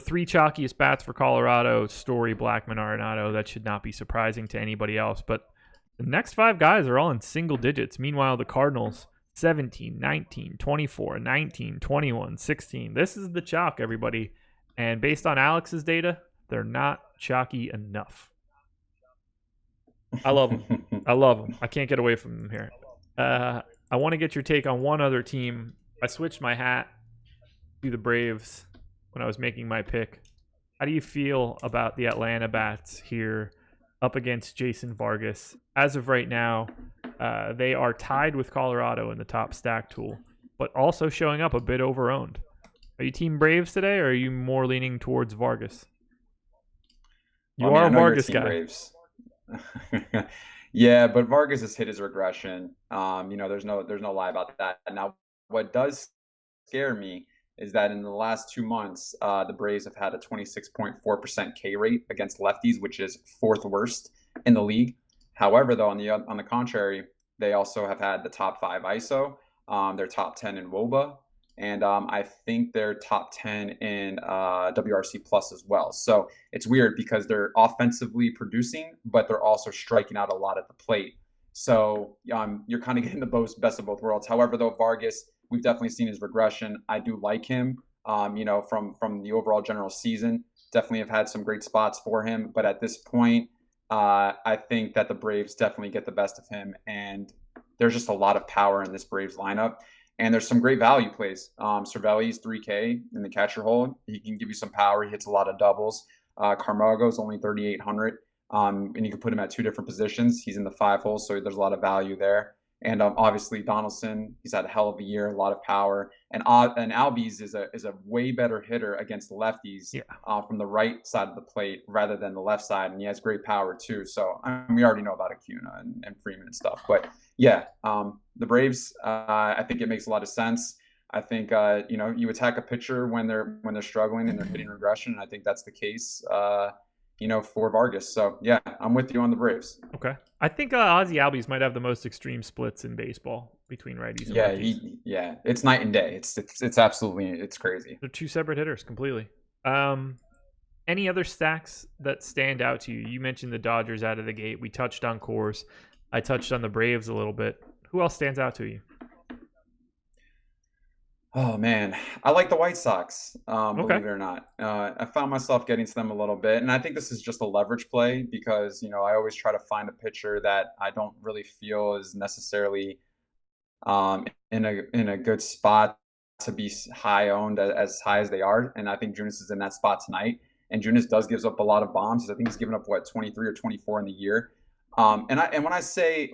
Speaker 4: 3 chalkiest bats for Colorado, Story, Blackman, Arenado, that should not be surprising to anybody else. But the next 5 guys are all in single digits. Meanwhile, the Cardinals, 17, 19, 24, 19, 21, 16. This is the chalk, everybody. And based on Alex's data, they're not chalky enough. I love them. I love them. I can't get away from them here. I want to get your take on one other team. I switched my hat to the Braves when I was making my pick. How do you feel about the Atlanta bats here up against Jason Vargas? As of right now, they are tied with Colorado in the top stack tool, but also showing up a bit over-owned. Are you team Braves today, or are you more leaning towards Vargas? You
Speaker 5: I mean,
Speaker 4: are
Speaker 5: I
Speaker 4: a
Speaker 5: know you're
Speaker 4: Vargas
Speaker 5: Team
Speaker 4: guy.
Speaker 5: Braves. Yeah, but Vargas has hit his regression. There's no lie about that. Now, what does scare me is that in the last 2 months, the Braves have had a 26.4% K rate against lefties, which is fourth worst in the league. However, though, on the contrary, they also have had the top 5 ISO. They're top 10 in WOBA, and I think they're top 10 in WRC plus as well. So it's weird because they're offensively producing, but they're also striking out a lot at the plate. So you're kind of getting the best of both worlds. However, though, Vargas, we've definitely seen his regression. I do like him, from the overall general season. Definitely have had some great spots for him. But at this point, I think that the Braves definitely get the best of him. And there's just a lot of power in this Braves lineup. And there's some great value plays. Cervelli's 3K in the catcher hole. He can give you some power. He hits a lot of doubles. Camargo's only 3,800. And you can put him at 2 different positions. He's in the 5 hole, so there's a lot of value there. And obviously Donaldson, he's had a hell of a year, a lot of power. And Albies is a way better hitter against lefties from the right side of the plate rather than the left side. And he has great power too. So we already know about Acuna and Freeman and stuff. But yeah, the Braves, I think it makes a lot of sense. I think you attack a pitcher when they're struggling and they're hitting regression. And I think that's the case. For Vargas. So yeah, I'm with you on the Braves.
Speaker 4: Okay. I think Ozzie Albies might have the most extreme splits in baseball between righties and lefties.
Speaker 5: It's night and day. It's absolutely crazy.
Speaker 4: They're 2 separate hitters completely. Any other stacks that stand out to you? You mentioned the Dodgers out of the gate. We touched on Coors. I touched on the Braves a little bit. Who else stands out to you?
Speaker 5: Oh man, I like the White Sox,
Speaker 4: Okay.
Speaker 5: believe it or not. I found myself getting to them a little bit, and I think this is just a leverage play because I always try to find a pitcher that I don't really feel is necessarily in a good spot to be high owned as high as they are, and I think Junus is in that spot tonight. And Junus does gives up a lot of bombs. I think he's given up 23 or 24 in the year. And when I say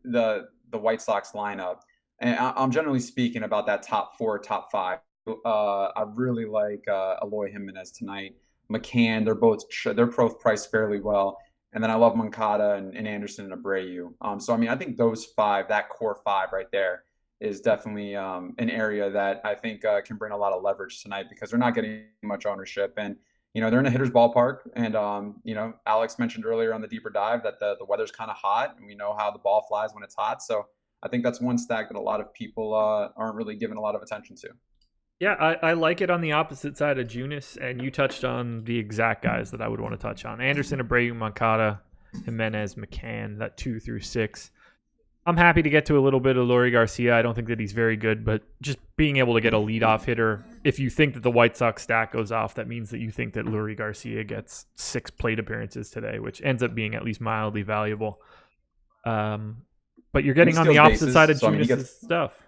Speaker 5: the White Sox lineup. And I'm generally speaking about that top 4, top 5. I really like Eloy Jimenez tonight. McCann, they're both priced fairly well. And then I love Moncada and Anderson and Abreu. So, I mean, I think those 5, that core 5 right there is definitely an area that I think can bring a lot of leverage tonight because they're not getting much ownership. And, they're in a hitter's ballpark. And, Alex mentioned earlier on the deeper dive that the weather's kind of hot. And we know how the ball flies when it's hot. So, I think that's one stack that a lot of people aren't really giving a lot of attention to.
Speaker 4: Yeah, I like it on the opposite side of Junus, and you touched on the exact guys that I would want to touch on. Anderson, Abreu, Moncada, Jimenez, McCann, that 2 through 6. I'm happy to get to a little bit of Leury Garcia. I don't think that he's very good, but just being able to get a leadoff hitter, if you think that the White Sox stack goes off, that means that you think that Leury Garcia gets 6 plate appearances today, which ends up being at least mildly valuable. But you're getting on the opposite side of Junus' stuff.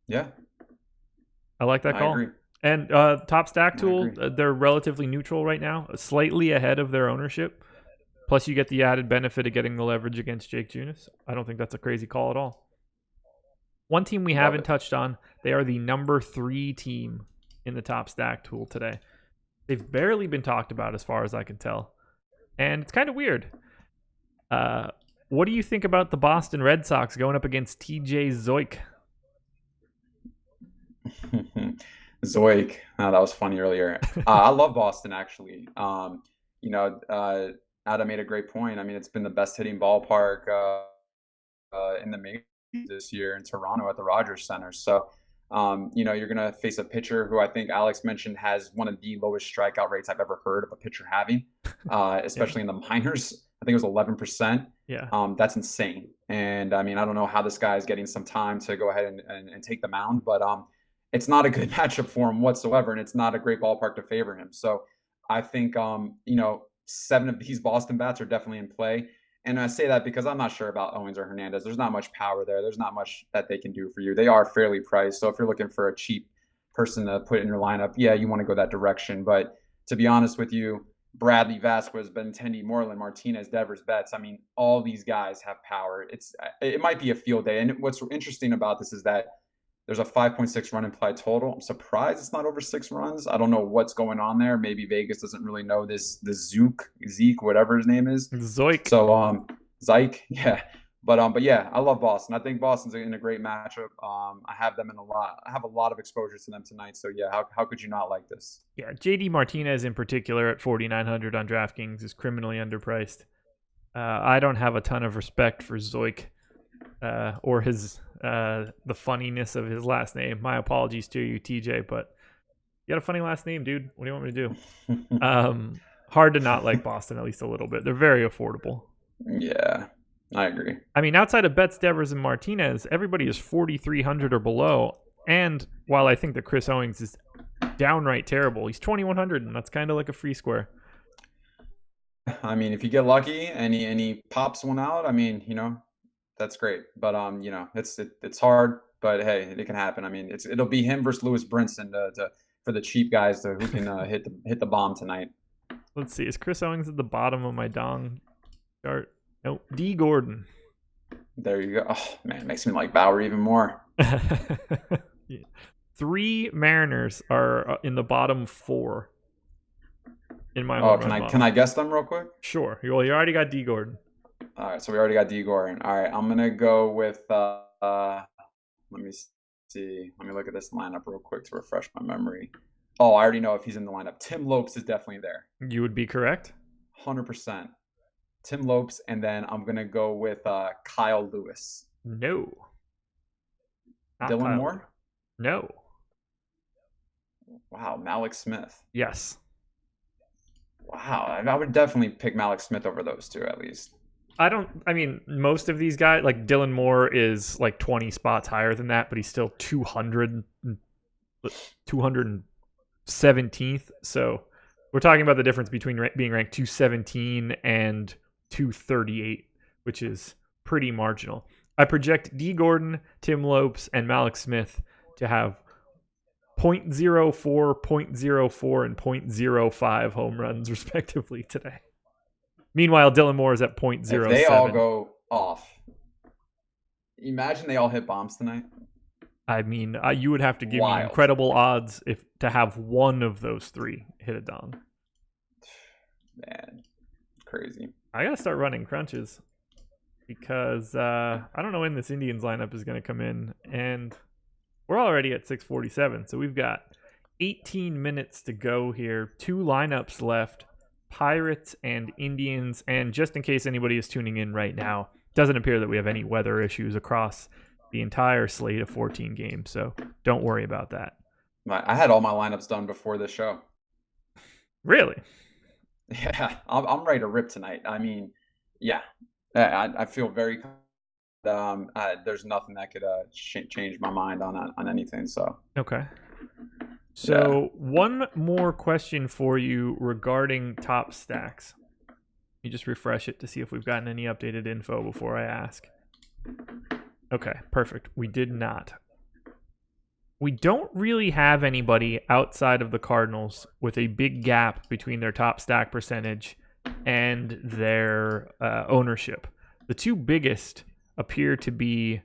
Speaker 5: Yeah.
Speaker 4: I like that call.
Speaker 5: I agree.
Speaker 4: And top stack tool, they're relatively neutral right now, slightly ahead of their ownership. Plus, you get the added benefit of getting the leverage against Jake Junus. I don't think that's a crazy call at all. One team we haven't touched on, they are the number 3 team in the top stack tool today. They've barely been talked about as far as I can tell. And it's kind of weird. What do you think about the Boston Red Sox going up against TJ Zoik?
Speaker 5: Zoik. Oh, that was funny earlier. I love Boston, actually. Adam made a great point. I mean, it's been the best hitting ballpark in the majors this year in Toronto at the Rogers Center. So, you're going to face a pitcher who I think Alex mentioned has one of the lowest strikeout rates I've ever heard of a pitcher having, especially in the minors. I think it was 11%.
Speaker 4: Yeah.
Speaker 5: That's insane. And I mean, I don't know how this guy is getting some time to go ahead and take the mound, but it's not a good matchup for him whatsoever. And it's not a great ballpark to favor him. So I think, 7 of these Boston bats are definitely in play. And I say that because I'm not sure about Owens or Hernandez. There's not much power there. There's not much that they can do for you. They are fairly priced. So if you're looking for a cheap person to put in your lineup, yeah, you want to go that direction. But to be honest with you, Bradley, Vasquez, Benintendi, Moreland, Martinez, Devers, Betts. I mean, all these guys have power. It might be a field day. And what's interesting about this is that There's a 5.6 run implied total. I'm surprised it's not over 6 runs. I don't know what's going on there. Maybe Vegas doesn't really know the Zeke, whatever his name is.
Speaker 4: Zoik.
Speaker 5: So Zyke, yeah. But yeah, I love Boston. I think Boston's in a great matchup. I have them in a lot. I have a lot of exposure to them tonight. So yeah, how could you not like this?
Speaker 4: Yeah, JD Martinez in particular at 4,900 on DraftKings is criminally underpriced. I don't have a ton of respect for Zoik or his the funniness of his last name. My apologies to you, TJ, but you got a funny last name, dude. What do you want me to do? Hard to not like Boston, at least a little bit. They're very affordable.
Speaker 5: Yeah, I agree.
Speaker 4: I mean, outside of Betts, Devers, and Martinez, everybody is 4,300 or below. And while I think that Chris Owings is downright terrible, he's 2,100, and that's kind of like a free square.
Speaker 5: I mean, if you get lucky and he pops one out, I mean, that's great. But it's hard. But hey, it can happen. I mean, it'll be him versus Lewis Brinson for the cheap guys who can hit the bomb tonight.
Speaker 4: Let's see. Is Chris Owings at the bottom of my dong chart? Nope. D. Gordon.
Speaker 5: There you go. Oh man, it makes me like Bauer even more.
Speaker 4: Yeah. 3 Mariners are in the bottom 4 in my.
Speaker 5: Oh, can I guess them real quick?
Speaker 4: Sure. Well, you already got D. Gordon.
Speaker 5: All right, so we already got D. Gordon. All right, I'm gonna go with. Let me see. Let me look at this lineup real quick to refresh my memory. Oh, I already know if he's in the lineup. Tim Lopes is definitely there.
Speaker 4: You would be correct.
Speaker 5: 100%. Tim Lopes, and then I'm gonna go with Kyle Lewis.
Speaker 4: No. Not
Speaker 5: Dylan
Speaker 4: Kyle.
Speaker 5: Moore?
Speaker 4: No.
Speaker 5: Wow, Malik Smith.
Speaker 4: Yes.
Speaker 5: Wow, I would definitely pick Malik Smith over those two at least.
Speaker 4: I mean, most of these guys, like Dylan Moore is like 20 spots higher than that, but he's still 217th. So we're talking about the difference between being ranked 217 and 238, which is pretty marginal. I project D. Gordon, Tim Lopes, and Malik Smith to have 0.04, 0.04, and 0.05 home runs, respectively, today. Meanwhile, Dylan Moore is at 0.07.
Speaker 5: If they all go off, imagine they all hit bombs tonight.
Speaker 4: I mean, you would have to give
Speaker 5: Wild.
Speaker 4: me incredible odds to have one of those 3 hit a dong.
Speaker 5: Man, crazy.
Speaker 4: I gotta start running crunches because I don't know when this Indians lineup is gonna come in, and we're already at 6:47, so we've got 18 minutes to go here. 2 lineups left: Pirates and Indians. And just in case anybody is tuning in right now, it doesn't appear that we have any weather issues across the entire slate of 14 games, so don't worry about that.
Speaker 5: I had all my lineups done before this show.
Speaker 4: Really?
Speaker 5: Yeah, I'm ready to rip tonight. I mean, yeah, I feel very. There's nothing that could change my mind on anything. So
Speaker 4: okay. So one more question for you regarding top stacks. You just refresh it to see if we've gotten any updated info before I ask. Okay, perfect. We did not. We don't really have anybody outside of the Cardinals with a big gap between their top stack percentage and their ownership. The 2 biggest appear to be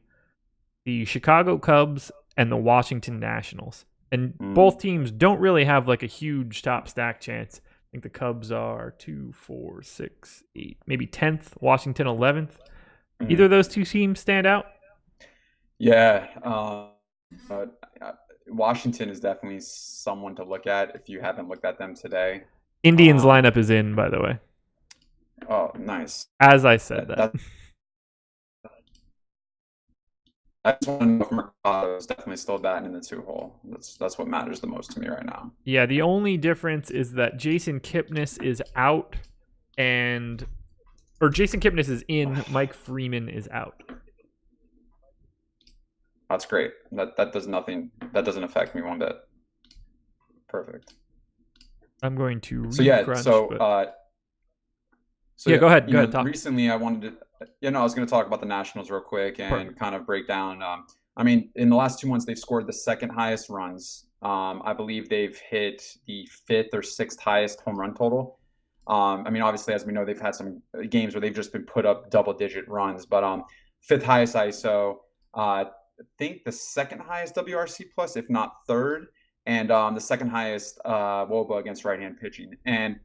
Speaker 4: the Chicago Cubs and the Washington Nationals. And both teams don't really have like a huge top stack chance. I think the Cubs are 2, 4, 6, 8, maybe 10th, Washington 11th. Either of those 2 teams stand out?
Speaker 5: Yeah, Washington is definitely someone to look at if you haven't looked at them today.
Speaker 4: Indians lineup is in, by the way.
Speaker 5: Oh, nice.
Speaker 4: As I said that.
Speaker 5: I just want to know if Mercado is definitely still batting in the 2-hole. That's what matters the most to me right now.
Speaker 4: Yeah, the only difference is that Jason Kipnis is out, or Jason Kipnis is in, Mike Freeman is out.
Speaker 5: That's great. That does nothing. That doesn't affect me one bit. Perfect.
Speaker 4: I'm going to
Speaker 5: So yeah.
Speaker 4: crunch,
Speaker 5: So
Speaker 4: go ahead. Go ahead. Talk.
Speaker 5: Recently, I wanted to. I was going to talk about the Nationals real quick and kind of break down. I mean, in the last 2 months, they've scored the 2nd highest runs. I believe they've hit the 5th or 6th highest home run total. I mean, obviously, as we know, they've had some games where they've just been put up double-digit runs, but 5th highest ISO. think the second highest WRC plus, if not third, and the second highest WOBA against right-hand pitching. And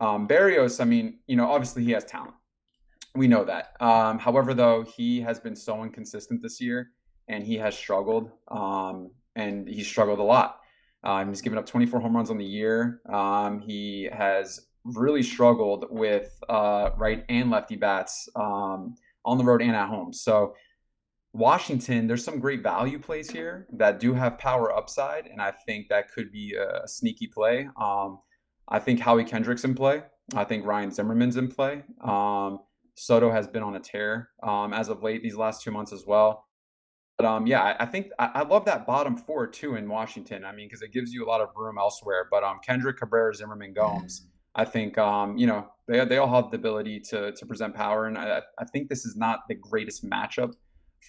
Speaker 5: Berrios, I mean, obviously he has talent. We know that. However, though, he has been so inconsistent this year, and he has struggled, and he's struggled a lot. He's given up 24 home runs on the year. He has really struggled with right and lefty bats on the road and at home. So Washington, there's some great value plays here that do have power upside, and I think that could be a sneaky play. I think Howie Kendrick's in play. I think Ryan Zimmerman's in play. Soto has been on a tear as of late these last 2 months as well. But yeah, I think I love that bottom four too in Washington. I mean, because it gives you a lot of room elsewhere. But Kendrick, Cabrera, Zimmerman, Gomes, I think they all have the ability to present power, and I think this is not the greatest matchup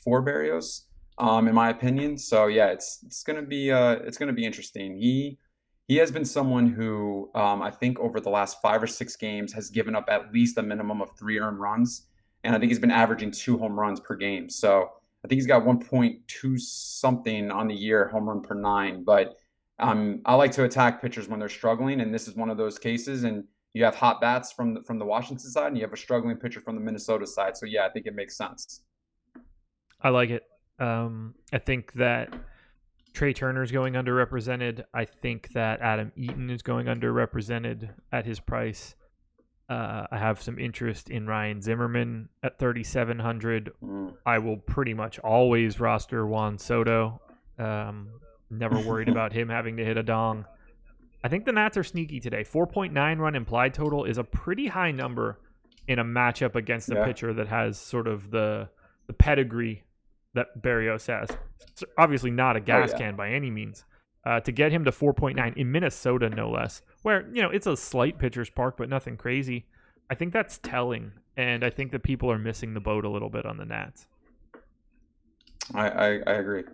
Speaker 5: for Berrios, in my opinion. So yeah, it's gonna be interesting. He has been someone who I think over the last 5 or 6 games has given up at least a minimum of 3 earned runs, and I think he's been averaging 2 home runs per game. So I think he's got 1.2 something on the year, home run per 9. But I like to attack pitchers when they're struggling, and this is one of those cases. And you have hot bats from the Washington side, and you have a struggling pitcher from the Minnesota side. So yeah, I think it makes sense.
Speaker 4: I like it. I think that Trey Turner's going underrepresented. I think that Adam Eaton is going underrepresented at his price. I have some interest in Ryan Zimmerman at 3,700. I will pretty much always roster Juan Soto. Never worried about him having to hit a dong. I think the Nats are sneaky today. 4.9 run implied total is a pretty high number in a matchup against a pitcher that has sort of the pedigree that Berrios has. It's obviously not a gas can by any means. To get him to 4.9 in Minnesota, no less, where, it's a slight pitcher's park, but nothing crazy. I think that's telling, and I think that people are missing the boat a little bit on the Nats.
Speaker 5: I agree.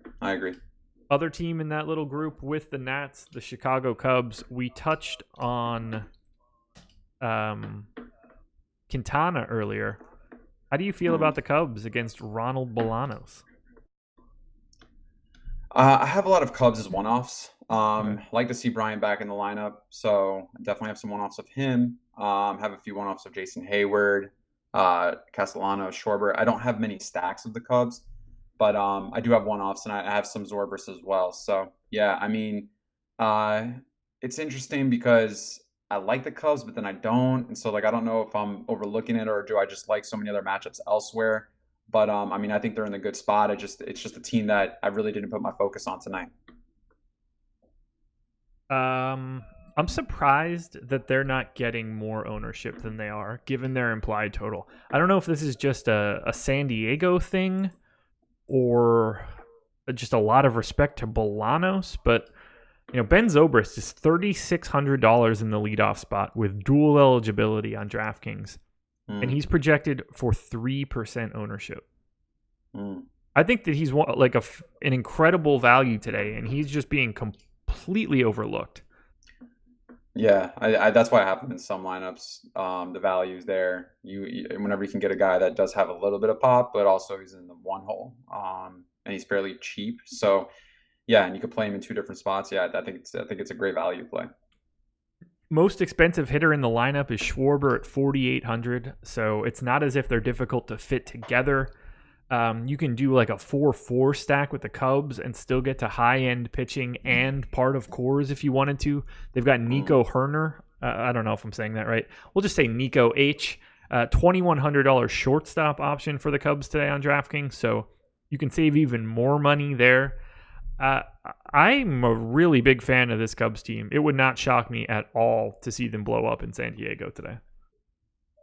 Speaker 4: Other team in that little group with the Nats, the Chicago Cubs. We touched on Quintana earlier. How do you feel about the Cubs against Ronald Bolanos?
Speaker 5: I have a lot of Cubs as one-offs. Like to see Brian back in the lineup, so I definitely have some one-offs of him. Have a few one-offs of Jason Hayward, Castellano, Schwarber. I don't have many stacks of the Cubs, but I do have one-offs, and I have some Zorbers as well. So yeah, I mean, it's interesting because I like the Cubs, but then I don't, and so I don't know if I'm overlooking it or do I just like so many other matchups elsewhere. But I mean, I think they're in a good spot. It's just a team that I really didn't put my focus on tonight.
Speaker 4: I'm surprised that they're not getting more ownership than they are, given their implied total. I don't know if this is just a San Diego thing or just a lot of respect to Bolanos, but Ben Zobrist is $3,600 in the leadoff spot with dual eligibility on DraftKings. And he's projected for 3% ownership. I think that he's an incredible value today, and he's just being completely overlooked.
Speaker 5: Yeah, I that's why I have him in some lineups. The value's there. Whenever you can get a guy that does have a little bit of pop, but also he's in the one hole, and he's fairly cheap. So yeah, and you could play him in 2 different spots. Yeah, I think it's a great value play.
Speaker 4: Most expensive hitter in the lineup is Schwarber at 4,800, so it's not as if they're difficult to fit together. You can do like a 4-4 stack with the Cubs and still get to high-end pitching and part of cores if you wanted to. They've got Nico Herner. I don't know if I'm saying that right. We'll just say Nico H. $2,100 shortstop option for the Cubs today on DraftKings, so you can save even more money there. I'm a really big fan of this Cubs team. It would not shock me at all to see them blow up in San Diego today.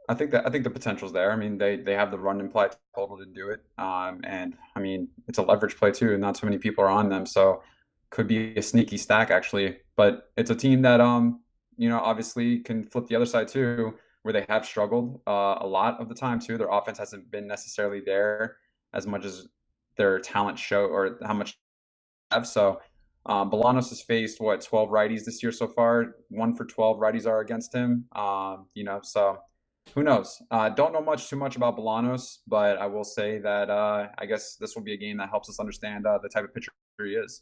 Speaker 5: I think the potential's there. I mean, they have the run implied total to do it, and I mean it's a leverage play too, and not too many people are on them, so could be a sneaky stack actually. But it's a team that obviously can flip the other side too, where they have struggled a lot of the time too. Their offense hasn't been necessarily there as much as their talent show or how much. So Bolanos has faced 12 righties this year so far. 1 for 12 righties are against him. So Who knows? Don't know too much about Bolanos, but I will say that I guess this will be a game that helps us understand the type of pitcher he is.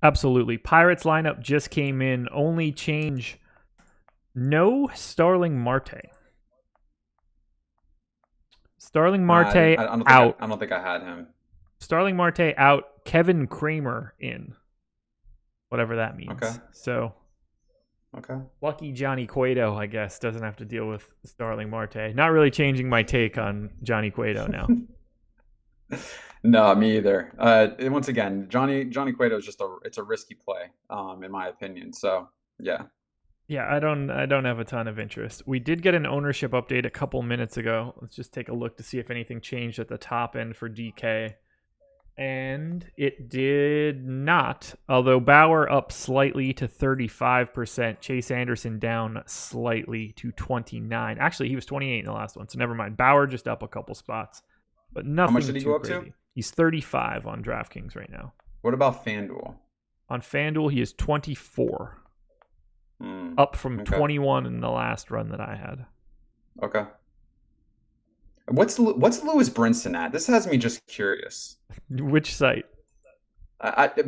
Speaker 4: Absolutely. Pirates lineup just came in. Only change, no Starling Marte. Starling Marte out.
Speaker 5: I don't think I had him.
Speaker 4: Starling Marte out. Kevin Kramer in. Whatever that means.
Speaker 5: Okay.
Speaker 4: So,
Speaker 5: okay.
Speaker 4: Lucky Johnny Cueto, I guess, doesn't have to deal with Starling Marte. Not really changing my take on Johnny Cueto now.
Speaker 5: No, me either. Once again, Johnny Cueto is just it's a risky play, in my opinion. So yeah.
Speaker 4: Yeah, I don't have a ton of interest. We did get an ownership update a couple minutes ago. Let's just take a look to see if anything changed at the top end for DK. And it did not, although Bauer up slightly to 35%, Chase Anderson down slightly to 29. Actually, he was 28 in the last one, so never mind. Bauer just up a couple spots, but nothing
Speaker 5: How much did he
Speaker 4: too
Speaker 5: go up
Speaker 4: crazy.
Speaker 5: to?
Speaker 4: He's 35 on DraftKings right now.
Speaker 5: What about FanDuel?
Speaker 4: On FanDuel, he is 24. Up from 21 in the last run that I had.
Speaker 5: Okay. What's Lewis Brinson at? This has me just curious.
Speaker 4: Which site?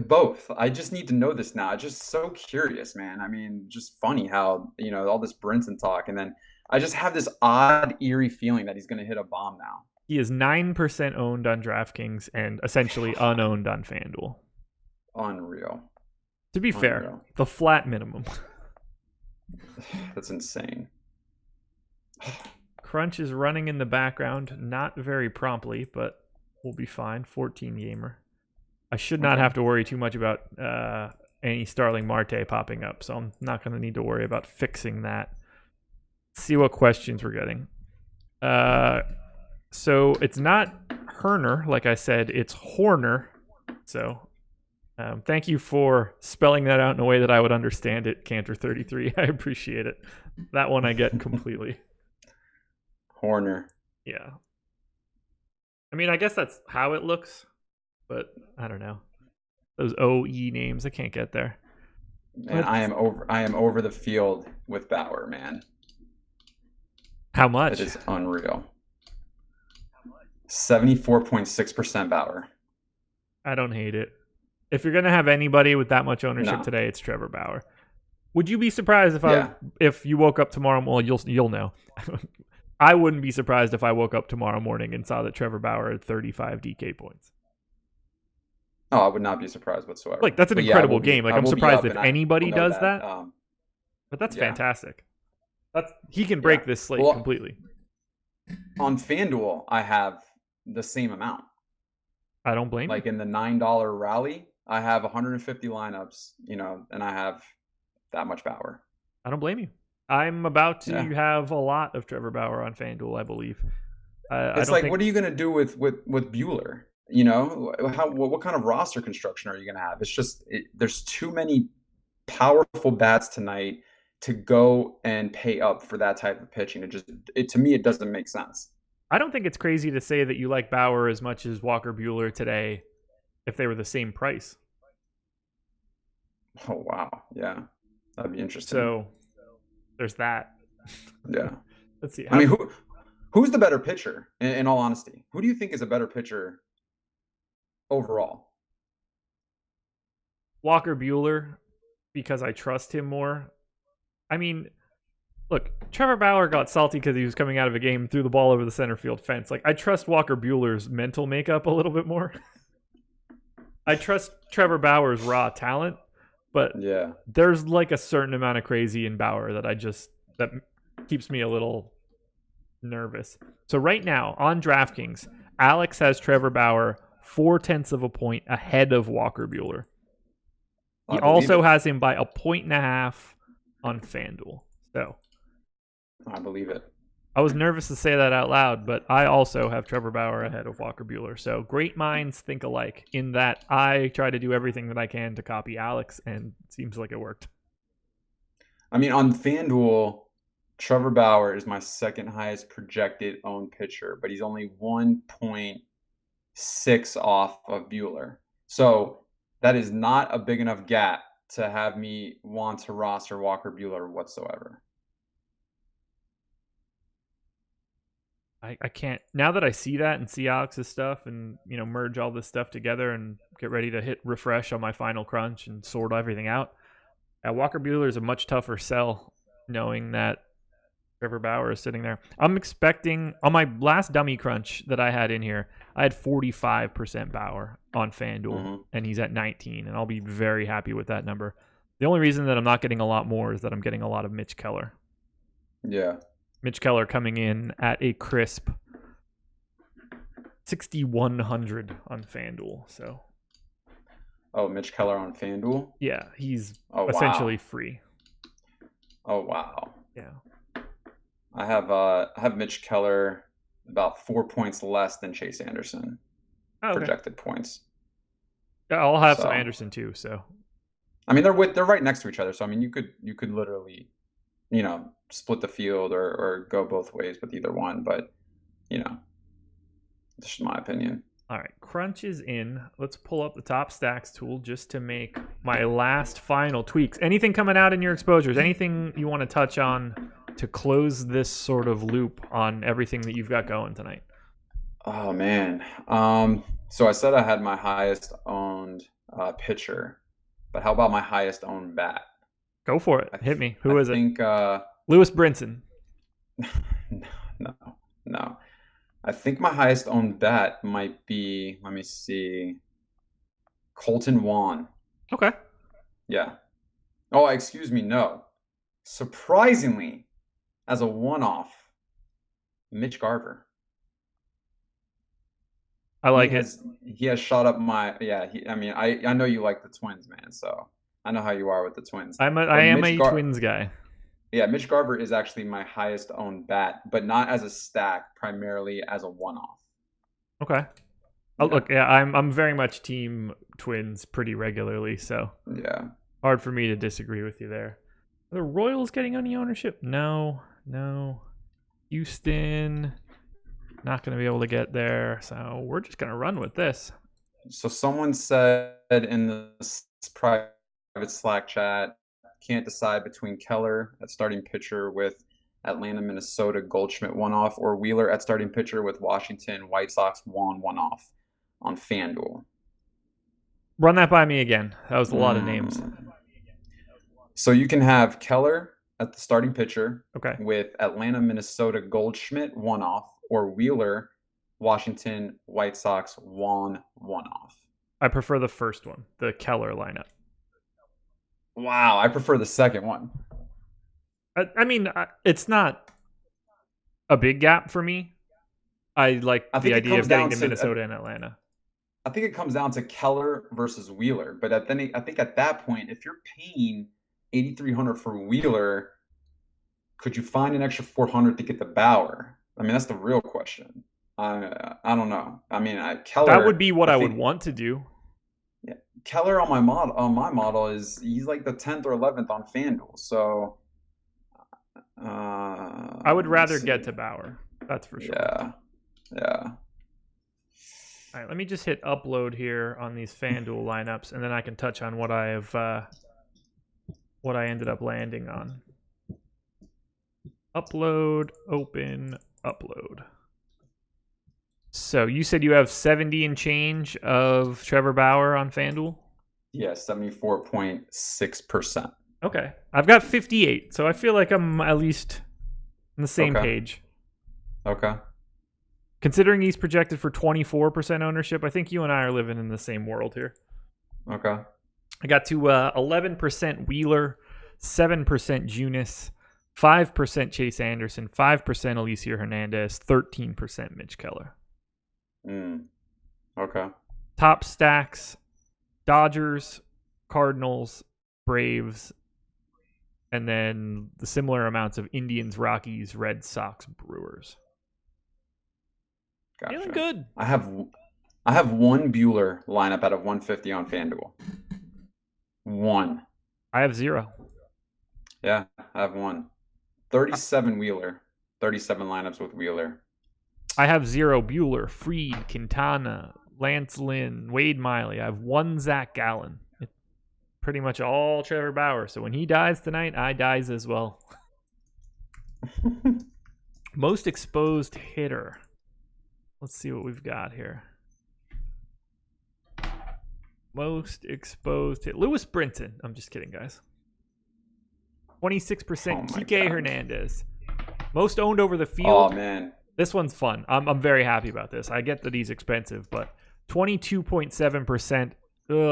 Speaker 5: Both. I just need to know this now. I'm just so curious, man. I mean, just funny how, all this Brinson talk, and then I just have this odd, eerie feeling that he's going to hit a bomb now.
Speaker 4: He is 9% owned on DraftKings and essentially unowned on FanDuel.
Speaker 5: Unreal.
Speaker 4: To be fair, the flat minimum.
Speaker 5: That's insane.
Speaker 4: Crunch is running in the background, not very promptly, but we'll be fine. 14 gamer. I should not have to worry too much about any Starling Marte popping up, so I'm not going to need to worry about fixing that. Let's see what questions we're getting. So it's not Herner, like I said, it's Horner. So thank you for spelling that out in a way that I would understand it, Cantor33. I appreciate it. That one I get completely.
Speaker 5: Horner.
Speaker 4: Yeah. I mean, I guess that's how it looks, but I don't know. Those OE names, I can't get there.
Speaker 5: Man, I am over the field with Bauer, man.
Speaker 4: How much?
Speaker 5: It is unreal. 74.6% Bauer.
Speaker 4: I don't hate it. If you're gonna have anybody with that much ownership today, it's Trevor Bauer. Would you be surprised if you woke up tomorrow? Well, you'll know. I wouldn't be surprised if I woke up tomorrow morning and saw that Trevor Bauer had 35 DK points.
Speaker 5: Oh, I would not be surprised whatsoever.
Speaker 4: Like, that's an incredible game. Like, I'm surprised if anybody does that. But that's fantastic. He can break this slate completely.
Speaker 5: On FanDuel, I have the same amount.
Speaker 4: I don't blame you.
Speaker 5: Like in the $9 rally, I have 150 lineups, and I have that much Bauer.
Speaker 4: I don't blame you. I'm about to have a lot of Trevor Bauer on FanDuel, I believe.
Speaker 5: It's like, what are you going to do with Buehler? What kind of roster construction are you going to have? It's just there's too many powerful bats tonight to go and pay up for that type of pitching. To me, it doesn't make sense.
Speaker 4: I don't think it's crazy to say that you like Bauer as much as Walker Buehler today if they were the same price.
Speaker 5: Oh, wow. Yeah. That'd be interesting.
Speaker 4: So there's that.
Speaker 5: Yeah.
Speaker 4: Let's see.
Speaker 5: I mean, who's the better pitcher, in all honesty? Who do you think is a better pitcher overall?
Speaker 4: Walker Buehler, because I trust him more. I mean, look, Trevor Bauer got salty because he was coming out of a game and threw the ball over the center field fence. Like, I trust Walker Buehler's mental makeup a little bit more. I trust Trevor Bauer's raw talent, but there's like a certain amount of crazy in Bauer that keeps me a little nervous. So right now on DraftKings, Alex has Trevor Bauer 0.4 of a point ahead of Walker Buehler. He also has him by 1.5 on FanDuel. So
Speaker 5: I believe it.
Speaker 4: I was nervous to say that out loud, but I also have Trevor Bauer ahead of Walker Buehler. So great minds think alike in that I try to do everything that I can to copy Alex, and it seems like it worked.
Speaker 5: I mean, on FanDuel, Trevor Bauer is my second highest projected owned pitcher, but he's only 1.6 off of Buehler. So that is not a big enough gap to have me want to roster Walker Buehler whatsoever.
Speaker 4: I can't, now that I see that and see Alex's stuff and, merge all this stuff together and get ready to hit refresh on my final crunch and sort everything out. Walker Buehler is a much tougher sell, knowing that Trevor Bauer is sitting there. I'm expecting, on my last dummy crunch that I had in here, I had 45% Bauer on FanDuel, and he's at 19, and I'll be very happy with that number. The only reason that I'm not getting a lot more is that I'm getting a lot of Mitch Keller.
Speaker 5: Yeah.
Speaker 4: Mitch Keller coming in at a crisp 6,100 on FanDuel. So.
Speaker 5: Oh, Mitch Keller on FanDuel?
Speaker 4: Yeah, he's essentially free.
Speaker 5: Oh, wow.
Speaker 4: Yeah.
Speaker 5: I have Mitch Keller about 4 points less than Chase Anderson. Projected points.
Speaker 4: Yeah, I'll have some Anderson too, so.
Speaker 5: I mean, they're right next to each other, so I mean, you could literally, split the field or go both ways with either one, but this is my opinion.
Speaker 4: All right, crunch is in. Let's pull up the top stacks tool just to make my last final tweaks. Anything coming out in your exposures? Anything you want to touch on to close this sort of loop on everything that you've got going tonight?
Speaker 5: Oh man. So I said I had my highest owned pitcher, but how about my highest owned bat?
Speaker 4: Go for it. Hit me. Who is it?
Speaker 5: I think
Speaker 4: Lewis Brinson.
Speaker 5: No. I think my highest owned bat might be, let me see, Colton Wong.
Speaker 4: Okay.
Speaker 5: Yeah. Oh, excuse me, no. Surprisingly, as a one-off, Mitch Garver.
Speaker 4: I like it.
Speaker 5: He has shot up my, I know you like the Twins, man, so I know how you are with the Twins.
Speaker 4: I am a Twins guy.
Speaker 5: Yeah, Mitch Garver is actually my highest owned bat, but not as a stack, primarily as a one-off.
Speaker 4: Okay. Oh, look, yeah, I'm very much team Twins pretty regularly, so
Speaker 5: yeah,
Speaker 4: hard for me to disagree with you there. Are the Royals getting any ownership? No. Houston, not going to be able to get there, so we're just going to run with this.
Speaker 5: So someone said in the private Slack chat, can't decide between Keller at starting pitcher with Atlanta, Minnesota, Goldschmidt one-off, or Wheeler at starting pitcher with Washington, White Sox, one-off on FanDuel.
Speaker 4: Run that by me again. That was a lot of names.
Speaker 5: So you can have Keller at the starting pitcher
Speaker 4: with
Speaker 5: Atlanta, Minnesota, Goldschmidt one-off, or Wheeler, Washington, White Sox, one-off.
Speaker 4: I prefer the first one, the Keller lineup.
Speaker 5: Wow, I prefer the second one.
Speaker 4: I mean, it's not a big gap for me. I like the idea of getting to Minnesota and Atlanta.
Speaker 5: I think it comes down to Keller versus Wheeler. But I think at that point, if you're paying $8,300 for Wheeler, could you find an extra $400 to get the Bauer? I mean, that's the real question. I don't know. I mean, Keller.
Speaker 4: That would be what I would want to do.
Speaker 5: Yeah, Keller on my model is he's like the 10th or 11th on FanDuel. So
Speaker 4: I would rather get to Bauer. That's for sure.
Speaker 5: Yeah.
Speaker 4: All right, let me just hit upload here on these FanDuel lineups, and then I can touch on what I ended up landing on. Upload, open, upload. So you said you have 70 and change of Trevor Bauer on FanDuel?
Speaker 5: Yeah, 74.6%.
Speaker 4: Okay. I've got 58, so I feel like I'm at least on the same page.
Speaker 5: Okay.
Speaker 4: Considering he's projected for 24% ownership, I think you and I are living in the same world here.
Speaker 5: Okay.
Speaker 4: I got to 11% Wheeler, 7% Junus, 5% Chase Anderson, 5% Alicia Hernandez, 13% Mitch Keller.
Speaker 5: Okay.
Speaker 4: Top stacks: Dodgers, Cardinals, Braves, and then the similar amounts of Indians, Rockies, Red Sox, Brewers.
Speaker 5: Gotcha.
Speaker 4: Feeling good.
Speaker 5: I have one Buehler lineup out of 150 on FanDuel. One.
Speaker 4: I have 0.
Speaker 5: Yeah, I have one. 37 Wheeler. 37 lineups with Wheeler.
Speaker 4: I have 0 Buehler, Fried, Quintana, Lance Lynn, Wade Miley. I have 1 Zach Gallen. It's pretty much all Trevor Bauer. So when he dies tonight, I dies as well. Most exposed hitter. Let's see what we've got here. Most exposed hit. Lewis Brinson. I'm just kidding, guys. 26% Kike Hernandez. Most owned over the field.
Speaker 5: Oh, man.
Speaker 4: This one's fun. I'm very happy about this. I get that he's expensive, but 22.7%.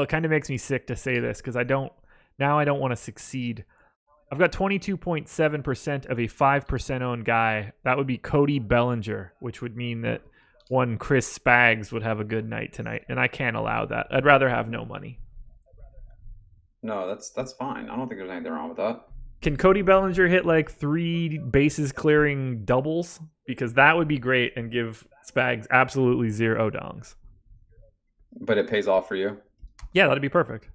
Speaker 4: Kind of makes me sick to say this because I don't want to succeed. I've got 22.7% of a 5% owned guy. That would be Cody Bellinger, which would mean that one Chris Spags would have a good night tonight, and I can't allow that. I'd rather have no money.
Speaker 5: No, that's fine. I don't think there's anything wrong with that.
Speaker 4: Can Cody Bellinger hit like 3 bases clearing doubles? Because that would be great and give Spags absolutely 0 dongs.
Speaker 5: But it pays off for you?
Speaker 4: Yeah, that'd be perfect.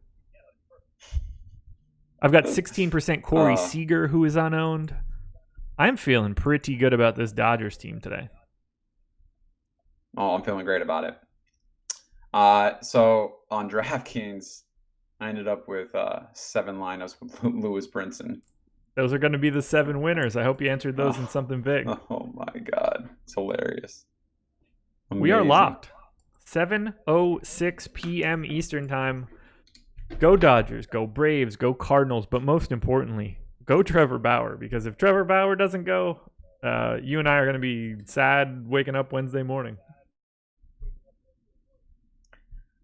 Speaker 4: I've got 16% Corey Seager, who is unowned. I'm feeling pretty good about this Dodgers team today.
Speaker 5: Oh, I'm feeling great about it. So on DraftKings, I ended up with 7 lineups with Lewis Brinson.
Speaker 4: Those are going to be the 7 winners. I hope you answered those in something big.
Speaker 5: Oh my God. It's hilarious. Amazing.
Speaker 4: We are locked. 7:06 p.m. Eastern time. Go Dodgers, go Braves, go Cardinals, but most importantly, go Trevor Bauer, because if Trevor Bauer doesn't go, you and I are going to be sad waking up Wednesday morning.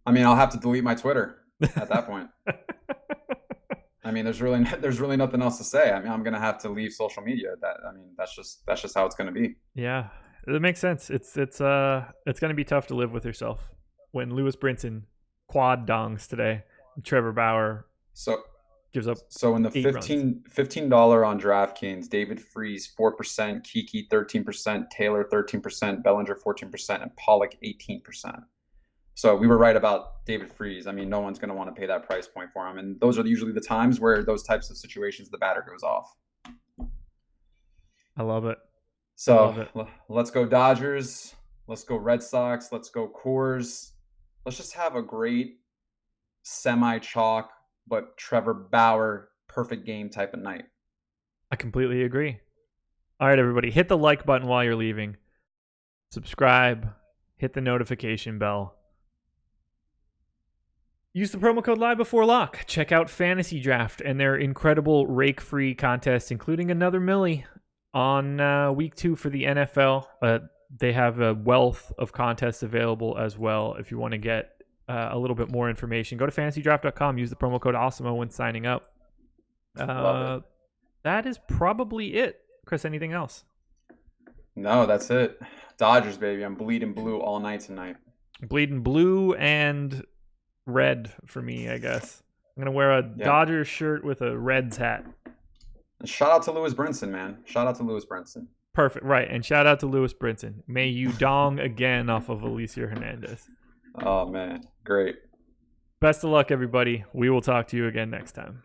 Speaker 5: I mean, I'll have to delete my Twitter at that point. I mean, there's really nothing else to say. I mean, I'm going to have to leave social media. That's just how it's going to be.
Speaker 4: Yeah, it makes sense. It's going to be tough to live with yourself when Lewis Brinson quad dongs today. Trevor Bauer gives up.
Speaker 5: So in the $15 on DraftKings, David Freese 4%, Kiki 13%, Taylor 13%, Bellinger 14%, and Pollock 18%. So we were right about David Freese. I mean, no one's going to want to pay that price point for him, and those are usually the times where those types of situations the batter goes off.
Speaker 4: I love it.
Speaker 5: So let's go Dodgers. Let's go Red Sox. Let's go Coors. Let's just have a great semi-chalk, but Trevor Bauer perfect game type of night.
Speaker 4: I completely agree. All right, everybody, hit the like button while you're leaving. Subscribe. Hit the notification bell. Use the promo code Live Before Lock. Check out Fantasydraft and their incredible rake-free contest, including another milli on week 2 for the NFL. They have a wealth of contests available as well. If you want to get a little bit more information, go to fantasydraft.com. Use the promo code AWESOMO when signing up. That is probably it. Chris, anything else?
Speaker 5: No, that's it. Dodgers, baby. I'm bleeding blue all night tonight.
Speaker 4: Bleeding blue and red for me, I guess. I'm going to wear a Dodgers shirt with a Reds hat.
Speaker 5: And shout out to Lewis Brinson, man. Shout out to Lewis Brinson.
Speaker 4: Perfect. Right. And shout out to Lewis Brinson. May you dong again off of Alicia Hernandez.
Speaker 5: Oh, man. Great.
Speaker 4: Best of luck, everybody. We will talk to you again next time.